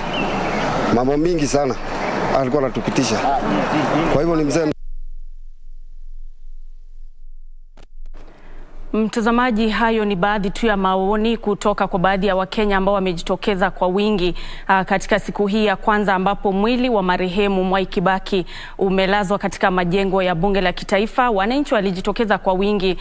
Speaker 9: Mambo mingi sana alikuwa anatupitisha. Kwa hivyo ni mzee.
Speaker 7: Mtazamaji, hayo ni baadhi tu ya maoni kutoka kwa baadhi ya Wakenya ambao wamejitokeza kwa wingi katika siku hii ya kwanza ambapo mwili wa marehemu Mwai Kibaki umelazwa katika majengo ya Bunge la Kitaifa. Wananchi walijitokeza kwa wingi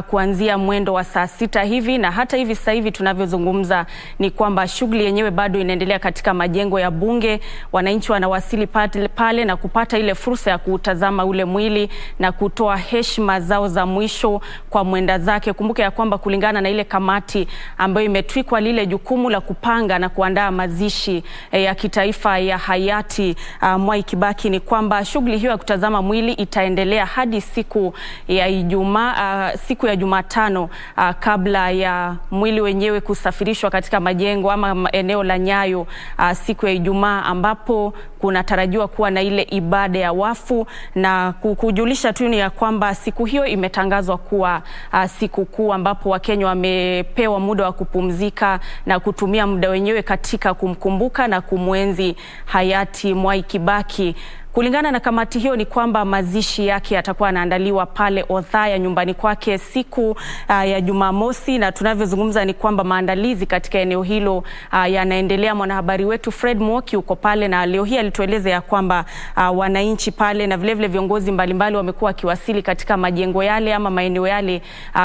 Speaker 7: kuanzia mwendo wa saa 6 hivi, na hata hivi sasa hivi tunavyozungumza ni kwamba shughuli yenyewe bado inaendelea katika majengo ya Bunge. Wananchi wanawasili pale na kupata ile fursa ya kutazama ule mwili na kutoa heshima zao za mwisho kwa mwenda zake zake. Kumbuke ya kwamba kulingana na ile kamati ambayo imetwikwa lile jukumu la kupanga na kuandaa mazishi ya kitaifa ya hayati Mwai Kibaki, ni kwamba shughuli hiyo ya kutazama mwili itaendelea hadi siku ya Ijumaa, siku ya Jumatano, kabla ya mwili wenyewe kusafirishwa katika majengo ama eneo la Nyayo siku ya Ijumaa, ambapo kunatarajiwa kuwa na ile ibada ya wafu. Na kujulisha tu ni ya kwamba siku hiyo imetangazwa kuwa siku kuu, ambapo Wakenya wamepewa muda wa kupumzika na kutumia muda wenyewe katika kumkumbuka na kumwenzi hayati Mwai Kibaki. Kulingana na kamati hiyo ni kwamba mazishi yake yatakuwa yanaandaliwa pale Othaya nyumbani kwake siku ya Jumamosi, na tunavyozungumza ni kwamba maandalizi katika eneo hilo yanaendelea. Mwanahabari wetu Fred Mwoki uko pale na leo hii alitueleza ya kwamba wananchi pale na vilevile viongozi mbalimbali wamekuwa wakiwasili katika majengo yale ama maeneo yale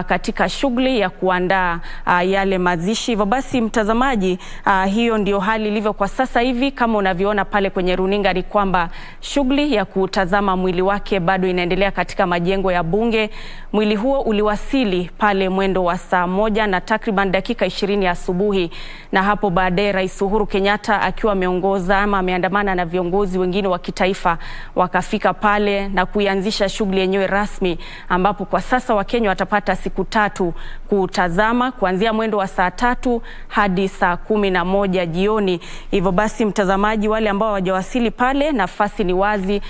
Speaker 7: katika shughuli ya kuandaa yale mazishi. Hivyo basi mtazamaji, hiyo ndio hali ilivyo kwa sasa hivi. Kama unavyoona pale kwenye runinga ni kwamba shughuli ya kutazama mwili wake bado inaendelea katika majengo ya bunge. Mwili huo uliwasili pale mwendo wa saa 1 na takriban dakika 20 asubuhi, na hapo baadaye Rais Uhuru Kenyatta akiwa ameongoza ama ameandamana na viongozi wengine wa kitaifa wakafika pale na kuianzisha shughuli yenyewe rasmi, ambapo kwa sasa Wakenya watapata siku 3 kutazama kuanzia mwendo wa saa 3 hadi saa 11 jioni. Hivyo basi mtazamaji, wale ambao hawajawasili pale, nafasi ni wazi.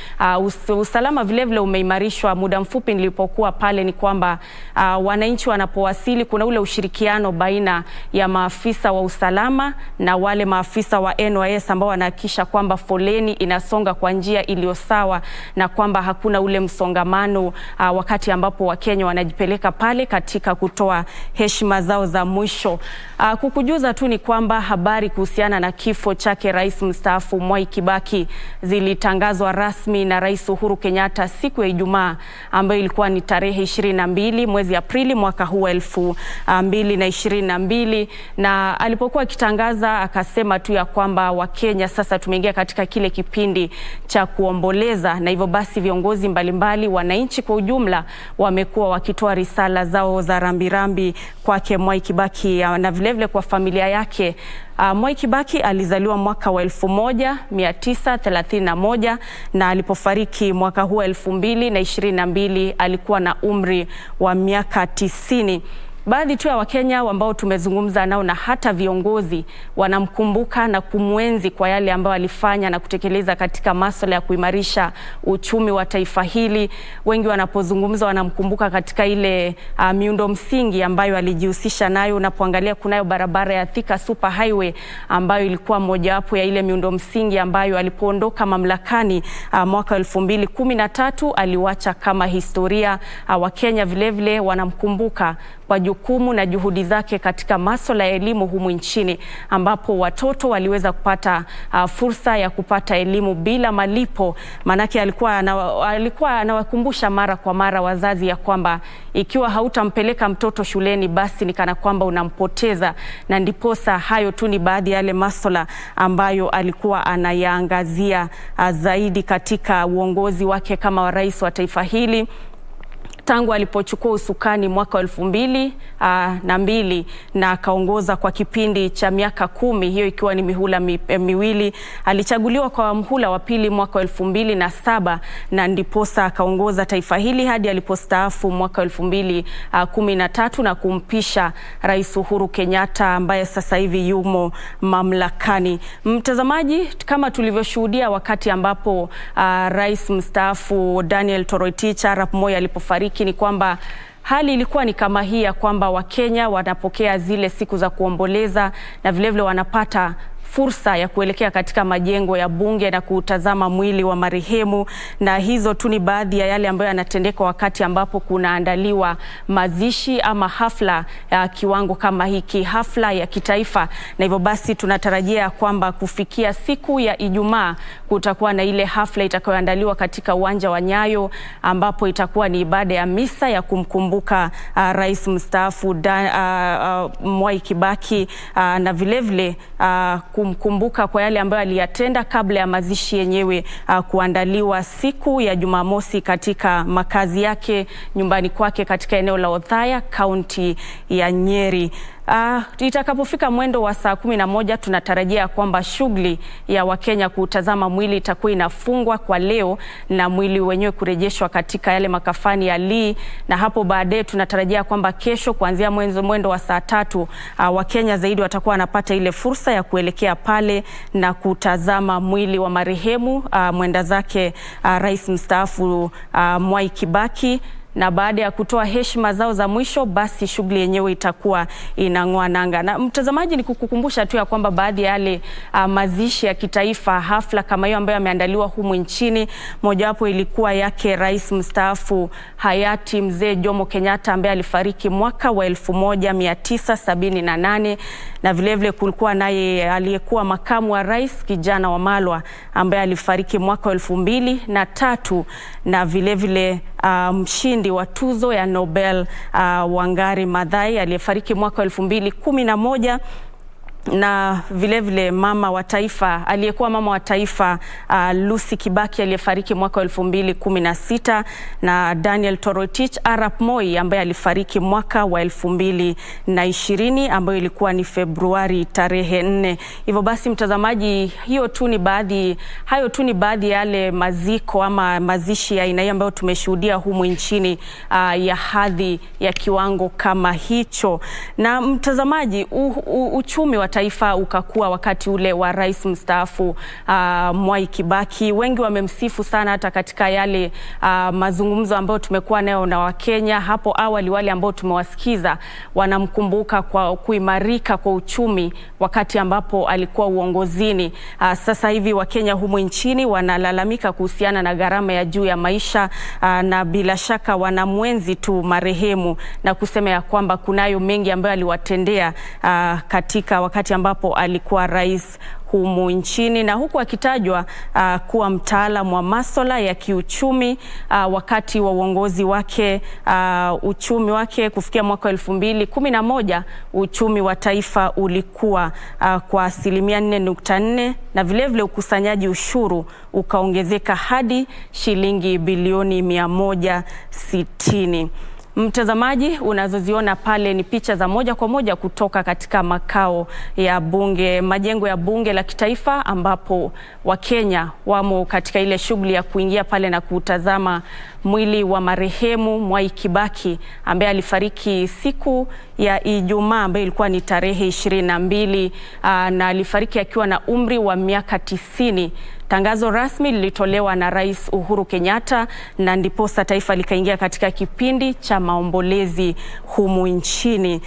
Speaker 7: Usalama vilevile umeimarishwa. Muda mfupi nilipokuwa pale ni kwamba wananchi wanapowasili kuna ule ushirikiano baina ya maafisa wa usalama na wale maafisa wa NYS ambao wanahakikisha kwamba foleni inasonga kwa njia iliyo sawa na kwamba hakuna ule msongamano wakati ambapo Wakenya wanajipeleka pale katika kutoa heshima zao za mwisho. Kukujuza tu ni kwamba habari kuhusiana na kifo chake rais mstaafu Mwai Kibaki zilitangazwa rasmi na Rais Uhuru Kenyatta siku ya Ijumaa, ambayo ilikuwa ni tarehe 22 mwezi Aprili mwaka huu 2022, na alipokuwa akitangaza akasema tu ya kwamba Wakenya sasa tumeingia katika kile kipindi cha kuomboleza, na hivyo basi viongozi mbalimbali, wananchi kwa ujumla wamekuwa wakitoa risala zao za rambirambi kwake Mwai Kibaki na vilevile kwa familia yake. Mwai Kibaki alizaliwa mwaka wa 1931 na alipofariki mwaka huu 2022 alikuwa na umri wa miaka 90. Baadhi tu ya Wakenya ambao tumezungumza nao na hata viongozi wanamkumbuka na kumwenzi kwa yale ambayo alifanya na kutekeleza katika masuala ya kuimarisha uchumi wa taifa hili. Wengi wanapozungumza wanamkumbuka katika ile miundo msingi ambayo alijihusisha nayo. Unapoangalia kunayo barabara ya Thika Super Highway ambayo ilikuwa mojawapo ya ile miundo msingi ambayo alipoondoka mamlakani mwaka 2013 aliwacha kama historia. Wakenya vilevile wanamkumbuka kwa jukumu na juhudi zake katika masuala ya elimu humu nchini, ambapo watoto waliweza kupata fursa ya kupata elimu bila malipo. Manake alikuwa anawakumbusha mara kwa mara wazazi ya kwamba ikiwa hautampeleka mtoto shuleni basi ni kana kwamba unampoteza, na ndiposa hayo tu ni baadhi ya yale masuala ambayo alikuwa anayaangazia zaidi katika uongozi wake kama rais wa taifa hili. Tangu alipochukua usukani mwaka 2002 na akaongoza kwa kipindi cha miaka 10, hiyo ikiwa ni mihula miwili. Alichaguliwa kwa mhula wa pili mwaka 2007 na ndiposa akaongoza taifa hili hadi alipostaafu mwaka 2013 na kumpisha Rais Uhuru Kenyatta ambaye sasa hivi yumo mamlakani. Mtazamaji, kama tulivyoshuhudia wakati ambapo rais mstaafu Daniel Toroitich arap Moi alipofariki, ni kwamba hali ilikuwa ni kama hii ya kwamba Wakenya wanapokea zile siku za kuomboleza na vilevile wanapata fursa ya kuelekea katika majengo ya bunge na kutazama mwili wa marehemu. Na hizo tu ni baadhi ya yale ambayo yanatendeka wakati ambapo kunaandaliwa mazishi ama hafla ya kiwango kama hiki, hafla ya kitaifa. Na hivyo basi tunatarajia kwamba kufikia siku ya Ijumaa kutakuwa na ile hafla itakayoandaliwa katika uwanja wa Nyayo, ambapo itakuwa ni ibada ya misa ya kumkumbuka rais mstaafu Mwai Kibaki na vilevile kumkumbuka kwa yale ambayo aliyatenda kabla ya mazishi yenyewe kuandaliwa siku ya Jumamosi katika makazi yake nyumbani kwake katika eneo la Othaya, kaunti ya Nyeri. Itakapofika mwendo wa saa 11 tunatarajia kwamba shughuli ya Wakenya kutazama mwili itakuwa inafungwa kwa leo na mwili wenyewe kurejeshwa katika yale makafani ya Lee, na hapo baadaye tunatarajia kwamba kesho kuanzia mwendo wa saa 3 Wakenya zaidi watakuwa wanapata ile fursa ya kuelekea pale na kutazama mwili wa marehemu mwenda zake rais mstaafu Mwai Kibaki. Na baada ya kutoa heshima zao za mwisho, basi shughuli yenyewe itakuwa inang'oa nanga. Na mtazamaji, ni kukukumbusha tu ya kwamba baadhi ya yale mazishi ya kitaifa, hafla kama hiyo ambayo yameandaliwa humu nchini, mojawapo ilikuwa yake rais mstaafu hayati mzee Jomo Kenyatta ambaye alifariki mwaka wa 1978, na vilevile kulikuwa naye aliyekuwa makamu wa rais kijana wa Malwa ambaye alifariki mwaka wa 2003, na vilevile mshindi wa tuzo ya Nobel Wangari Maathai aliyefariki mwaka 2011, na vilevile mama wa taifa aliyekuwa mama wa taifa Lucy Kibaki aliyefariki mwaka 2016, na Daniel Toroitich Arap Moi ambaye alifariki mwaka wa 2020 ambayo ilikuwa ni Februari tarehe 4. Hivyo basi mtazamaji, hayo tu ni baadhi ya yale maziko ama mazishi ya aina ambayo tumeshuhudia humu nchini ya hadhi ya kiwango kama hicho. Na mtazamaji, uchumi wa taifa ukakua wakati ule wa rais mstaafu Mwai Kibaki. Wengi wamemsifu sana hata katika yale mazungumzo ambayo tumekuwa nayo na Wakenya hapo awali. Wale ambao tumewasikiza wanamkumbuka kwa kuimarika kwa uchumi wakati ambapo alikuwa uongozini. Sasa hivi Wakenya humu nchini wanalalamika kuhusiana na gharama ya juu ya maisha, na bila shaka wanamwenzi tu marehemu na kusema ya kwamba kunayo mengi ambayo aliwatendea katika wakati ambapo alikuwa rais humu nchini, na huku akitajwa kuwa mtaalamu wa masuala ya kiuchumi. Wakati wa uongozi wake, uchumi wake kufikia mwaka 2011 uchumi wa taifa ulikuwa kwa 4.4%, na vilevile ukusanyaji ushuru ukaongezeka hadi shilingi bilioni 160. Mtazamaji, unazoziona pale ni picha za moja kwa moja kutoka katika makao ya bunge, majengo ya bunge la kitaifa, ambapo Wakenya wamo katika ile shughuli ya kuingia pale na kutazama mwili wa marehemu Mwai Kibaki ambaye alifariki siku ya Ijumaa ambayo ilikuwa ni tarehe 22, na alifariki akiwa na umri wa miaka 90. Tangazo rasmi lilitolewa na Rais Uhuru Kenyatta, na ndiposa taifa likaingia katika kipindi cha maombolezi humu nchini.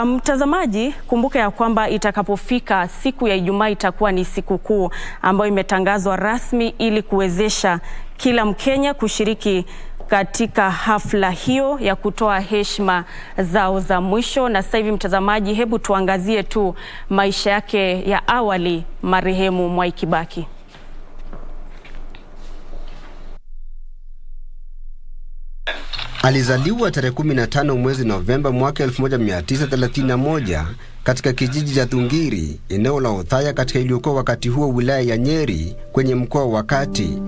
Speaker 7: Mtazamaji, kumbuka ya kwamba itakapofika siku ya Ijumaa itakuwa ni siku kuu ambayo imetangazwa rasmi ili kuwezesha kila Mkenya kushiriki katika hafla hiyo ya kutoa heshima zao za mwisho. Na sasa hivi mtazamaji, hebu tuangazie tu maisha yake ya awali marehemu Mwai Kibaki.
Speaker 11: Alizaliwa tarehe 15 mwezi Novemba mwaka 1931 katika kijiji cha Thungiri, eneo la Othaya, katika iliyokuwa wakati huo wilaya ya Nyeri kwenye mkoa wa Kati.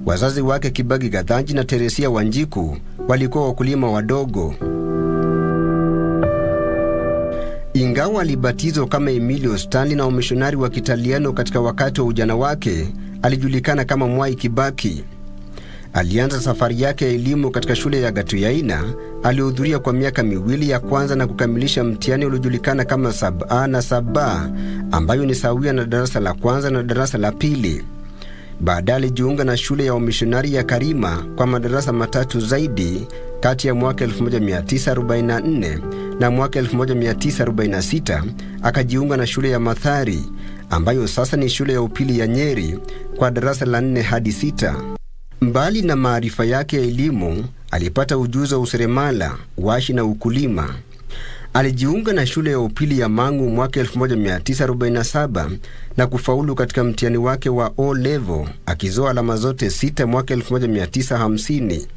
Speaker 11: Wazazi wake Kibaki Gathanji na Teresia Wanjiku walikuwa wakulima wadogo. Ingawa alibatizwa kama Emilio Stanley na wamishonari wa Kitaliano katika wakati wa ujana wake, alijulikana kama Mwai Kibaki. Alianza safari yake ya elimu katika shule ya Gatuyaina. Alihudhuria kwa miaka miwili ya kwanza na kukamilisha mtihani uliojulikana kama Sub A na Sub B, ambayo ni sawia na darasa la kwanza na darasa la pili. Baadaye alijiunga na shule ya wamishonari ya Karima kwa madarasa matatu zaidi kati ya mwaka 1944 na mwaka 1946. Akajiunga na shule ya Mathari ambayo sasa ni shule ya upili ya Nyeri kwa darasa la 4 hadi 6. Mbali na maarifa yake ya elimu, alipata ujuzi wa useremala, washi na ukulima. Alijiunga na shule ya upili ya Mangu mwaka 1947 na kufaulu katika mtihani wake wa O level akizoa alama zote 6 mwaka 1950.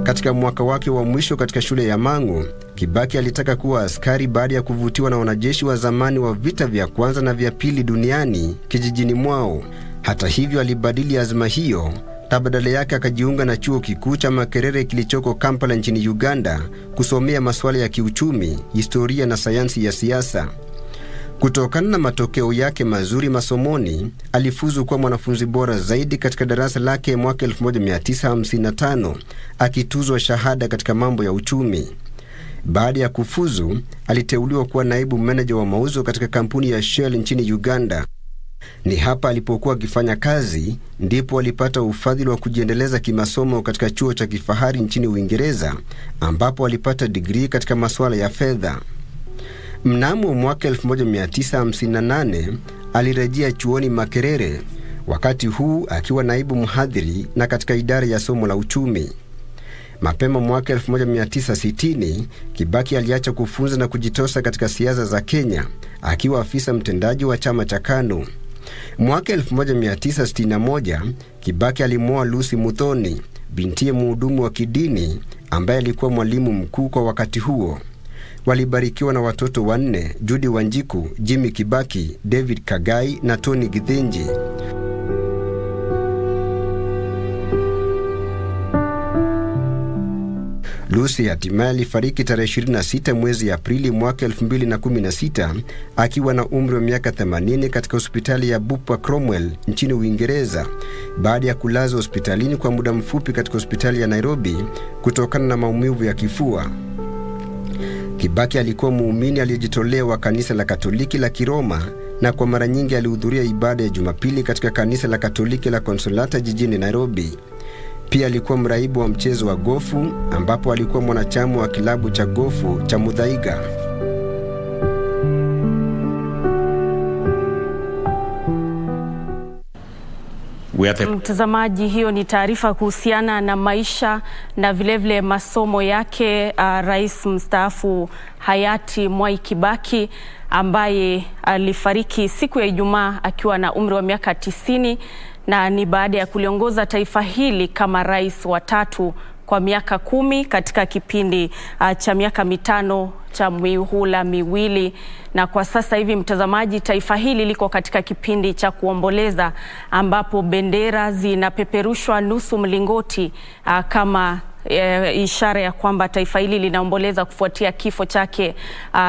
Speaker 11: Katika mwaka wake wa mwisho katika shule ya Mang'u, Kibaki alitaka kuwa askari baada ya kuvutiwa na wanajeshi wa zamani wa vita vya kwanza na vya pili duniani kijijini mwao. Hata hivyo alibadili azma hiyo na badala yake akajiunga na chuo kikuu cha Makerere kilichoko Kampala nchini Uganda kusomea masuala ya kiuchumi, historia na sayansi ya siasa. Kutokana na matokeo yake mazuri masomoni, alifuzu kuwa mwanafunzi bora zaidi katika darasa lake mwaka 1955, akituzwa shahada katika mambo ya uchumi. Baada ya kufuzu, aliteuliwa kuwa naibu meneja wa mauzo katika kampuni ya Shell nchini Uganda. Ni hapa alipokuwa akifanya kazi ndipo alipata ufadhili wa kujiendeleza kimasomo katika chuo cha kifahari nchini Uingereza, ambapo alipata degree katika masuala ya fedha. Mnamo mwaka 1958 alirejea chuoni Makerere, wakati huu akiwa naibu mhadhiri na katika idara ya somo la uchumi. Mapema mwaka 1960 Kibaki aliacha kufunza na kujitosa katika siasa za Kenya, akiwa afisa mtendaji wa chama cha KANU. Mwaka 1961 Kibaki alimwoa Lucy Muthoni, bintiye mhudumu wa kidini ambaye alikuwa mwalimu mkuu kwa wakati huo. Walibarikiwa na watoto 4: Judy Wanjiku, Jimmy Kibaki, David Kagai na Tony Githinji. Lucy hatimaye alifariki tarehe 26 mwezi Aprili mwaka 2016 akiwa na umri wa miaka 80 katika hospitali ya Bupa Cromwell nchini Uingereza, baada ya kulazwa hospitalini kwa muda mfupi katika hospitali ya Nairobi kutokana na maumivu ya kifua. Kibaki alikuwa muumini aliyejitolea wa kanisa la Katoliki la Kiroma, na kwa mara nyingi alihudhuria ibada ya Jumapili katika kanisa la Katoliki la Consolata jijini Nairobi. Pia alikuwa mraibu wa mchezo wa gofu, ambapo alikuwa mwanachama wa kilabu cha gofu cha Muthaiga.
Speaker 7: Mtazamaji, hiyo ni taarifa kuhusiana na maisha na vilevile masomo yake rais mstaafu hayati Mwai Kibaki, ambaye alifariki siku ya Ijumaa akiwa na umri wa miaka 90, na ni baada ya kuliongoza taifa hili kama rais wa 3 kwa miaka 10 katika kipindi cha miaka 5 cha mihula miwili. Na kwa sasa hivi, mtazamaji, taifa hili liko katika kipindi cha kuomboleza, ambapo bendera zinapeperushwa nusu mlingoti kama ishara ya kwamba taifa hili linaomboleza kufuatia kifo chake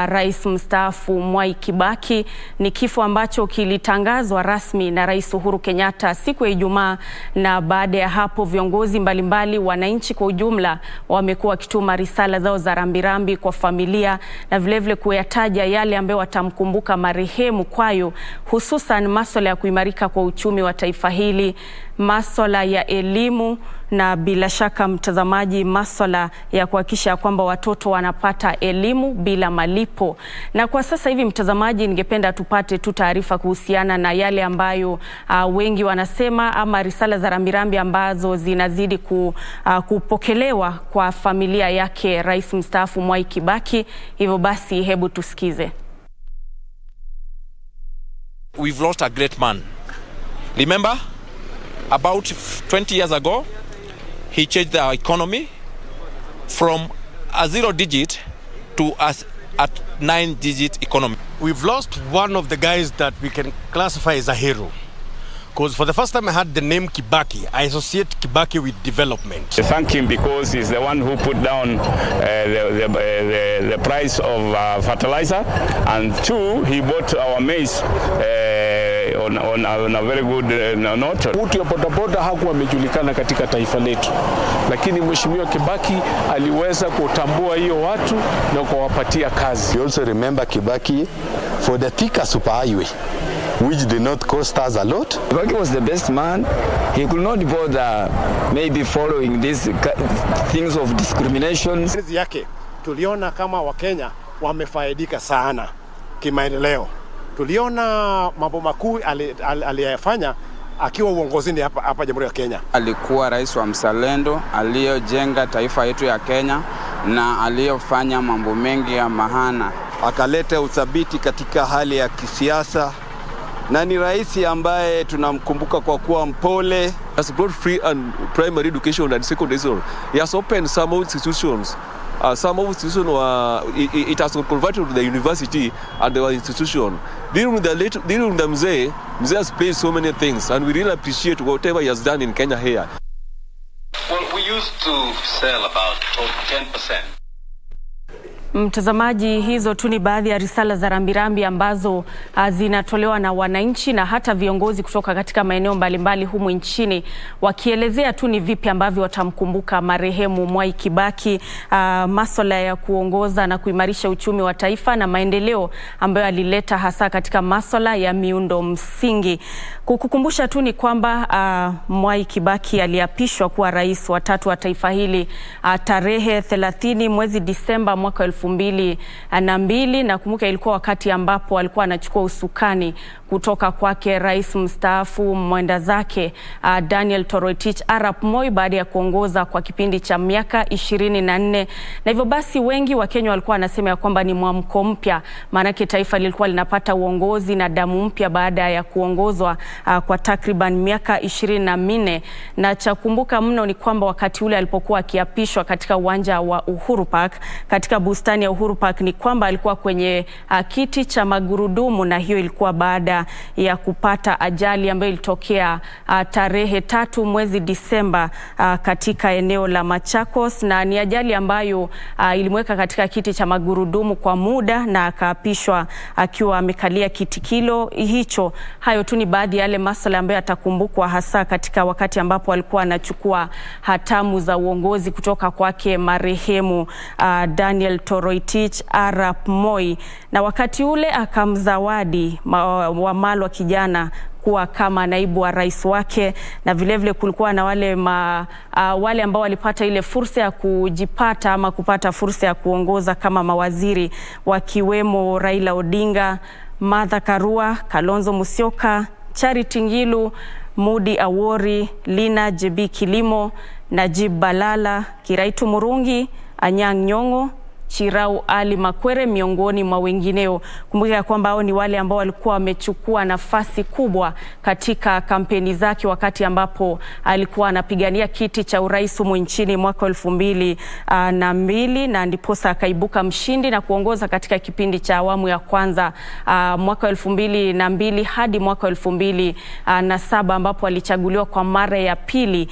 Speaker 7: rais mstaafu Mwai Kibaki. Ni kifo ambacho kilitangazwa rasmi na Rais Uhuru Kenyatta siku ya Ijumaa, na baada ya hapo viongozi mbalimbali, wananchi kwa ujumla, wamekuwa wakituma risala zao za rambirambi kwa familia na vilevile kuyataja yale ambayo watamkumbuka marehemu kwayo, hususan masuala ya kuimarika kwa uchumi wa taifa hili, masuala ya elimu na bila shaka, mtazamaji, masuala ya kuhakikisha kwamba watoto wanapata elimu bila malipo. Na kwa sasa hivi, mtazamaji, ningependa tupate tu taarifa kuhusiana na yale ambayo wengi wanasema, ama risala za rambirambi ambazo zinazidi kupokelewa kwa familia yake rais mstaafu Mwai Kibaki. Hivyo basi, hebu tusikize.
Speaker 13: We've lost a great man. Remember, about 20 years ago, he changed the economy from a 0 digit to a 9 digit economy.
Speaker 14: We've lost one of the guys that we can classify as a hero. Because for the first time I heard the name Kibaki, I associate Kibaki with development.
Speaker 15: I thank him because he's the one who put down the price of fertilizer, and 2, he bought our maize on a very good note.
Speaker 17: Mtu ya bodaboda hakuwa amejulikana katika taifa letu, lakini Mheshimiwa Kibaki aliweza kutambua hiyo watu na kuwapatia kazi.
Speaker 25: We also remember Kibaki for the Thika superhighway, which did not cost us a lot.
Speaker 26: Kibaki was the best man. He could not bother maybe following these things of discrimination.
Speaker 27: Kazi yake tuliona kama Wakenya wamefaidika sana kimaendeleo. Tuliona mambo makuu aliyofanya akiwa uongozini hapa Jamhuri ya Kenya.
Speaker 28: Alikuwa rais wa mzalendo aliyojenga taifa yetu ya Kenya na aliyofanya mambo mengi ya maana.
Speaker 29: Akaleta uthabiti katika hali ya kisiasa
Speaker 1: na ni rais ambaye tunamkumbuka kwa kuwa mpole.
Speaker 10: He has brought free and primary education and secondary education. He has opened some institutions. Some of institutions were, it has converted to the university and the institution. During the Mzee has played so many things, and we really appreciate whatever he has done in Kenya here.
Speaker 3: Well, we used to sell about 10%.
Speaker 7: Mtazamaji, hizo tu ni baadhi ya risala za rambirambi ambazo zinatolewa na wananchi na hata viongozi kutoka katika maeneo mbalimbali humu nchini, wakielezea tu ni vipi ambavyo watamkumbuka marehemu Mwai Kibaki, masuala ya kuongoza na kuimarisha uchumi wa taifa na maendeleo ambayo alileta hasa katika masuala ya miundo msingi. Kukukumbusha tu ni kwamba Mwai Kibaki aliapishwa kuwa rais wa 3 wa taifa hili tarehe 30 mwezi Disemba mwaka 2002, na kumbuka ilikuwa wakati ambapo alikuwa anachukua usukani kutoka kwake rais mstaafu mwenda zake Daniel Toroitich Arap Moi baada ya kuongoza kwa kipindi cha miaka 24. Na hivyo basi wengi wa Kenya walikuwa wanasema ya kwamba ni mwamko mpya, maana taifa lilikuwa linapata uongozi na damu mpya baada ya kuongozwa kwa takriban miaka 24. Na cha kumbuka mno ni kwamba wakati ule alipokuwa akiapishwa katika uwanja wa Uhuru Park, katika bustani ya Uhuru Park, ni kwamba alikuwa kwenye kiti cha magurudumu, na hiyo ilikuwa baada ya kupata ajali ambayo ilitokea tarehe 3 mwezi Disemba katika eneo la Machakos, na ni ajali ambayo ilimweka katika kiti cha magurudumu kwa muda na akaapishwa akiwa amekalia kiti kilo hicho. Hayo tu ni baadhi ya yale masuala ambayo atakumbukwa hasa katika wakati ambapo alikuwa anachukua hatamu za uongozi kutoka kwake marehemu Daniel Toroitich Arap Moi, na wakati ule akamzawadi Wamalwa kijana kuwa kama naibu wa rais wake, na vilevile kulikuwa na wale ambao walipata ile fursa ya kujipata ama kupata fursa ya kuongoza kama mawaziri, wakiwemo Raila Odinga, Martha Karua, Kalonzo Musyoka, Charity Ngilu, Mudi Awori, Lina Jebi Kilimo, Najib Balala, Kiraitu Murungi, Anyang' Nyong'o, Chirau Ali Makwere miongoni mwa wengineo. Kumbuka ya kwamba hao ni wale ambao walikuwa wamechukua nafasi kubwa katika kampeni zake wakati ambapo alikuwa anapigania kiti cha urais humu nchini mwaka 2002, na ndiposa akaibuka mshindi na kuongoza katika kipindi cha awamu ya kwanza mwaka 2002 hadi mwaka 2007 ambapo alichaguliwa kwa mara ya pili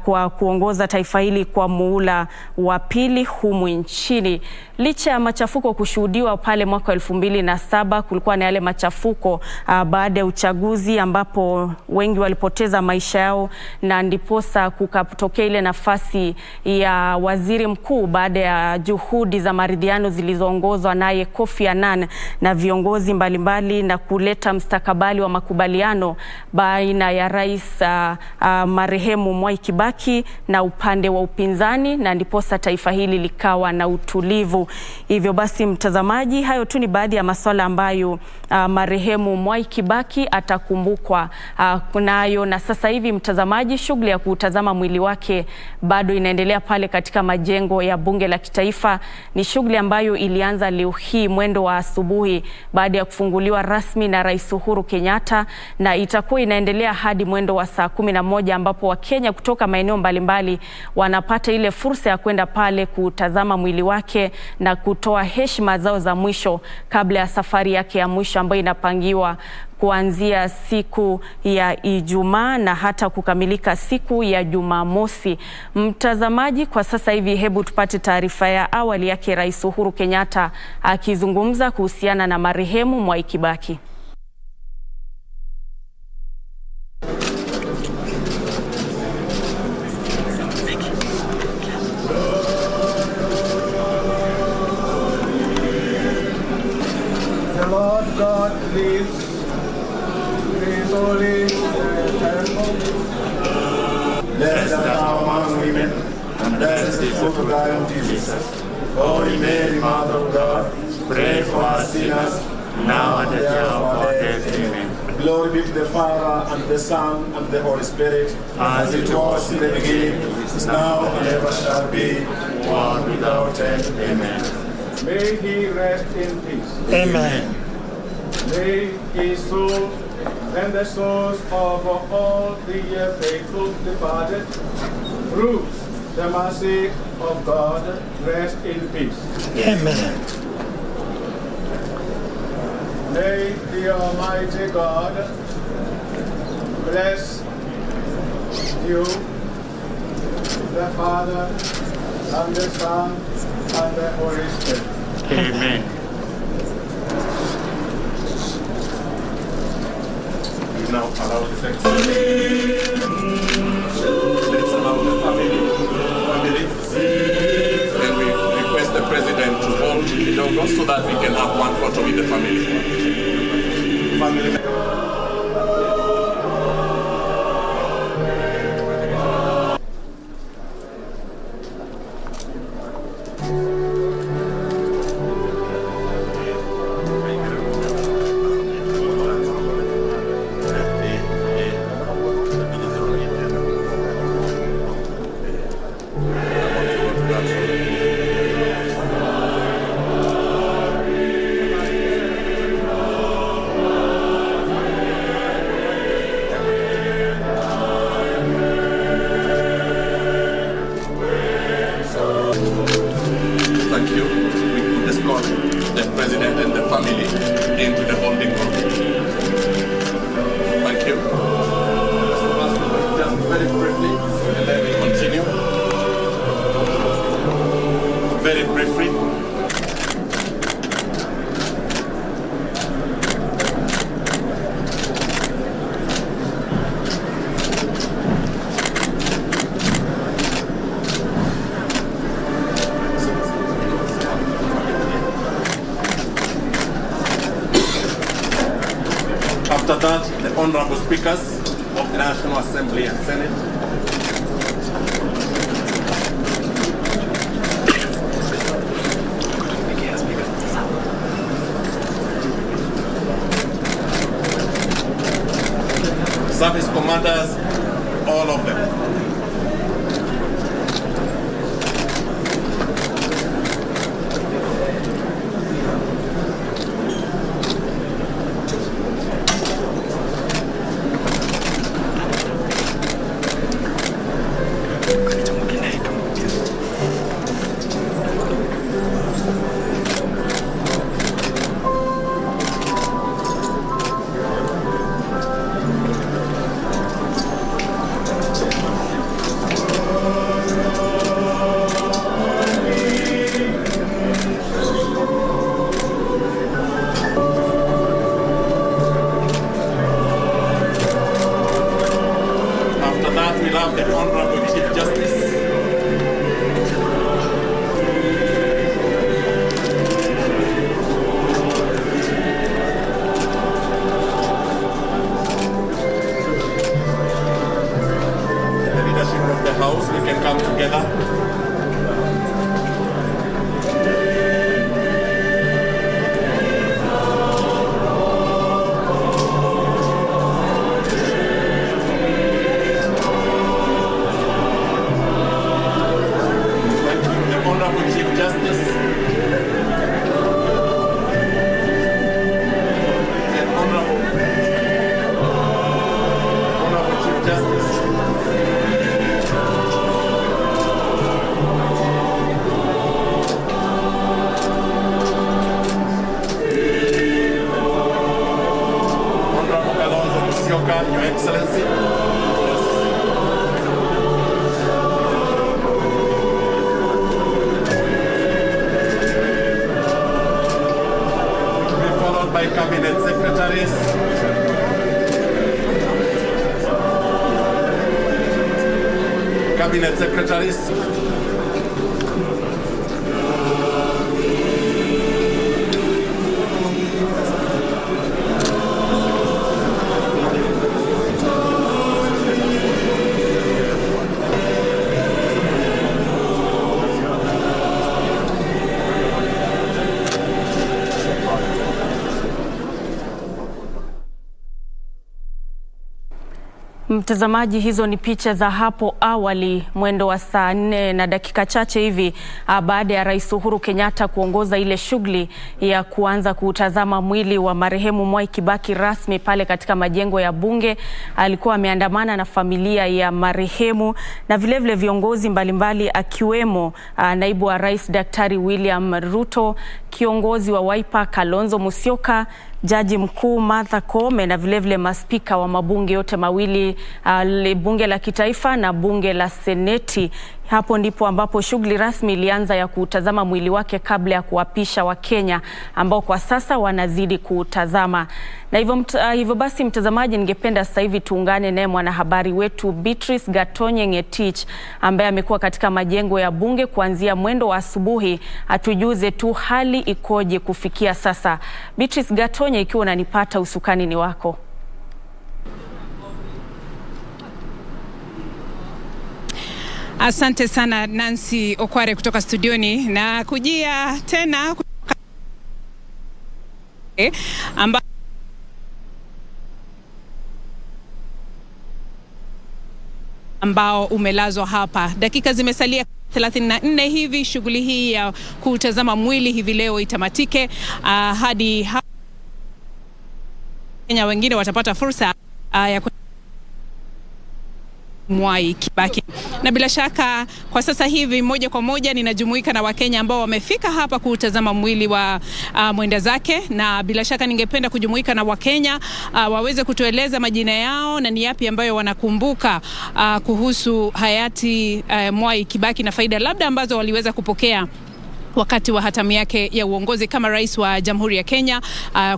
Speaker 7: kwa kuongoza taifa hili kwa muhula wa pili humu nchini. Licha ya machafuko kushuhudiwa pale mwaka 2007, kulikuwa na yale machafuko baada ya uchaguzi ambapo wengi walipoteza maisha yao, na ndiposa kukatokea ile nafasi ya waziri mkuu baada ya juhudi za maridhiano zilizoongozwa naye Kofi Annan na viongozi mbalimbali, na kuleta mstakabali wa makubaliano baina ya rais marehemu Mwai Kibaki na upande wa upinzani, na ndiposa taifa hili likawa na utulivu. Hivyo basi mtazamaji, hayo tu ni baadhi ya masuala ambayo marehemu Mwai Kibaki atakumbukwa kunayo. Na sasa hivi mtazamaji, shughuli ya kutazama mwili wake bado inaendelea pale katika majengo ya bunge la kitaifa. Ni shughuli ambayo ilianza leo hii mwendo wa asubuhi baada ya kufunguliwa rasmi na Rais Uhuru Kenyatta, na itakuwa inaendelea hadi mwendo wa saa 11 ambapo Wakenya kutoka maeneo mbalimbali wanapata ile fursa ya kwenda pale kutazama mwili wake na kutoa heshima zao za mwisho kabla ya safari yake ya mwisho ambayo inapangiwa kuanzia siku ya Ijumaa na hata kukamilika siku ya Jumamosi. Mtazamaji, kwa sasa hivi hebu tupate taarifa ya awali yake Rais Uhuru Kenyatta akizungumza kuhusiana na marehemu Mwai Kibaki.
Speaker 21: God lives, is holy and terrible. Blessed art thou among women, and blessed is the fruit of thy womb, Jesus. Holy Mary, Mother of God, pray for us sinners, now and at the hour of our death. Amen. Glory be to the Father, and the Son, and the Holy Spirit, as it was in the beginning, is now, and ever shall be, world without end. Amen. May he rest in peace. Amen. May his soul
Speaker 5: and the souls of all the faithful departed, through the mercy of God, rest in peace.
Speaker 21: Amen.
Speaker 5: May the Almighty God bless you, the Father, and the Son, and the Holy Spirit.
Speaker 2: Amen.
Speaker 5: We now allow the secretary. Let's allow the family 1 minute. Then we request the president to hold the logo so that we can have one photo with the family. Family. After that, the honorable speakers of the National Assembly and Senate. Service commanders, all of them. Your Excellency. To be followed by cabinet secretaries. Cabinet secretaries.
Speaker 7: Mtazamaji, hizo ni picha za hapo awali mwendo wa saa 4 na dakika chache hivi baada ya Rais Uhuru Kenyatta kuongoza ile shughuli ya kuanza kutazama mwili wa marehemu Mwai Kibaki rasmi pale katika majengo ya bunge. Alikuwa ameandamana na familia ya marehemu na vilevile viongozi mbalimbali akiwemo naibu wa Rais Daktari William Ruto, kiongozi wa Wiper Kalonzo Musyoka, Jaji Mkuu Martha Koome na vilevile maspika wa mabunge yote mawili, bunge la kitaifa na bunge la seneti. Hapo ndipo ambapo shughuli rasmi ilianza ya kutazama mwili wake kabla ya kuapisha Wakenya ambao kwa sasa wanazidi kutazama. Na hivyo basi, mtazamaji, ningependa sasa hivi tuungane naye mwanahabari wetu Beatrice Gatonye Ngetich ambaye amekuwa katika majengo ya bunge kuanzia mwendo wa asubuhi, atujuze tu hali ikoje kufikia sasa. Beatrice Gatonye, ikiwa unanipata, usukani ni wako.
Speaker 12: Asante sana Nancy Okware kutoka studioni, na kujia tena ambao umelazwa hapa. Dakika zimesalia 34 hivi shughuli hii ya kutazama mwili hivi leo itamatike. Hadi Kenya wengine watapata fursa ya Mwai Kibaki. Na bila shaka kwa sasa hivi moja kwa moja ninajumuika na Wakenya ambao wamefika hapa kutazama mwili wa mwenda zake, na bila shaka ningependa kujumuika na Wakenya waweze kutueleza majina yao na ni yapi ambayo wanakumbuka kuhusu hayati Mwai Kibaki na faida labda ambazo waliweza kupokea wakati wa hatamu yake ya uongozi kama rais wa Jamhuri ya Kenya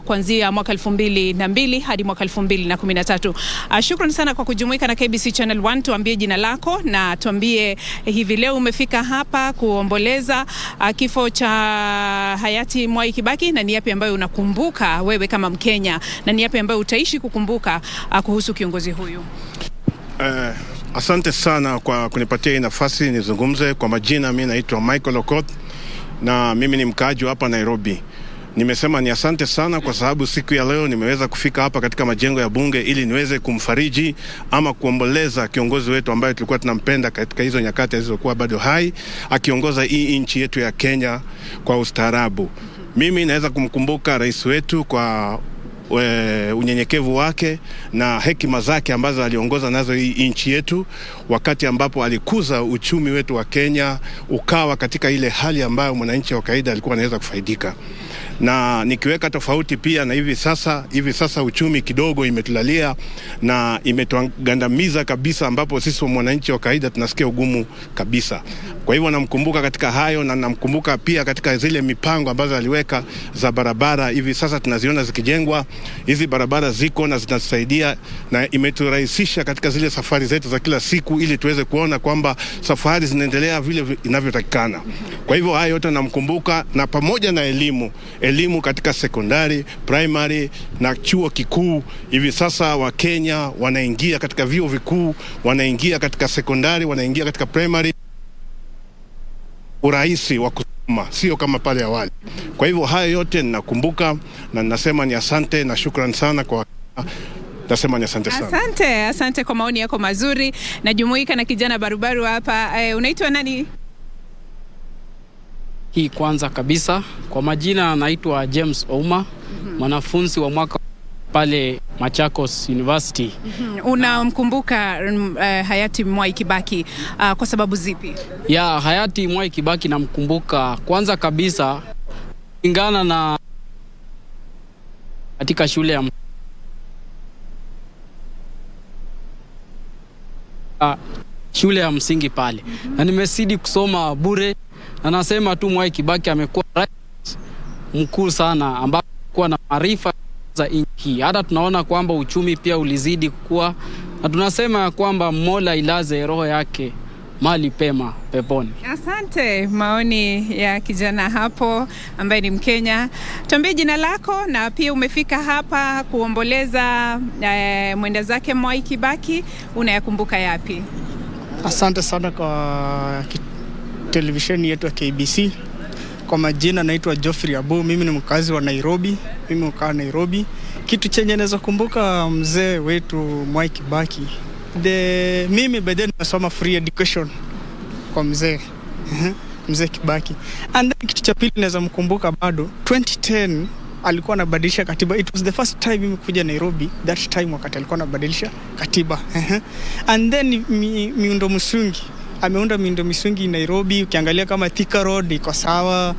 Speaker 12: kuanzia mwaka 2002 hadi mwaka 2013. Shukrani sana kwa kujumuika na KBC Channel 1. Tuambie jina lako na tuambie hivi leo umefika hapa kuomboleza kifo cha hayati Mwai Kibaki na ni yapi ambayo unakumbuka wewe kama Mkenya na ni yapi ambayo utaishi kukumbuka kuhusu kiongozi huyu.
Speaker 27: Asante sana kwa kunipatia hii nafasi nizungumze. Kwa majina mimi naitwa Michael Okot na mimi ni mkaaji hapa Nairobi. Nimesema ni asante sana kwa sababu siku ya leo nimeweza kufika hapa katika majengo ya bunge ili niweze kumfariji ama kuomboleza kiongozi wetu ambaye tulikuwa tunampenda katika hizo nyakati alizokuwa bado hai, akiongoza hii nchi yetu ya Kenya kwa ustaarabu. Mimi naweza kumkumbuka rais wetu kwa unyenyekevu wake na hekima zake ambazo aliongoza nazo hii nchi yetu, wakati ambapo alikuza uchumi wetu wa Kenya ukawa katika ile hali ambayo mwananchi wa kawaida alikuwa anaweza kufaidika. Na nikiweka tofauti pia na hivi sasa uchumi kidogo imetulalia na imetugandamiza kabisa, ambapo sisi mwananchi wa kawaida tunasikia ugumu kabisa. Kwa hivyo namkumbuka katika hayo, na namkumbuka pia katika zile mipango ambazo aliweka za barabara. Hivi sasa tunaziona zikijengwa, hizi barabara ziko na zinasaidia na imeturahisisha katika zile safari zetu za kila siku, ili tuweze kuona kwamba safari zinaendelea vile inavyotakikana. Kwa hivyo hayo yote namkumbuka, na pamoja na elimu katika sekondari, primary na chuo kikuu. Hivi sasa Wakenya wanaingia katika vyuo vikuu, wanaingia katika sekondari, wanaingia katika primary, urahisi wa kusoma, sio kama pale awali. Kwa hivyo hayo yote ninakumbuka na ninasema ni asante na shukrani sana kwa nasema ni asante sana.
Speaker 12: Asante kwa maoni yako mazuri. Najumuika na kijana barubaru hapa. Unaitwa nani?
Speaker 16: Hii kwanza kabisa kwa majina naitwa James Ouma, mwanafunzi wa mwaka pale Machakos University.
Speaker 12: Unamkumbuka hayati Mwai Kibaki kwa sababu zipi?
Speaker 16: Ya hayati Mwai Kibaki namkumbuka kwanza kabisa kulingana na katika shule ya msingi pale. Na nimesidi kusoma bure. Na nasema tu Mwai Kibaki amekuwa rais mkuu sana ambaye alikuwa na maarifa za nchi. Hata tunaona kwamba uchumi pia ulizidi kukua, na tunasema kwamba Mola ilaze roho yake mahali pema peponi.
Speaker 12: Asante, maoni ya kijana hapo ambaye ni Mkenya. Tuambie jina lako na pia umefika hapa kuomboleza mwenda zake Mwai Kibaki, unayakumbuka yapi?
Speaker 18: Asante sana kwa televisheni yetu ya KBC. Kwa majina naitwa Geoffrey Abu, mimi ni mkazi wa Nairobi. Mimi mkaa Nairobi. Kitu chenye naweza kumbuka mzee wetu Mwai Kibaki mimi baadaye nimesoma free education kwa mzee Kibaki. And then kitu cha pili naweza mkumbuka bado 2010 alikuwa anabadilisha katiba. It was the first time mimi kuja Nairobi that time wakati alikuwa anabadilisha katiba. And then miundo msingi ameunda miundo msingi Nairobi. Ukiangalia kama Thika Road iko sawa.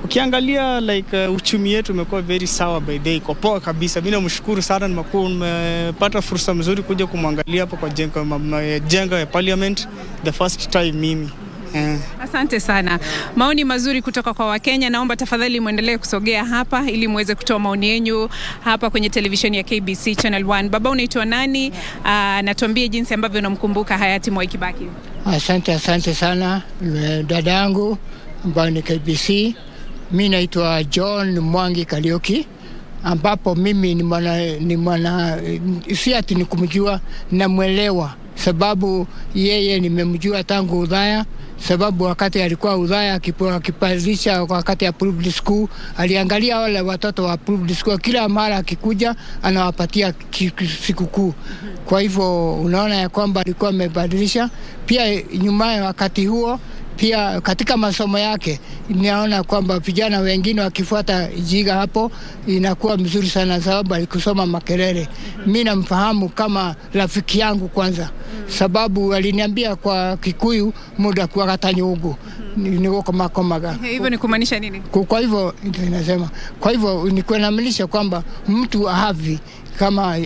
Speaker 18: Ukiangalia like uchumi yetu umekuwa very sawa by day, iko poa kabisa. Mimi namshukuru sana, nimepata fursa mzuri kuja kumwangalia hapo kwa jengo ya parliament the first time mimi.
Speaker 12: Asante sana. Maoni mazuri kutoka kwa Wakenya. Naomba tafadhali muendelee kusogea hapa ili muweze kutoa maoni yenu hapa kwenye televisheni ya KBC Channel 1. Baba, unaitwa nani? Na tuambie jinsi ambavyo unamkumbuka hayati Mwai Kibaki.
Speaker 4: Asante sana dada yangu ambaye ni KBC. Mimi naitwa John Mwangi Kariuki, ambapo mimi ni mwana si ati nikumjua, namuelewa sababu yeye nimemjua tangu udhaya. Sababu wakati alikuwa udhaya akipandisha wakati ya public school, aliangalia wale watoto wa public school, kila mara akikuja anawapatia sikukuu. Kwa hivyo unaona ya kwamba alikuwa amebadilisha. Pia nyuma wakati huo pia katika masomo yake ninaona kwamba vijana wengine wakifuata jiga hapo inakuwa mzuri sana, sababu alikusoma Makerere. Mimi namfahamu kama rafiki yangu kwanza, sababu aliniambia kwa Kikuyu muda kwa katanyugu niko kama komaga.
Speaker 12: Hivyo ni kumaanisha nini?
Speaker 4: Kwa hivyo ninasema, kwa hivyo ni kuamaanisha kwamba mtu havi kama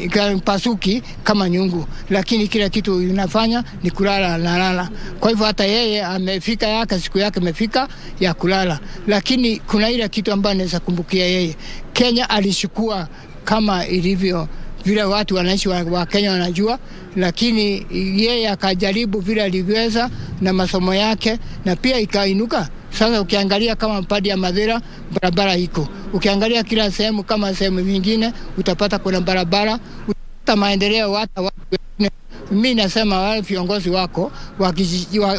Speaker 4: pasuki kama nyungu, lakini kila kitu inafanya ni kulala na lala. Kwa hivyo hata yeye amefika yake, siku yake imefika ya kulala. Lakini kuna ile kitu ambayo naweza kumbukia yeye, Kenya alishukua kama ilivyo vile watu wanaishi wa Kenya wanajua, lakini yeye akajaribu vile alivyoweza na masomo yake, na pia ikainuka. Sasa ukiangalia kama padi ya Madhira, barabara iko. Ukiangalia kila sehemu kama sehemu nyingine utapata kuna barabara, utapata maendeleo watu wengine. Mimi nasema wale viongozi wako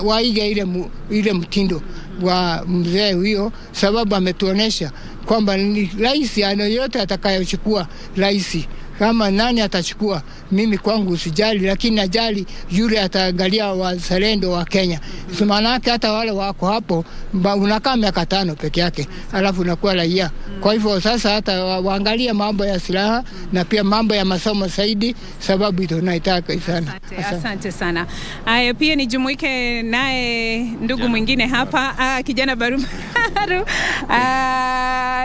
Speaker 4: waige ile mtindo wa mzee huyo, sababu ametuonesha kwamba ni rais yote atakayochukua rais. Kama nani atachukua, mimi kwangu usijali, lakini najali yule ataangalia wazalendo wa Kenya. Maana yake hata wale wako hapo unakaa miaka 5 peke yake alafu unakuwa raia. Kwa hivyo sasa hata waangalia mambo ya silaha na pia mambo ya masomo zaidi, sababu tunaitaka sana.
Speaker 12: Asante sana. Haya, pia nijumuike naye ndugu mwingine hapa, kijana Barubaru.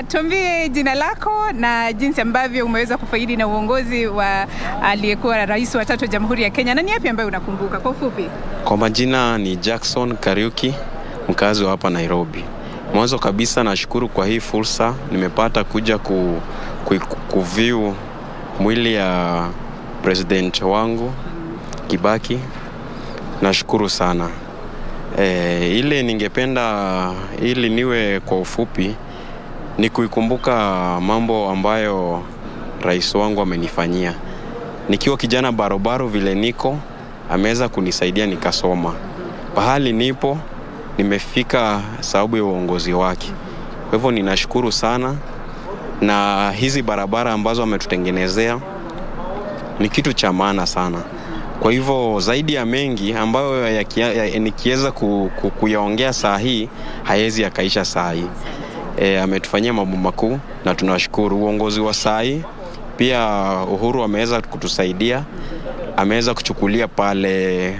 Speaker 12: Tuambie jina lako na jinsi ambavyo umeweza kufaidi na uongozi wa aliyekuwa rais wa 3 wa Jamhuri ya Kenya. Nani yapi ambaye unakumbuka kwa ufupi?
Speaker 6: Kwa majina ni Jackson Kariuki, mkazi wa hapa Nairobi. Mwanzo kabisa nashukuru kwa hii fursa nimepata kuja kuview mwili ya president wangu Kibaki. Nashukuru sana. Ile ningependa ili niwe kwa ufupi ni kuikumbuka mambo ambayo rais wangu amenifanyia. Nikiwa kijana barobaro vile niko, ameweza kunisaidia nikasoma. Pahali nipo nimefika sababu ya uongozi wake. Kwa hivyo ninashukuru sana, na hizi barabara ambazo ametutengenezea ni kitu cha maana sana. Kwa hivyo zaidi ya mengi ambayo nikiweza kuyaongea saa hii hayezi yakaisha saa hii. Ametufanyia mambo makuu na tunashukuru. Uongozi wa saa hii pia Uhuru ameweza kutusaidia, ameweza kuchukulia pale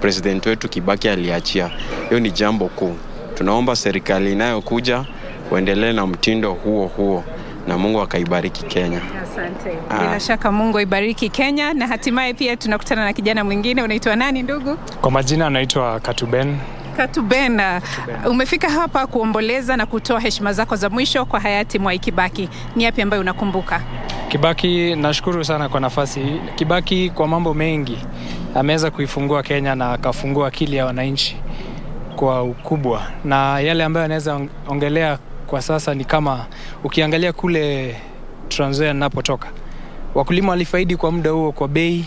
Speaker 6: president wetu Kibaki aliachia. Hiyo ni jambo kuu. Tunaomba serikali inayokuja waendelee na mtindo huo na Mungu akaibariki Kenya.
Speaker 12: Asante. Bila shaka Mungu ibariki Kenya. Na hatimaye pia tunakutana na kijana mwingine. Unaitwa nani ndugu?
Speaker 8: Kwa majina anaitwa Katuben.
Speaker 12: Umefika hapa kuomboleza na kutoa heshima zako za mwisho kwa hayati Mwai Kibaki. Ni yapi ambayo unakumbuka?
Speaker 8: Kibaki, nashukuru sana kwa nafasi. Kibaki kwa mambo mengi ameweza kuifungua Kenya na akafungua akili ya wananchi kwa ukubwa. Na yale ambayo anaweza ongelea kwa sasa ni kama ukiangalia kule Trans Nzoia ninapotoka, wakulima walifaidi kwa muda huo kwa bei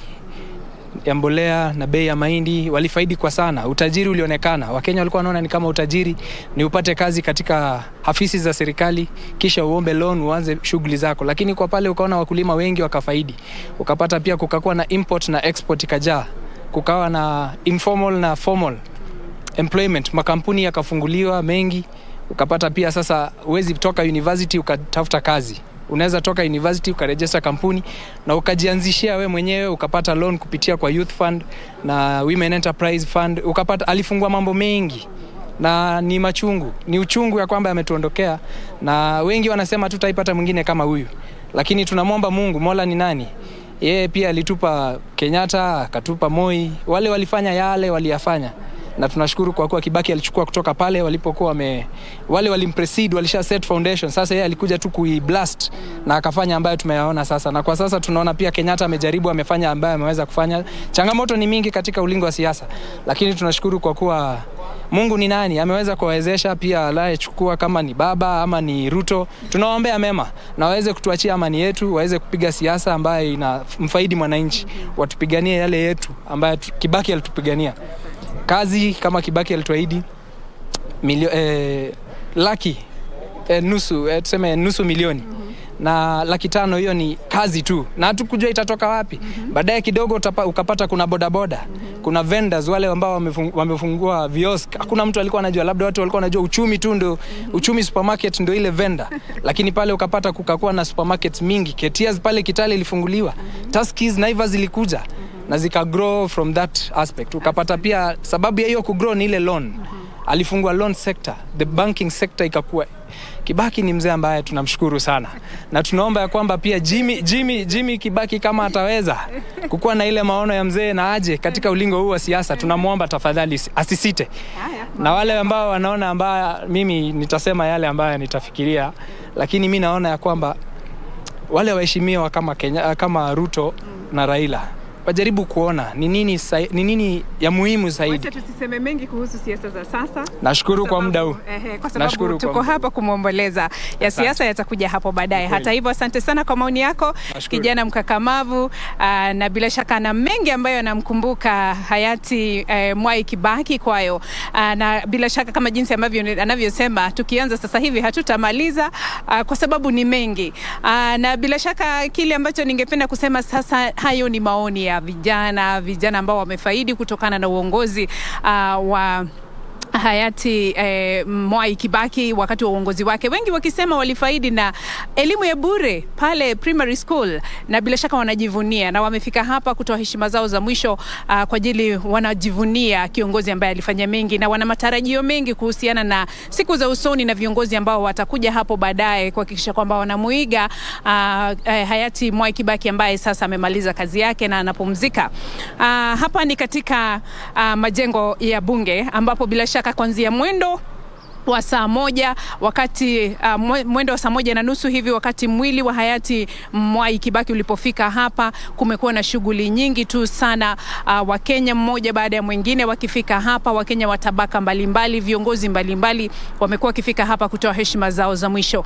Speaker 8: ya mbolea na bei ya mahindi walifaidi kwa sana. Utajiri ulionekana. Wakenya walikuwa wanaona ni kama utajiri ni upate kazi katika afisi za serikali kisha uombe loan uanze shughuli zako. Lakini kwa pale ukaona wakulima wengi wakafaidi. Ukapata pia kukakuwa na import na export ikajaa. Kukawa na informal na formal employment. Makampuni yakafunguliwa mengi. Ukapata pia sasa uwezi toka university ukatafuta kazi. Unaweza toka university ukarejesta kampuni na ukajianzishia we mwenyewe, ukapata loan kupitia kwa youth fund na women enterprise fund. Ukapata alifungua mambo mengi na ni machungu, ni uchungu ya kwamba ametuondokea, na wengi wanasema tutaipata mwingine kama huyu, lakini tunamwomba Mungu. Mola ni nani? Yeye pia alitupa Kenyatta, akatupa Mwai, wale walifanya yale waliyafanya, na tunashukuru kwa kuwa Kibaki alichukua kutoka pale walipokuwa wale walimpreside, walisha set foundation. Sasa yeye alikuja tu kuiblast na akafanya ambayo tumeyaona sasa, na kwa sasa tunaona pia Kenyatta amejaribu, amefanya ambayo ameweza kufanya. Changamoto ni mingi katika ulingo wa siasa, lakini tunashukuru kwa kuwa Mungu ni nani, ameweza kuwawezesha pia aliyechukua, kama ni baba ama ni Ruto. Tunawaombea mema na waweze kutuachia amani yetu, waweze kupiga siasa ambayo inamfaidi mwananchi, watupiganie yale yetu ambayo Kibaki alitupigania. Kazi kama Kibaki alituahidi tuseme nusu milioni na 500,000, hiyo ni kazi tu na hatukujua itatoka wapi. Baadaye kidogo ukapata kuna bodaboda, kuna vendors wale ambao wamefungua viosk. Hakuna mtu alikuwa anajua, labda watu walikuwa wanajua uchumi tu ndo uchumi supermarket ndo ile vendor, lakini pale ukapata kukakuwa na supermarkets mingi. Ketias pale Kitale ilifunguliwa, Tuskys, Naivas zilikuja na zika grow from that aspect. Ukapata pia sababu ya hiyo kugrow ni ile loan. Alifungua loan sector, the banking sector ikakuwa. Kibaki ni mzee ambaye tunamshukuru sana, na tunaomba ya kwamba pia Jimmy Kibaki kama ataweza kukuwa na ile maono ya mzee na aje katika ulingo huu wa siasa, tunamuomba tafadhali asisite. Na wale ambao wanaona, ambao mimi nitasema yale ambayo nitafikiria, lakini mimi naona ya kwamba wale waheshimiwa kama Ruto na Raila wajaribu kuona ni nini ya muhimu zaidi.
Speaker 12: Wacha tusiseme mengi kuhusu siasa za sasa.
Speaker 8: Nashukuru kwa muda huu.
Speaker 12: Kwa sababu tuko hapa kumwomboleza. Ya siasa yatakuja hapo baadaye. Hata hivyo, asante sana kwa maoni yako. Kijana mkakamavu, na bila shaka na mengi ambayo anamkumbuka hayati Mwai Kibaki kwayo. Na bila shaka kama jinsi ambavyo anavyosema, tukianza sasa hivi hatutamaliza kwa sababu ni mengi. Na bila shaka kile ambacho ningependa kusema sasa, hayo ni maoni ya vijana ambao wamefaidi kutokana na uongozi wa hayati Mwai Kibaki wakati wa uongozi wake. Wengi wakisema walifaidi na elimu ya bure pale primary school, na bila shaka wanajivunia na wamefika hapa kutoa heshima zao za mwisho kwa ajili, wanajivunia kiongozi ambaye alifanya mengi, na wana matarajio mengi kuhusiana na siku za usoni na viongozi ambao watakuja hapo baadaye kuhakikisha kwamba wanamuiga hayati Mwai Kibaki ambaye sasa amemaliza kazi yake na anapumzika. Hapa ni katika majengo ya bunge ambapo bila shaka kuanzia mwendo wa saa 1 wakati mwendo wa saa 1:30 hivi, wakati mwili wa hayati Mwai Kibaki ulipofika hapa, kumekuwa na shughuli nyingi tu sana. Wakenya mmoja baada ya mwingine wakifika hapa, Wakenya wa tabaka mbalimbali, viongozi mbalimbali wamekuwa wakifika hapa kutoa heshima zao za mwisho.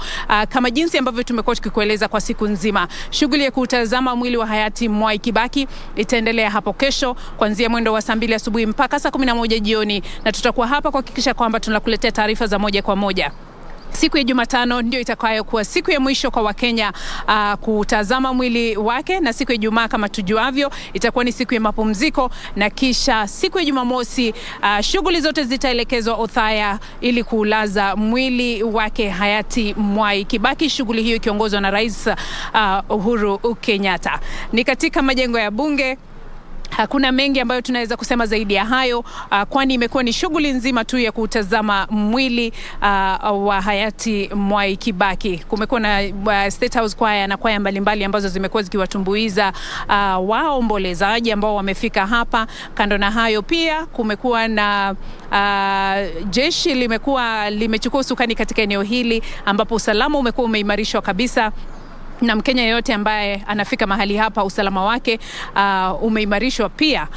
Speaker 12: Kama jinsi ambavyo tumekuwa tukikueleza kwa siku nzima, shughuli ya kutazama mwili wa hayati Mwai Kibaki itaendelea hapo kesho kuanzia mwendo wa saa 2 asubuhi mpaka saa 11 jioni, na tutakuwa hapa kuhakikisha kwamba tunakuletea taarifa za moja kwa moja. Siku ya Jumatano ndio itakayokuwa siku ya mwisho kwa Wakenya kutazama mwili wake, na siku ya Ijumaa kama tujuavyo itakuwa ni siku ya mapumziko, na kisha siku ya Jumamosi shughuli zote zitaelekezwa Othaya ili kuulaza mwili wake hayati Mwai Kibaki, shughuli hiyo ikiongozwa na Rais Uhuru Kenyatta. Ni katika majengo ya bunge. Hakuna mengi ambayo tunaweza kusema zaidi ya hayo, kwani imekuwa ni shughuli nzima tu ya kutazama mwili wa hayati Mwai Kibaki. Kumekuwa na State House Choir na kwaya mbalimbali ambazo zimekuwa zikiwatumbuiza waombolezaji ambao wamefika hapa. Kando na hayo pia kumekuwa na jeshi limechukua usukani katika eneo hili, ambapo usalama umekuwa umeimarishwa kabisa. na Mkenya yote ambaye anafika mahali hapa usalama wake umeimarishwa pia.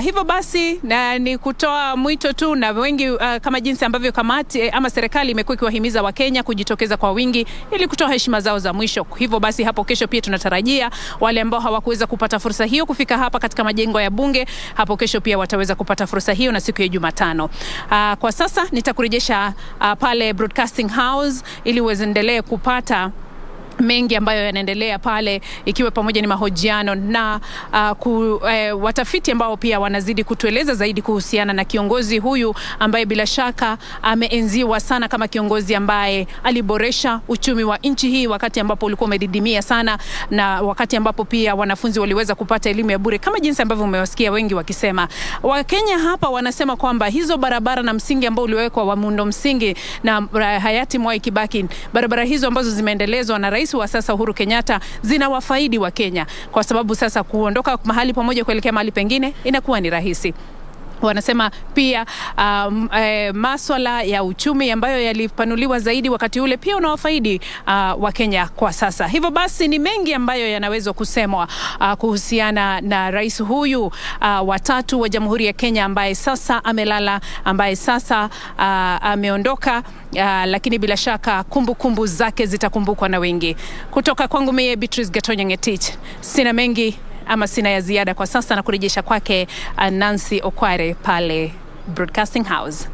Speaker 12: Hivyo basi na ni kutoa mwito tu na wengi kama jinsi ambavyo kamati ama serikali imekuwa ikiwahimiza Wakenya kujitokeza kwa wingi ili kutoa heshima zao za mwisho. Hivyo basi hapo kesho pia tunatarajia wale ambao hawakuweza kupata fursa hiyo kufika hapa katika majengo ya bunge, hapo kesho pia wataweza kupata fursa hiyo na siku ya Jumatano. Kwa sasa nitakurejesha pale Broadcasting House ili uendelee kupata mengi ambayo yanaendelea pale, ikiwa pamoja ni mahojiano na watafiti ambao pia wanazidi kutueleza zaidi kuhusiana na kiongozi huyu ambaye bila shaka ameenziwa sana kama kiongozi ambaye aliboresha uchumi wa nchi hii wakati ambapo ulikuwa umedidimia sana, na wakati ambapo pia wanafunzi waliweza kupata elimu ya bure kama jinsi ambavyo umewasikia wengi wakisema. Wakenya hapa wanasema kwamba hizo barabara na msingi ambao uliwekwa wa muundo msingi na hayati Mwai Kibaki, barabara hizo ambazo zimeendelezwa na rais wa sasa Uhuru Kenyatta zinawafaidi wa Kenya, kwa sababu sasa kuondoka mahali pamoja kuelekea mahali pengine inakuwa ni rahisi. Wanasema pia masuala ya uchumi ambayo yalipanuliwa zaidi wakati ule pia unawafaidi wa Kenya kwa sasa. Hivyo basi ni mengi ambayo yanaweza kusemwa kuhusiana na rais huyu wa tatu wa Jamhuri ya Kenya ambaye sasa amelala, ambaye sasa ameondoka, lakini bila shaka kumbukumbu zake zitakumbukwa na wengi. Kutoka kwangu mimi Beatrice Gatonyangetich, sina mengi ama sina ya ziada kwa sasa, na kurejesha kwake Nancy Okware pale Broadcasting House.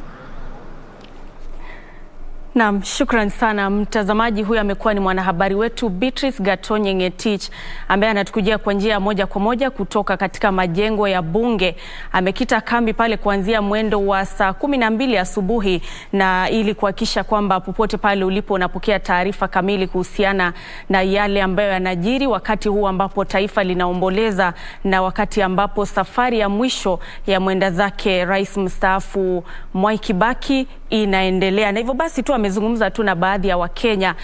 Speaker 7: Naam, shukrani sana mtazamaji. Huyu amekuwa ni mwanahabari wetu Beatrice Gatonyangetich ambaye anatukujia kwa njia moja kwa moja kutoka katika majengo ya bunge. Amekita kambi pale kuanzia mwendo wa saa 12 asubuhi, na ili kuhakikisha kwamba popote pale ulipo unapokea taarifa kamili kuhusiana na yale ambayo yanajiri wakati huu ambapo taifa linaomboleza na wakati ambapo safari ya mwisho ya mwenda zake rais mstaafu Mwai Kibaki inaendelea. Na hivyo basi tu amezungumza tu na baadhi ya Wakenya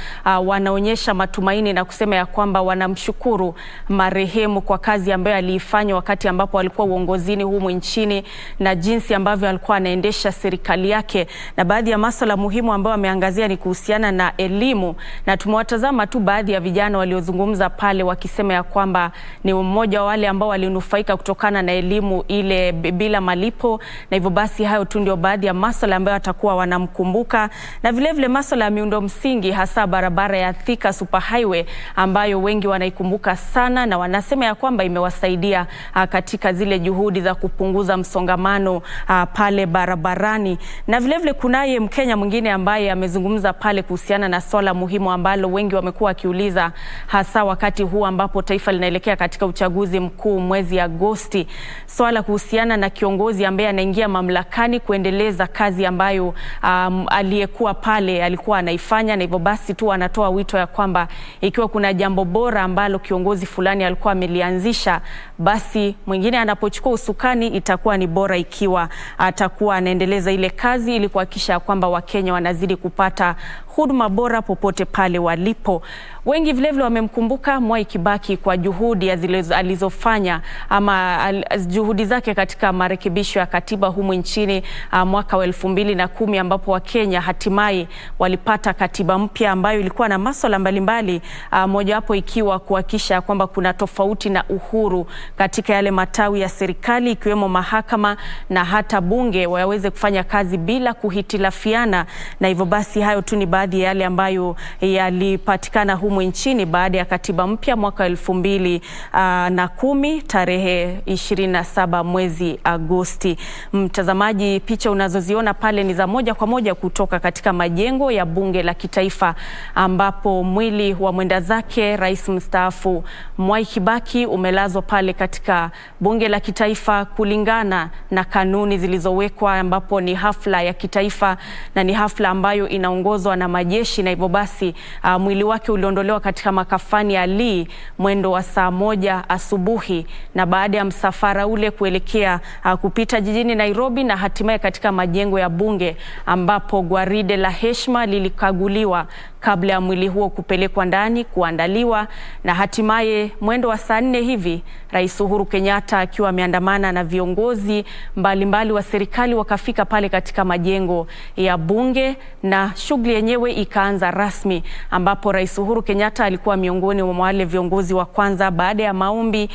Speaker 7: wanaonyesha matumaini na kusema ya kwamba wanamshukuru marehemu kwa kazi ambayo aliifanya wakati ambapo alikuwa uongozini humu nchini na jinsi ambavyo alikuwa anaendesha serikali yake. Na baadhi ya masuala muhimu ambayo ameangazia ni kuhusiana na elimu, na tumewatazama tu baadhi ya vijana waliozungumza pale wakisema ya kwamba ni mmoja wa wale ambao walinufaika kutokana na elimu ile bila malipo. Na hivyo basi hayo tu ndio baadhi ya masuala ambayo atakuwa wanamkumbuka, na vile vile masuala ya miundo msingi, hasa barabara ya Thika Superhighway ambayo wengi wanaikumbuka sana na wanasema ya kwamba imewasaidia katika zile juhudi za kupunguza msongamano pale barabarani. Na vile vile kunaye Mkenya mwingine ambaye amezungumza pale kuhusiana na swala muhimu ambalo wengi wamekuwa wakiuliza, hasa wakati huu ambapo taifa linaelekea katika uchaguzi mkuu mwezi Agosti, swala kuhusiana na kiongozi ambaye anaingia mamlakani kuendeleza kazi ambayo aliyekuwa pale alikuwa anaifanya. Na hivyo basi tu anatoa wito ya kwamba ikiwa kuna jambo bora ambalo kiongozi fulani alikuwa amelianzisha, basi mwingine anapochukua usukani itakuwa ni bora ikiwa atakuwa anaendeleza ile kazi ili kuhakikisha kwamba Wakenya wanazidi kupata huduma bora popote pale walipo. Wengi vile vile wamemkumbuka Mwai Kibaki kwa juhudi alizofanya ama juhudi zake katika marekebisho ya katiba humu nchini mwaka wa 2010 ambapo Wakenya hatimaye walipata katiba mpya ambayo ilikuwa na masuala mbalimbali, mojawapo ikiwa kuhakikisha kwamba kuna tofauti na uhuru katika yale matawi ya serikali ikiwemo mahakama na hata bunge waweze kufanya kazi bila kuhitilafiana. Na hivyo basi hayo tu ni baadhi ya yale ambayo yalipatikana humu nchini baada ya katiba mpya mwaka 2010 tarehe 27 mwezi Agosti. Mtazamaji, picha unazoziona pale ni za moja kwa moja kutoka katika majengo ya bunge la kitaifa ambapo mwili wa mwenda zake rais mstaafu Mwai Kibaki umelazwa pale katika bunge la kitaifa kulingana na kanuni zilizowekwa, ambapo ni hafla ya kitaifa na ni hafla ambayo inaongozwa na majeshi. Na hivyo basi mwili wake uliondolewa katika makafani ya Lee mwendo wa saa 1 asubuhi, na baada ya msafara ule kuelekea kupita jijini Nairobi na hatimaye katika majengo ya bunge ambapo gwaride la heshima lilikaguliwa kabla ya mwili huo kupelekwa ndani kuandaliwa, na hatimaye mwendo wa saa 4 hivi Rais Uhuru Kenyatta akiwa ameandamana na viongozi mbalimbali wa serikali wakafika pale katika majengo ya bunge, na shughuli yenyewe ikaanza rasmi, ambapo Rais Uhuru Kenyatta alikuwa miongoni mwa wale viongozi wa kwanza baada ya maombi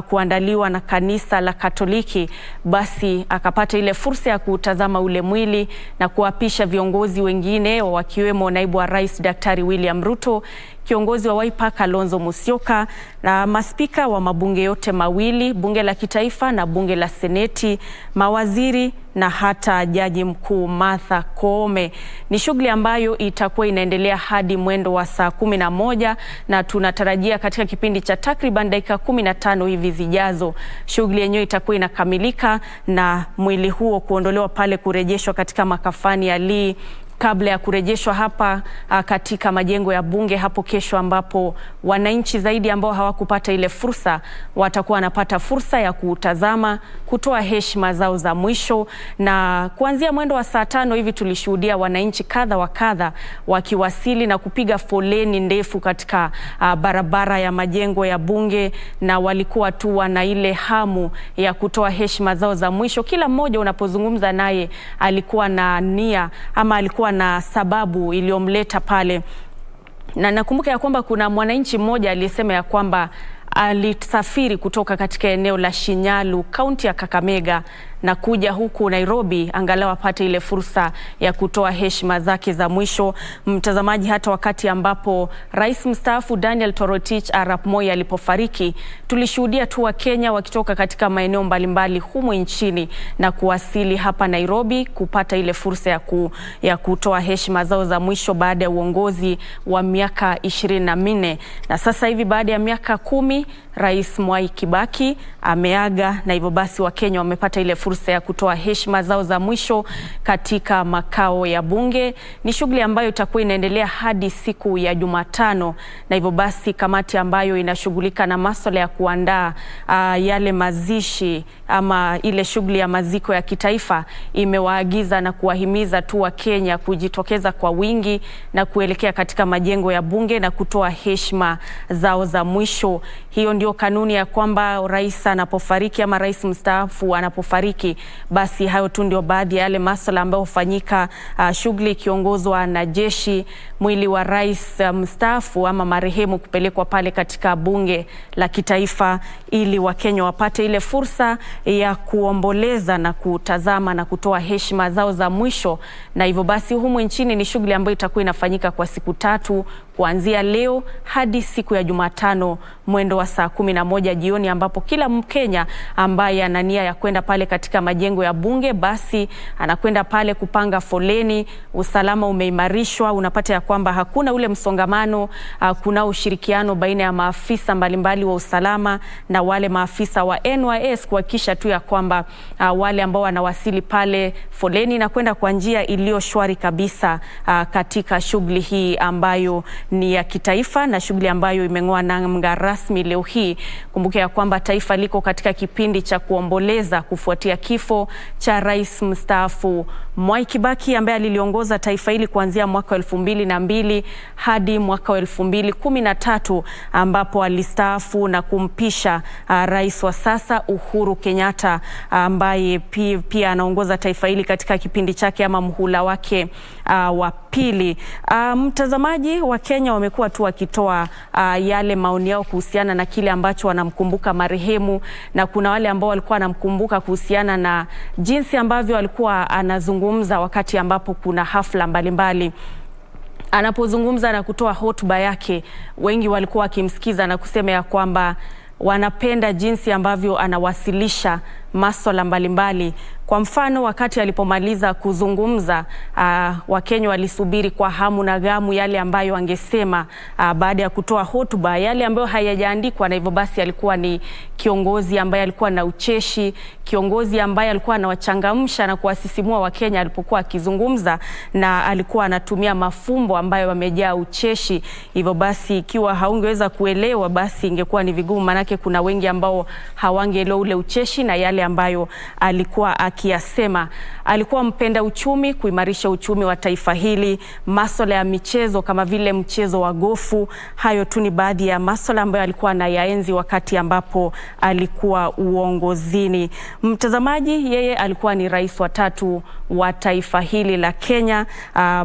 Speaker 7: kuandaliwa na kanisa la Katoliki, basi akapata ile fursa ya kutazama ule mwili na kuapisha viongozi wengine wakiwemo naibu wa rais Daktari William Ruto, kiongozi wa Wiper Kalonzo Musyoka, na maspika wa mabunge yote mawili, bunge la kitaifa na bunge la seneti, mawaziri na hata jaji mkuu Martha Koome. Ni shughuli ambayo itakuwa inaendelea hadi mwendo wa saa 11, na tunatarajia katika kipindi cha takriban dakika 15 hivi zijazo shughuli yenyewe itakuwa inakamilika na mwili huo kuondolewa pale kurejeshwa katika makafani ya Lee kabla ya kurejeshwa hapa katika majengo ya bunge hapo kesho, ambapo wananchi zaidi ambao hawakupata ile fursa watakuwa wanapata fursa ya kutazama, kutoa heshima zao za mwisho. Na kuanzia mwendo wa saa 5 hivi tulishuhudia wananchi kadha wa kadha wakiwasili na kupiga foleni ndefu katika barabara ya majengo ya bunge, na walikuwa tu wana ile hamu ya kutoa heshima zao za mwisho. Kila mmoja unapozungumza naye alikuwa na nia ama alikuwa na sababu iliyomleta pale, na nakumbuka ya kwamba kuna mwananchi mmoja aliyesema ya kwamba alisafiri kutoka katika eneo la Shinyalu, kaunti ya Kakamega, na kuja huku Nairobi angalau apate ile fursa ya kutoa heshima zake za mwisho. Mtazamaji, hata wakati ambapo rais mstaafu Daniel Toroitich arap Moi alipofariki, tulishuhudia tu Wakenya wakitoka katika maeneo mbalimbali humu nchini na kuwasili hapa Nairobi kupata ile fursa ya kutoa heshima zao za mwisho baada ya uongozi wa miaka 24. Na sasa hivi baada ya miaka 10 Rais Mwai Kibaki ameaga, na hivyo basi Wakenya wamepata ile fursa ya kutoa heshima zao za mwisho katika makao ya bunge. Ni shughuli ambayo itakuwa inaendelea hadi siku ya Jumatano, na hivyo basi kamati ambayo inashughulika na masuala ya kuandaa yale mazishi ama ile shughuli ya maziko ya kitaifa imewaagiza na kuwahimiza tu Wakenya kujitokeza kwa wingi na kuelekea katika majengo ya bunge na kutoa heshima zao za mwisho. Hiyo ndio kanuni ya kwamba rais anapofariki ama rais mstaafu anapofariki, basi hayo tu ndio baadhi ya yale masuala ambayo hufanyika, shughuli ikiongozwa na jeshi, mwili wa rais mstaafu ama marehemu kupelekwa pale katika bunge la kitaifa ili Wakenya wapate ile fursa ya kuomboleza na kutazama na kutoa heshima zao za mwisho. Na hivyo basi humu nchini ni shughuli ambayo itakuwa inafanyika kwa siku 3 kuanzia leo hadi siku ya Jumatano mwendo wa saa 11 jioni, ambapo kila Mkenya ambaye ana nia ya kwenda pale katika majengo ya bunge basi anakwenda pale kupanga foleni. Usalama umeimarishwa, unapata ya kwamba hakuna ule msongamano, kuna ushirikiano baina ya maafisa mbalimbali wa usalama na wale maafisa wa NYS kuhakikisha tu ya kwamba wale ambao wanawasili pale foleni na kwenda kwa njia iliyo shwari kabisa katika shughuli hii ambayo ni ya kitaifa na shughuli ambayo imeng'oa nanga rasmi leo hii. Kumbuka ya kwamba taifa liko katika kipindi cha kuomboleza kufuatia kifo cha rais mstaafu Mwai Kibaki ambaye aliliongoza taifa hili kuanzia mwaka 2002 hadi mwaka 2013 ambapo alistaafu na kumpisha rais wa sasa Uhuru Kenyatta ambaye pia anaongoza taifa hili katika kipindi chake ama muhula wake wa pili. Mtazamaji, wa Kenya wamekuwa tu wakitoa yale maoni yao kuhusiana na kile ambacho wanamkumbuka marehemu, na kuna wale ambao walikuwa wanamkumbuka kuhusiana na jinsi ambavyo alikuwa anazungumza wakati ambapo kuna hafla mbalimbali. Anapozungumza na kutoa hotuba yake, wengi walikuwa wakimsikiza na kusema ya kwamba wanapenda jinsi ambavyo anawasilisha masuala mbalimbali. Kwa mfano, wakati alipomaliza kuzungumza, Wakenya walisubiri kwa hamu na gamu yale ambayo angesema baada ya kutoa hotuba, yale ambayo hayajaandikwa, na hivyo basi alikuwa ni kiongozi ambaye alikuwa na ucheshi, kiongozi ambaye alikuwa anawachangamsha na kuwasisimua Wakenya alipokuwa akizungumza, na alikuwa anatumia mafumbo ambayo yamejaa ucheshi. Hivyo basi ikiwa haungeweza kuelewa, basi ingekuwa ni vigumu, manake kuna wengi ambao hawangeelewa ule ucheshi na yale ambayo alikuwa akiyasema. Alikuwa mpenda uchumi, kuimarisha uchumi wa taifa hili, masuala ya michezo kama vile mchezo wa gofu. Hayo tu ni baadhi ya masuala ambayo alikuwa anayaenzi wakati ambapo alikuwa uongozini. Mtazamaji, yeye alikuwa ni rais wa 3 wa taifa hili la Kenya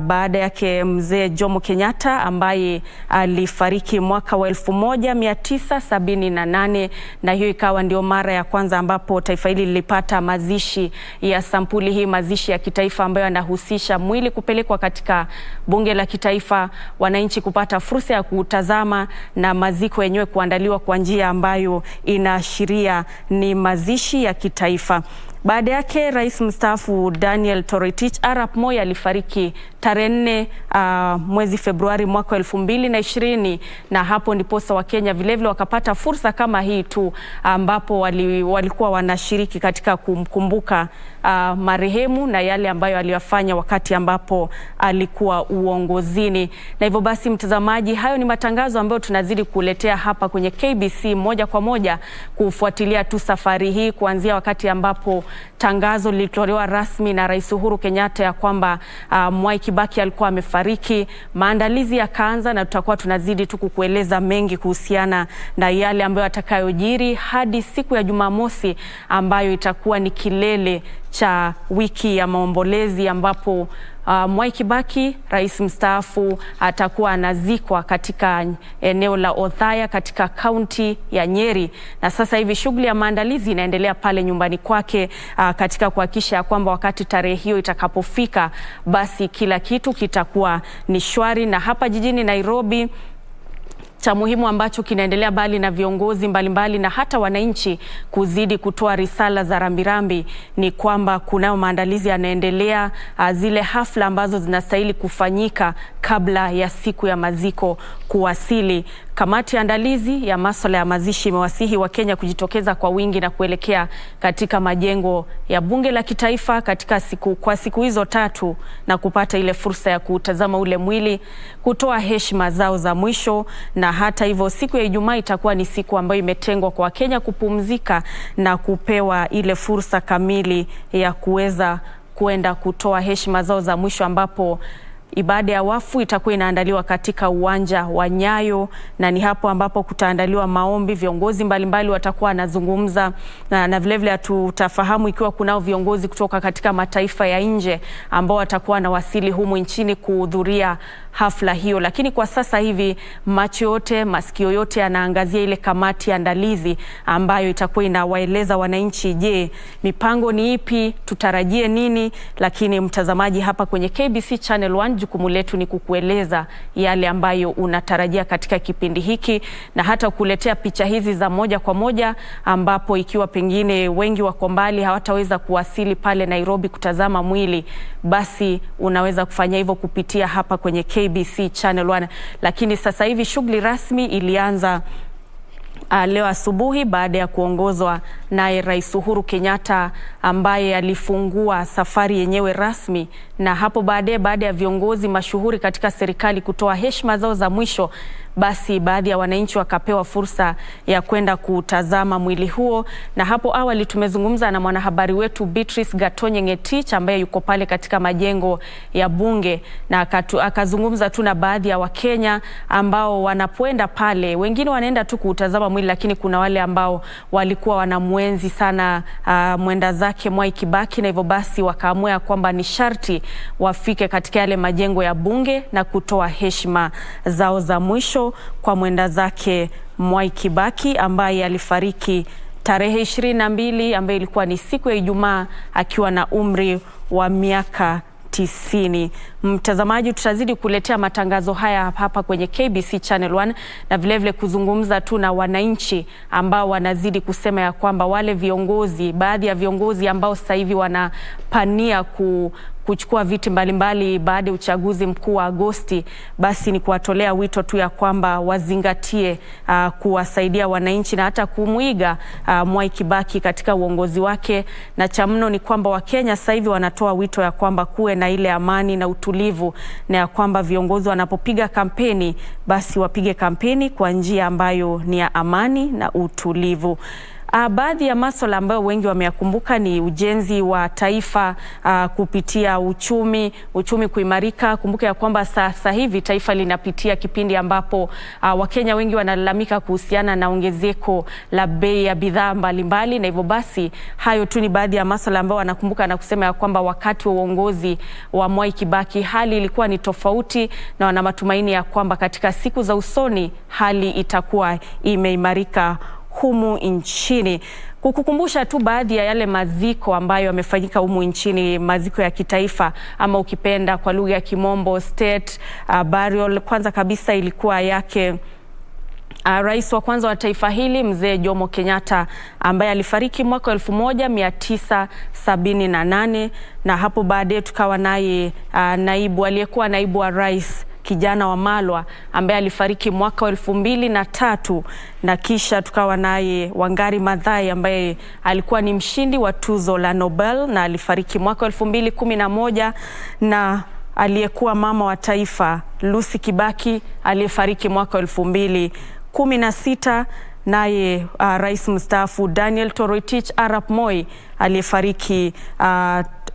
Speaker 7: baada yake mzee Jomo Kenyatta ambaye alifariki mwaka wa 1978, na hiyo ikawa ndio mara ya kwanza ambapo taifa hili lilipata mazishi ya sampuli hii, mazishi ya kitaifa ambayo yanahusisha mwili kupelekwa katika bunge la kitaifa, wananchi kupata fursa ya kutazama na maziko yenyewe kuandaliwa kwa njia ambayo inaashiria ni mazishi ya kitaifa. Baada yake rais mstaafu Daniel Toroitich arap Moi alifariki tarehe 4 mwezi Februari mwaka 2020, na hapo ndiposa Wakenya vilevile wakapata fursa kama hii tu ambapo walikuwa wanashiriki katika kumkumbuka marehemu na yale ambayo aliyafanya wakati ambapo alikuwa uongozini. Na hivyo basi, mtazamaji, hayo ni matangazo ambayo tunazidi kuletea hapa kwenye KBC moja kwa moja, kufuatilia tu safari hii kuanzia wakati ambapo tangazo lilitolewa rasmi na Rais Uhuru Kenyatta ya kwamba Mwai Kibaki alikuwa amefariki. Maandalizi yakaanza na tutakuwa tunazidi tu kukueleza mengi kuhusiana na yale ambayo atakayojiri hadi siku ya Jumamosi ambayo itakuwa ni kilele cha wiki ya maombolezi ambapo Mwai Kibaki, rais mstaafu, atakuwa anazikwa katika eneo la Othaya katika kaunti ya Nyeri. Na sasa hivi shughuli ya maandalizi inaendelea pale nyumbani kwake katika kuhakikisha kwamba wakati tarehe hiyo itakapofika basi kila kitu kitakuwa ni shwari. Na hapa jijini Nairobi, cha muhimu ambacho kinaendelea bali na viongozi mbalimbali na hata wananchi kuzidi kutoa risala za rambirambi ni kwamba kunao maandalizi yanaendelea, zile hafla ambazo zinastahili kufanyika kabla ya siku ya maziko kuwasili. Kamati ya andalizi ya masuala ya mazishi imewasihi Wakenya kujitokeza kwa wingi na kuelekea katika majengo ya bunge la kitaifa kwa siku hizo 3 na kupata ile fursa ya kutazama ule mwili, kutoa heshima zao za mwisho. Na hata hivyo, siku ya Ijumaa itakuwa ni siku ambayo imetengwa kwa Wakenya kupumzika na kupewa ile fursa kamili ya kuweza kuenda kutoa heshima zao za mwisho, ambapo ibada ya wafu itakuwa inaandaliwa katika uwanja wa Nyayo, na ni hapo ambapo kutaandaliwa maombi. Viongozi mbalimbali watakuwa wanazungumza na vilevile tutafahamu ikiwa kunao viongozi kutoka katika mataifa ya nje ambao watakuwa na wasili humu nchini kuhudhuria hafla hiyo. Lakini kwa sasa hivi macho yote, masikio yote yanaangazia ile kamati ya andalizi ambayo itakuwa inawaeleza wananchi, je, mipango ni ipi, tutarajie nini? Lakini mtazamaji, hapa kwenye KBC Channel 1 jukumu letu ni kukueleza yale ambayo unatarajia katika kipindi hiki, na hata kuletea picha hizi za moja kwa moja, ambapo ikiwa pengine wengi wako mbali hawataweza kuwasili pale Nairobi kutazama mwili, basi unaweza kufanya hivyo kupitia hapa kwenye KBC Channel 1. Lakini sasa hivi shughuli rasmi ilianza leo asubuhi baada ya kuongozwa naye Rais Uhuru Kenyatta ambaye alifungua safari yenyewe rasmi. Na hapo baada ya viongozi mashuhuri katika serikali kutoa heshima zao za mwisho, basi baadhi ya wananchi wakapewa fursa ya kwenda kutazama mwili huo. Na hapo awali tumezungumza na mwanahabari wetu Beatrice Gatonye Ngetich ambaye yuko pale katika majengo ya bunge, na akazungumza tu na baadhi ya Wakenya ambao wanapoenda pale, wengine wanaenda tu kutazama mwili, lakini kuna wale ambao walikuwa wanamuenzi sana mwenda zake Mwai Kibaki, na hivyo basi wakaamua kwamba ni sharti wafike katika yale majengo ya bunge na kutoa heshima zao za mwisho kwa mwenda zake Mwai Kibaki ambaye alifariki tarehe 22 ambayo ilikuwa ni siku ya Ijumaa akiwa na umri wa miaka 90. Mtazamaji, tutazidi kuletea matangazo haya hapa kwenye KBC Channel 1 na vilevile kuzungumza tu na wananchi ambao wanazidi kusema ya kwamba wale viongozi, baadhi ya viongozi ambao sasa hivi wanapania kuchukua viti mbalimbali baada ya uchaguzi mkuu wa Agosti, basi ni kuwatolea wito tu ya kwamba wazingatie kuwasaidia wananchi na hata kumuiga Mwai Kibaki katika uongozi wake. Na cha mno ni kwamba Wakenya sasa hivi wanatoa wito ya kwamba kuwe na ile amani na utulivu, na ya kwamba viongozi wanapopiga kampeni basi wapige kampeni kwa njia ambayo ni ya amani na utulivu. Baadhi ya masuala ambayo wengi wameyakumbuka ni ujenzi wa taifa kupitia uchumi kuimarika. Kumbuka ya kwamba sasa hivi taifa linapitia kipindi ambapo Wakenya wengi wanalalamika kuhusiana na ongezeko la bei ya bidhaa mbalimbali, na hivyo basi hayo tu ni baadhi ya masuala ambayo wanakumbuka na kusema ya kwamba wakati wa uongozi wa Mwai Kibaki hali ilikuwa ni tofauti, na wana matumaini ya kwamba katika siku za usoni hali itakuwa imeimarika humu nchini. Kukukumbusha tu baadhi ya yale maziko ambayo yamefanyika humu nchini, maziko ya kitaifa ama ukipenda kwa lugha ya kimombo state burial. Kwanza kabisa ilikuwa yake rais wa kwanza wa taifa hili Mzee Jomo Kenyatta ambaye alifariki mwaka 1978, na hapo baadaye tukawa naye aliyekuwa naibu wa rais kijana wa Malwa ambaye alifariki mwaka 2003, na kisha tukawa naye Wangari Maathai ambaye alikuwa ni mshindi wa tuzo la Nobel na alifariki mwaka 2011, na aliyekuwa mama wa taifa Lucy Kibaki aliyefariki mwaka 2016, naye rais mstaafu Daniel Toroitich Arap Moi aliyefariki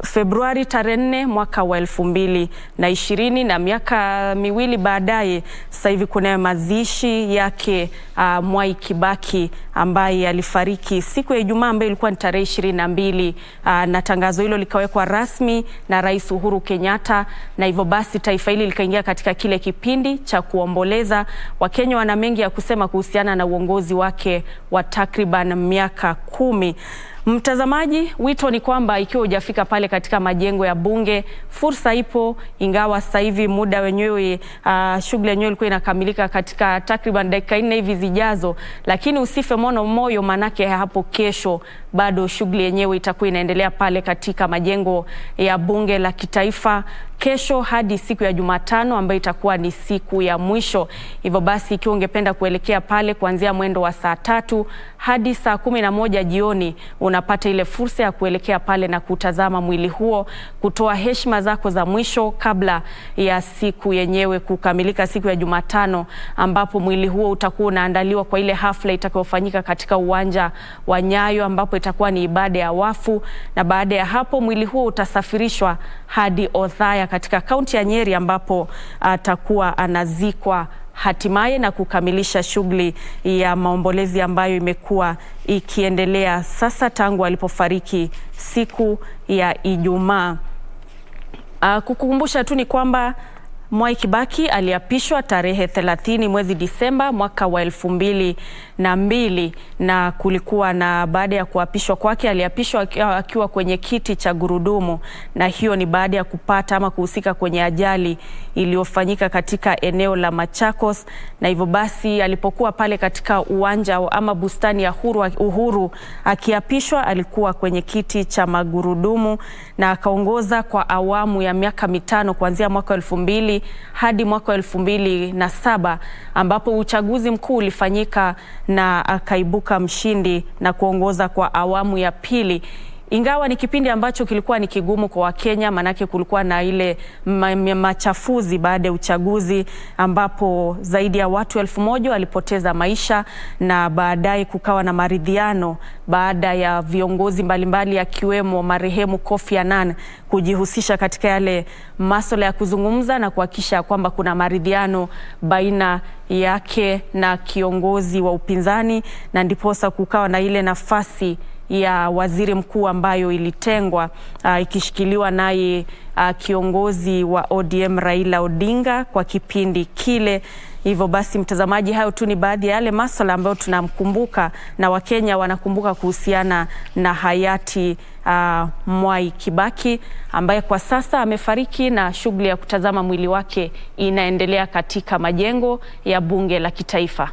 Speaker 7: Februari tarehe 4 mwaka wa 2020, na miaka miwili baadaye sasa hivi kuna mazishi yake Mwai Kibaki ambaye alifariki siku ya Ijumaa ambayo ilikuwa ni tarehe 22, na tangazo hilo likawekwa rasmi na Rais Uhuru Kenyatta, na hivyo basi taifa hili likaingia katika kile kipindi cha kuomboleza. Wakenya wana mengi ya kusema kuhusiana na uongozi wake wa takriban miaka 10. Mtazamaji, wito ni kwamba ikiwa hujafika pale katika majengo ya bunge, fursa ipo, ingawa sasa hivi muda wenyewe shughuli yenyewe ilikuwa inakamilika katika takriban dakika 4 hivi zijazo, lakini usife moyo, manake hapo kesho bado shughuli yenyewe itakuwa inaendelea pale katika majengo ya bunge la kitaifa kesho hadi siku ya Jumatano ambayo itakuwa ni siku ya mwisho. Hivyo basi ikiwa ungependa kuelekea pale kuanzia mwendo wa saa 3 hadi saa 11 jioni, unapata ile fursa ya kuelekea pale na kutazama mwili huo, kutoa heshima zako za mwisho kabla ya siku yenyewe kukamilika siku ya Jumatano, ambapo mwili huo utakuwa unaandaliwa kwa ile hafla itakayofanyika katika uwanja wa Nyayo ambapo itakuwa ni ibada ya wafu, na baada ya hapo mwili huo utasafirishwa hadi Othaya katika kaunti ya Nyeri ambapo atakuwa anazikwa hatimaye na kukamilisha shughuli ya maombolezi ambayo imekuwa ikiendelea sasa tangu alipofariki siku ya Ijumaa. Kukukumbusha tu ni kwamba Mwai Kibaki aliapishwa tarehe 30 mwezi Disemba mwaka wa 2002, na kulikuwa na baada ya kuapishwa kwake aliapishwa akiwa kwenye kiti cha gurudumu, na hiyo ni baada ya kupata ama kuhusika kwenye ajali iliyofanyika katika eneo la Machakos, na hivyo basi alipokuwa pale katika uwanja ama bustani ya Uhuru akiapishwa alikuwa kwenye kiti cha magurudumu, na akaongoza kwa awamu ya miaka 5 kuanzia mwaka 2000 hadi mwaka 2007 ambapo uchaguzi mkuu ulifanyika na akaibuka mshindi na kuongoza kwa awamu ya pili. Ingawa ni kipindi ambacho kilikuwa ni kigumu kwa Wakenya, manake kulikuwa na ile machafuzi baada ya uchaguzi ambapo zaidi ya watu 1000 walipoteza maisha, na baadaye kukawa na maridhiano baada ya viongozi mbalimbali akiwemo marehemu Kofi Annan kujihusisha katika yale masuala ya kuzungumza na kuhakikisha kwamba kuna maridhiano baina yake na kiongozi wa upinzani, na ndiposa kukawa na ile nafasi ya waziri mkuu ambayo ilitengwa ikishikiliwa naye kiongozi wa ODM Raila Odinga kwa kipindi kile. Hivyo basi mtazamaji, hayo tu ni baadhi ya yale masuala ambayo tunamkumbuka na Wakenya wanakumbuka kuhusiana na hayati Mwai Kibaki ambaye kwa sasa amefariki, na shughuli ya kutazama mwili wake inaendelea katika majengo ya bunge la kitaifa.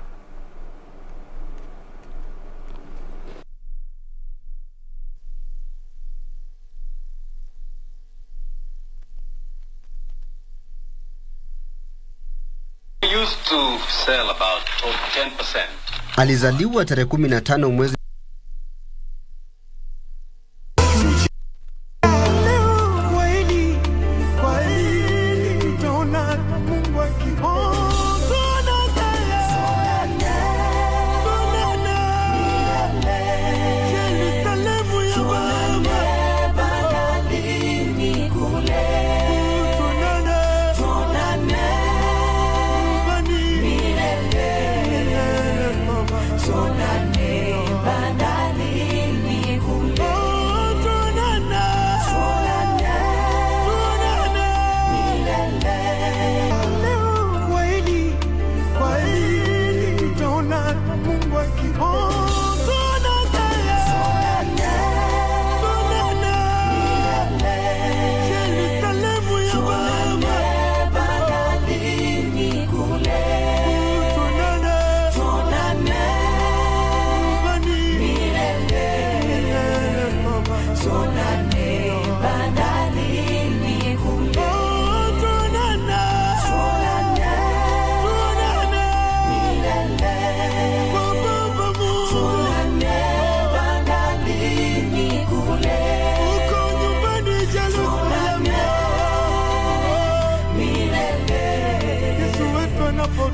Speaker 3: Used to sell about 10%.
Speaker 9: Alizaliwa tarehe 15 mwezi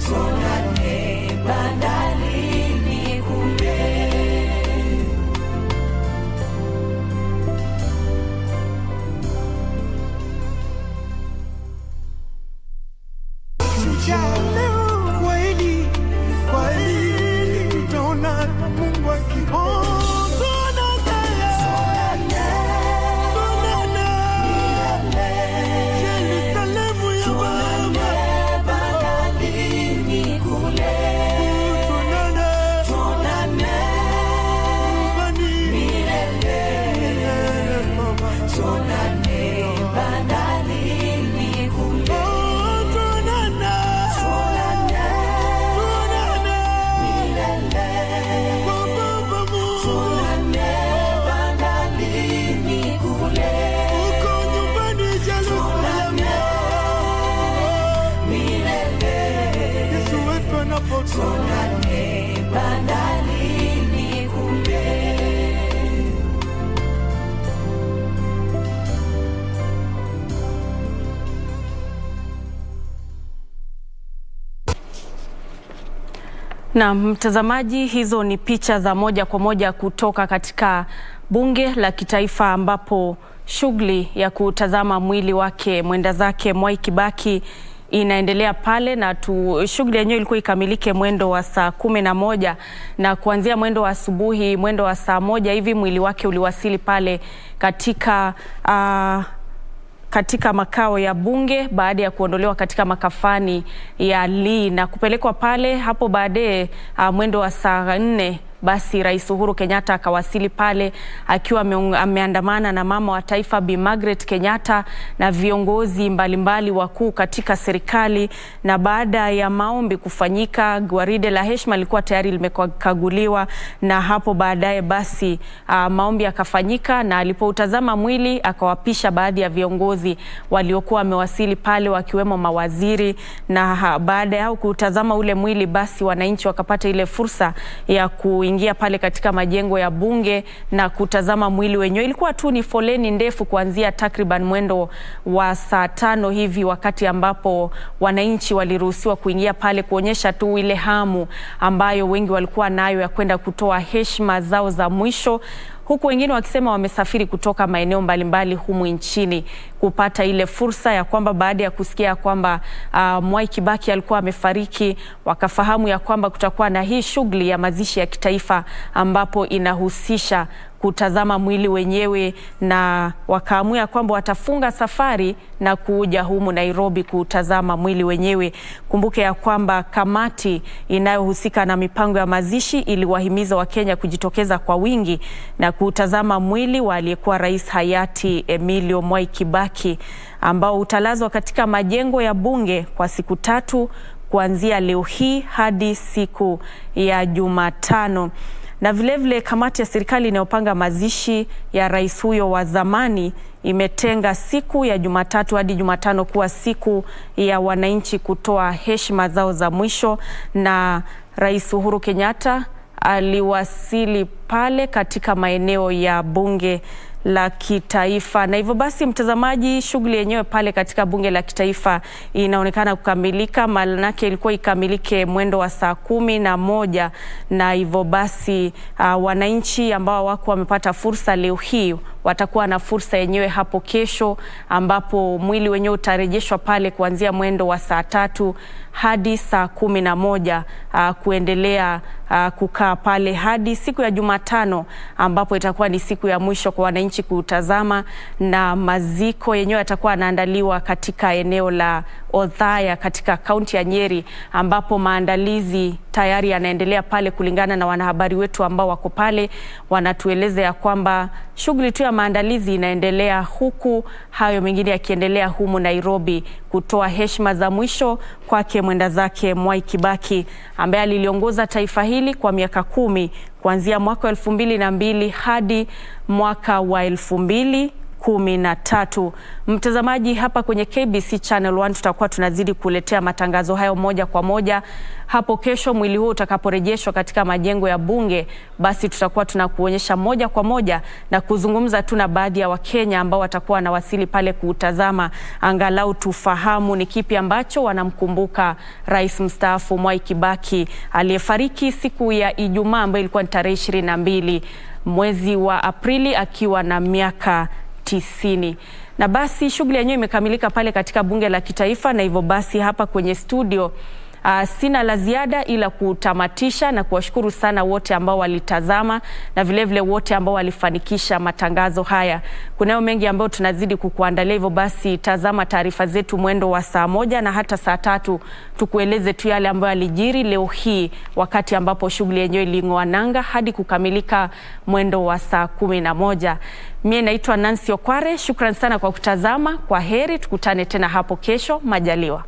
Speaker 21: tuonane bandarini kule.
Speaker 7: Na mtazamaji, hizo ni picha za moja kwa moja kutoka katika bunge la kitaifa ambapo shughuli ya kutazama mwili wake mwenda zake Mwai Kibaki inaendelea pale, na shughuli yenyewe ilikuwa ikamilike mwendo wa saa 11 na kuanzia mwendo wa asubuhi mwendo wa saa 1 hivi mwili wake uliwasili pale katika makao ya bunge baada ya kuondolewa katika makafani ya Lee na kupelekwa pale. Hapo baadaye mwendo wa saa 4 basi Rais Uhuru Kenyatta akawasili pale akiwa ameandamana na mama wa taifa Bi Margaret Kenyatta na viongozi mbalimbali wakuu katika serikali. Na baada ya maombi kufanyika, gwaride la heshima lilikuwa tayari limekaguliwa, na hapo baadaye basi maombi yakafanyika, na alipoutazama mwili akawapisha baadhi ya viongozi waliokuwa wamewasili pale wakiwemo mawaziri. Na baada ya kutazama ule mwili basi wananchi wakapata ile fursa ya kuingia pale katika majengo ya bunge na kutazama mwili wenyewe. Ilikuwa tu ni foleni ndefu kuanzia takriban mwendo wa saa 5 hivi, wakati ambapo wananchi waliruhusiwa kuingia pale kuonyesha tu ile hamu ambayo wengi walikuwa nayo ya kwenda kutoa heshima zao za mwisho, huku wengine wakisema wamesafiri kutoka maeneo mbalimbali humu nchini kupata ile fursa ya kwamba baada ya kusikia kwamba Mwai Kibaki alikuwa amefariki, wakafahamu ya kwamba kutakuwa na hii shughuli ya mazishi ya kitaifa ambapo inahusisha kutazama mwili wenyewe, na wakaamua kwamba watafunga safari na kuja humu Nairobi kutazama mwili wenyewe. Kumbuke ya kwamba kamati inayohusika na mipango ya mazishi iliwahimiza Wakenya kujitokeza kwa wingi na kutazama mwili wa aliyekuwa rais hayati Emilio Mwai Kibaki, ambao utalazwa katika majengo ya bunge kwa siku 3 kuanzia leo hii hadi siku ya Jumatano. Na vilevile kamati ya serikali inayopanga mazishi ya rais huyo wa zamani imetenga siku ya Jumatatu hadi Jumatano kuwa siku ya wananchi kutoa heshima zao za mwisho. Na Rais Uhuru Kenyatta aliwasili pale katika maeneo ya bunge la kitaifa. Na hivyo basi mtazamaji, shughuli yenyewe pale katika bunge la kitaifa inaonekana kukamilika, maanake ilikuwa ikamilike mwendo wa saa 11, na hivyo basi wananchi ambao wako wamepata fursa leo hii watakuwa na fursa yenyewe hapo kesho, ambapo mwili wenyewe utarejeshwa pale kuanzia mwendo wa saa 3 hadi saa 11, kuendelea kukaa pale hadi siku ya Jumatano, ambapo itakuwa ni siku ya mwisho kwa wananchi kutazama, na maziko yenyewe yatakuwa yanaandaliwa katika eneo la Othaya katika kaunti ya Nyeri, ambapo maandalizi tayari yanaendelea pale. Kulingana na wanahabari wetu ambao wako pale, wanatueleza ya kwamba shughuli tu ya maandalizi inaendelea, huku hayo mengine yakiendelea humu Nairobi kutoa heshima za mwisho kwake mwenda zake Mwai Kibaki, ambaye aliliongoza taifa hili kwa miaka 10 kuanzia mwaka 2002 hadi mwaka wa 2010. 13. Mtazamaji, hapa kwenye KBC Channel 1 tutakuwa tunazidi kuletea matangazo hayo moja kwa moja. Hapo kesho mwili huo utakaporejeshwa katika majengo ya bunge, basi tutakuwa tunakuonyesha moja kwa moja na kuzungumza tu na baadhi ya Wakenya ambao watakuwa wanawasili pale kuutazama, angalau tufahamu ni kipi ambacho wanamkumbuka rais mstaafu Mwai Kibaki aliyefariki siku ya Ijumaa ambayo ilikuwa ni tarehe 22 mwezi wa Aprili akiwa na miaka 90. Na basi shughuli yenyewe imekamilika pale katika bunge la kitaifa, na hivyo basi hapa kwenye studio sina la ziada ila kutamatisha na kuwashukuru sana wote ambao walitazama na vile wote ambao walifanikisha matangazo haya. Kunayo mengi ambayo tunazidi kukuandalia, hivyo basi tazama taarifa zetu mwendo wa saa 1 na hata saa 3 tukueleze tu yale ambayo yalijiri leo hii wakati ambapo shughuli yenyewe iling'oa nanga hadi kukamilika mwendo wa saa 11. Mimi naitwa Nancy Okware, shukrani sana kwa kutazama. Kwa heri, tukutane tena hapo kesho majaliwa.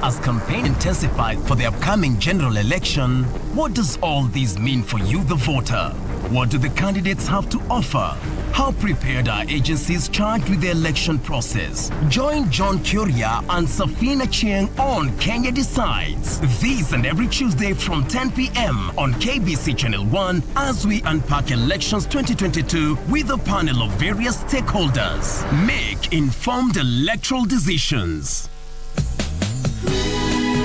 Speaker 11: As campaign intensified for the upcoming general election, what does all this mean for you, the voter? What do the candidates have to offer? How prepared are agencies charged with the election process? Join John Kuria and Safina Chieng on Kenya Decides. This and every Tuesday from 10 p.m. on KBC Channel 1 as we unpack elections 2022 with a panel of various stakeholders. Make informed electoral decisions.